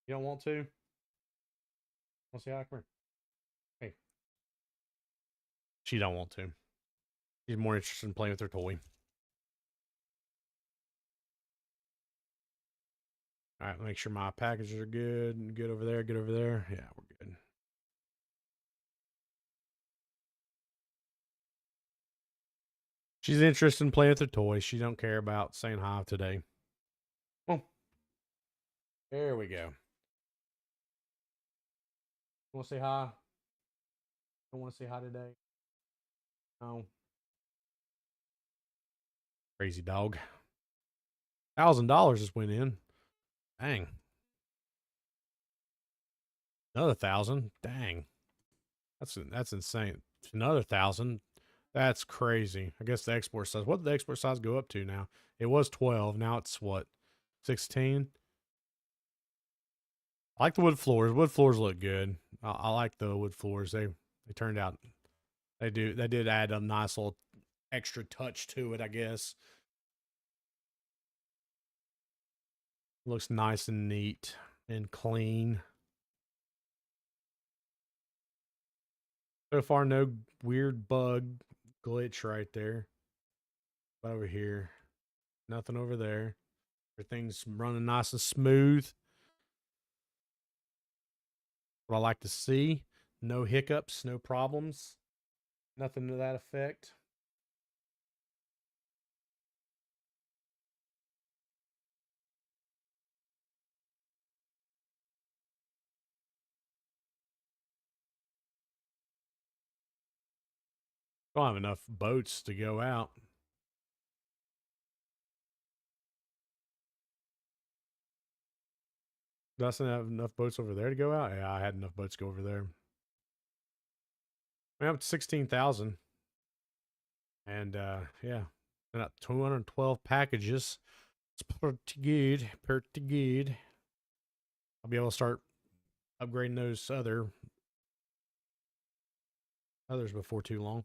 You don't want to? Want to say hi? Come here. Hey. She don't want to. She's more interested in playing with her toy. All right, make sure my packages are good. Good over there. Good over there. Yeah, we're good. She's interested in playing with her toys. She don't care about saying hi today. Oh, there we go. Want to say hi? Don't want to say hi today? No. Crazy dog. $1,000 just went in. Dang. Another 1,000. Dang. That's insane. Another 1,000. That's crazy. I guess the export size. What did the export size go up to now? It was 12. Now it's what? 16? I like the wood floors. Wood floors look good. I like the wood floors. They turned out. They did add a nice little extra touch to it, I guess. Looks nice and neat and clean. So far, no weird bug glitch right there. Over here, nothing over there. Everything's running nice and smooth. What I like to see. No hiccups, no problems. Nothing to that effect. Don't have enough boats to go out. Doesn't have enough boats over there to go out? Yeah, I had enough boats to go over there. I'm up to 16,000. And yeah, and up 212 packages. It's pretty good. Pretty good. I'll be able to start upgrading those others before too long.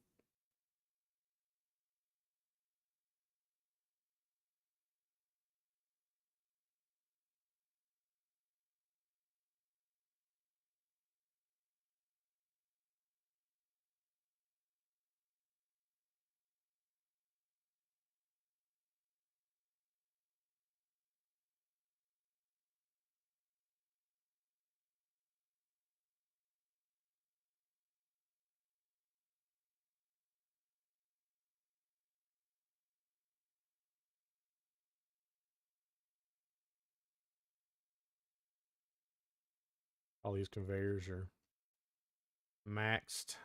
All these conveyors are maxed.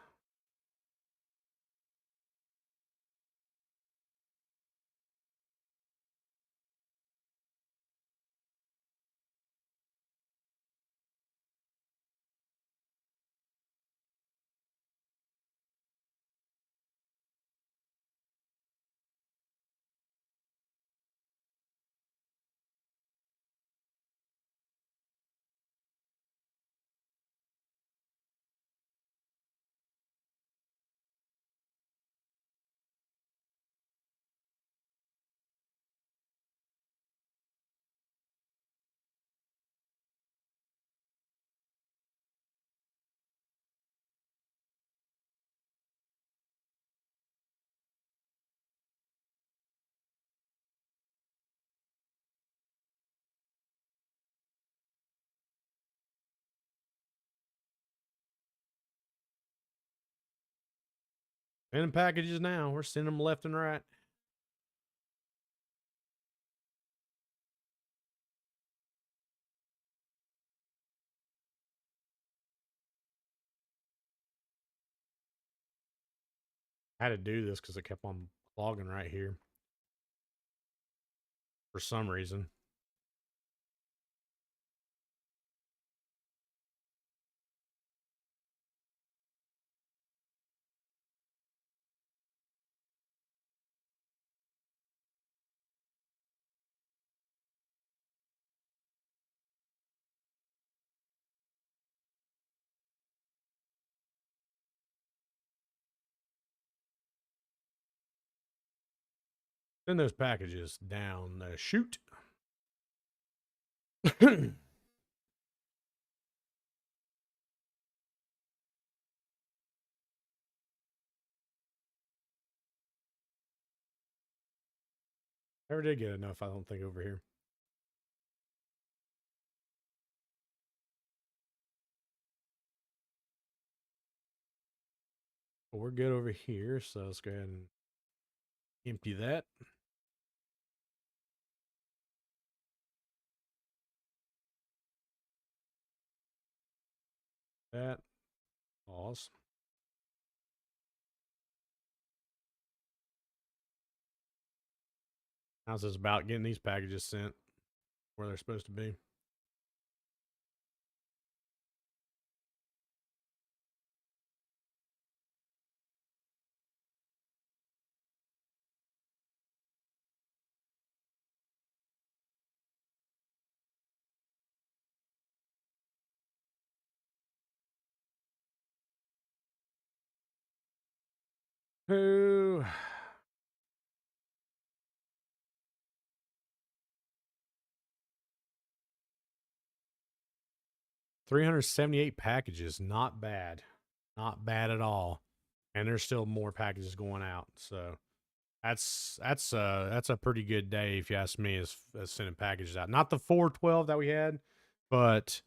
Sending packages now. We're sending them left and right. I had to do this because it kept on clogging right here for some reason. Send those packages down the chute. Never did get enough, I don't think, over here. But we're good over here, so let's go ahead and empty that. That. Pause. How's this about getting these packages sent where they're supposed to be? Who? 378 packages. Not bad. Not bad at all. And there's still more packages going out. So that's a pretty good day if you ask me as sending packages out. Not the 412 that we had, but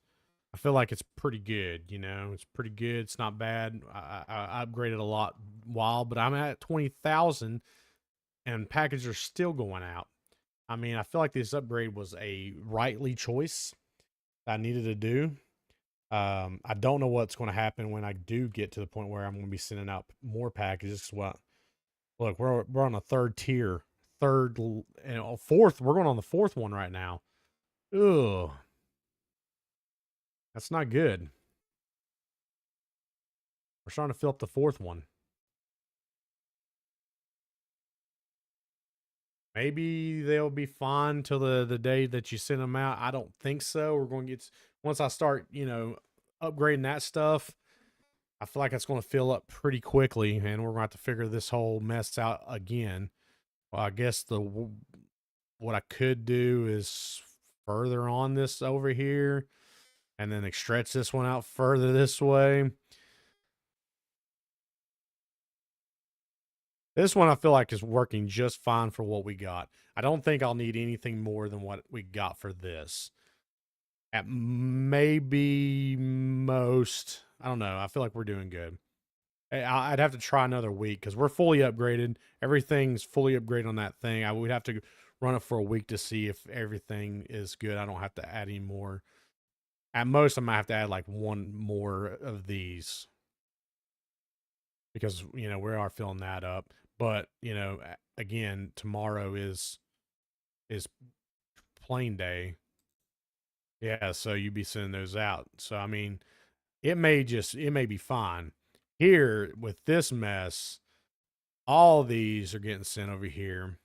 I feel like it's pretty good. You know, it's pretty good. It's not bad. I upgraded a lot while, but I'm at 20,000 and packages are still going out. I mean, I feel like this upgrade was a rightly choice that I needed to do. I don't know what's going to happen when I do get to the point where I'm going to be sending out more packages. Well, look, we're on a third tier, fourth. We're going on the fourth one right now. Ugh, that's not good. We're starting to fill up the 4th one. Maybe they'll be fine till the day that you send them out. I don't think so. We're going to get once I start, upgrading that stuff. I feel like it's going to fill up pretty quickly, and we're going to have to figure this whole mess out again. Well, I guess what I could do is further on this over here, and then stretch this one out further this way. This one I feel like is working just fine for what we got. I don't think I'll need anything more than what we got for this. At maybe most, I don't know. I feel like we're doing good. I'd have to try another week because we're fully upgraded. Everything's fully upgraded on that thing. I would have to run it for a week to see if everything is good. I don't have to add any more. At most, I might have to add like one more of these because we are filling that up. But again, tomorrow is plane day. Yeah, so you'd be sending those out. So I mean, it may be fine. Here with this mess, all these are getting sent over here.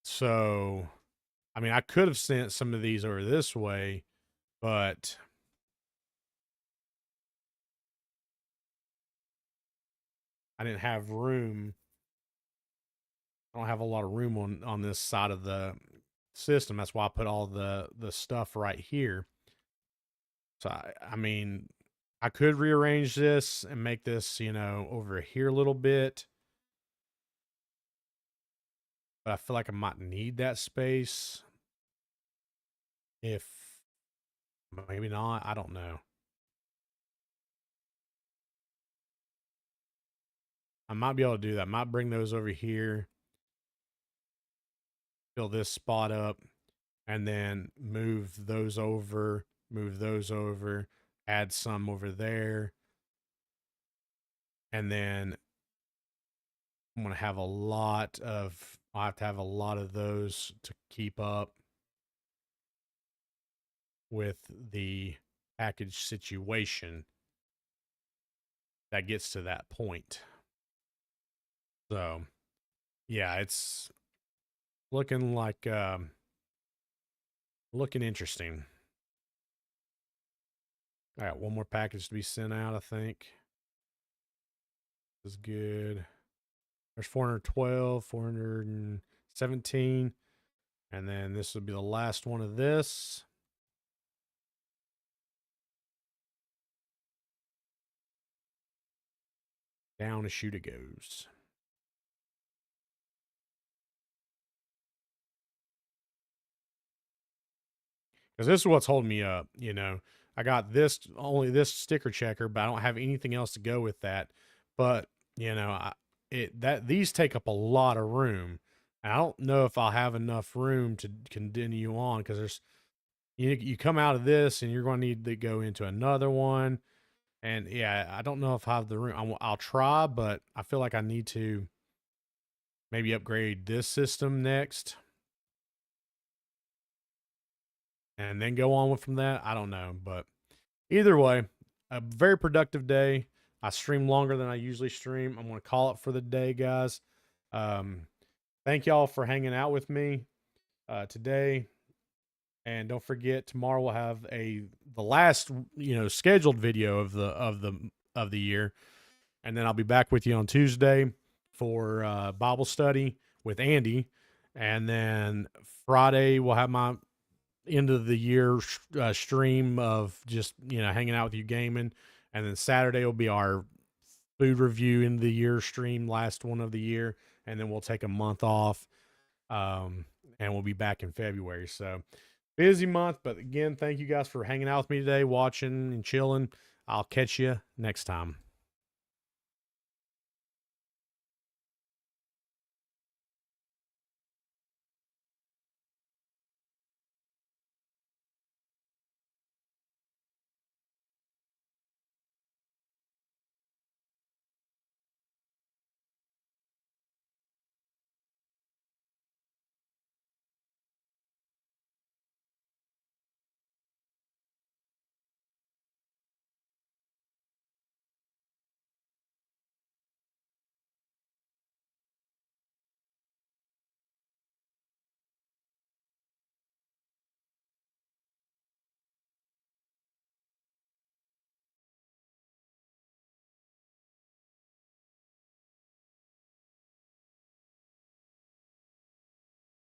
So I mean, I could have sent some of these over this way, but I didn't have room. I don't have a lot of room on this side of the system. That's why I put all the stuff right here. So I mean, I could rearrange this and make this, over here a little bit. But I feel like I might need that space. If maybe not, I don't know. I might be able to do that. I might bring those over here, fill this spot up, and then move those over, add some over there. And then I'm going to have I'll have to have a lot of those to keep up with the package situation that gets to that point. So, yeah, it's looking like looking interesting. I got one more package to be sent out, I think. This is good. There's 412, 417. And then this will be the last one of this. Down the chute it goes. Because this is what's holding me up, I got only this sticker checker, but I don't have anything else to go with that. But, these take up a lot of room. And I don't know if I'll have enough room to continue on because there's you come out of this and you're going to need to go into another one. And yeah, I don't know if I have the room. I'll try, but I feel like I need to maybe upgrade this system next and then go on from that. I don't know, but either way, a very productive day. I stream longer than I usually stream. I'm going to call it for the day, guys. Thank y'all for hanging out with me today. And don't forget, tomorrow we'll have the last scheduled video of the year, and then I'll be back with you on Tuesday for Bible study with Andy, and then Friday we'll have my end of the year stream of just hanging out with you gaming, and then Saturday will be our food review in the year stream, last one of the year, and then we'll take a month off, and we'll be back in February. So busy month, but again, thank you guys for hanging out with me today, watching and chilling. I'll catch you next time.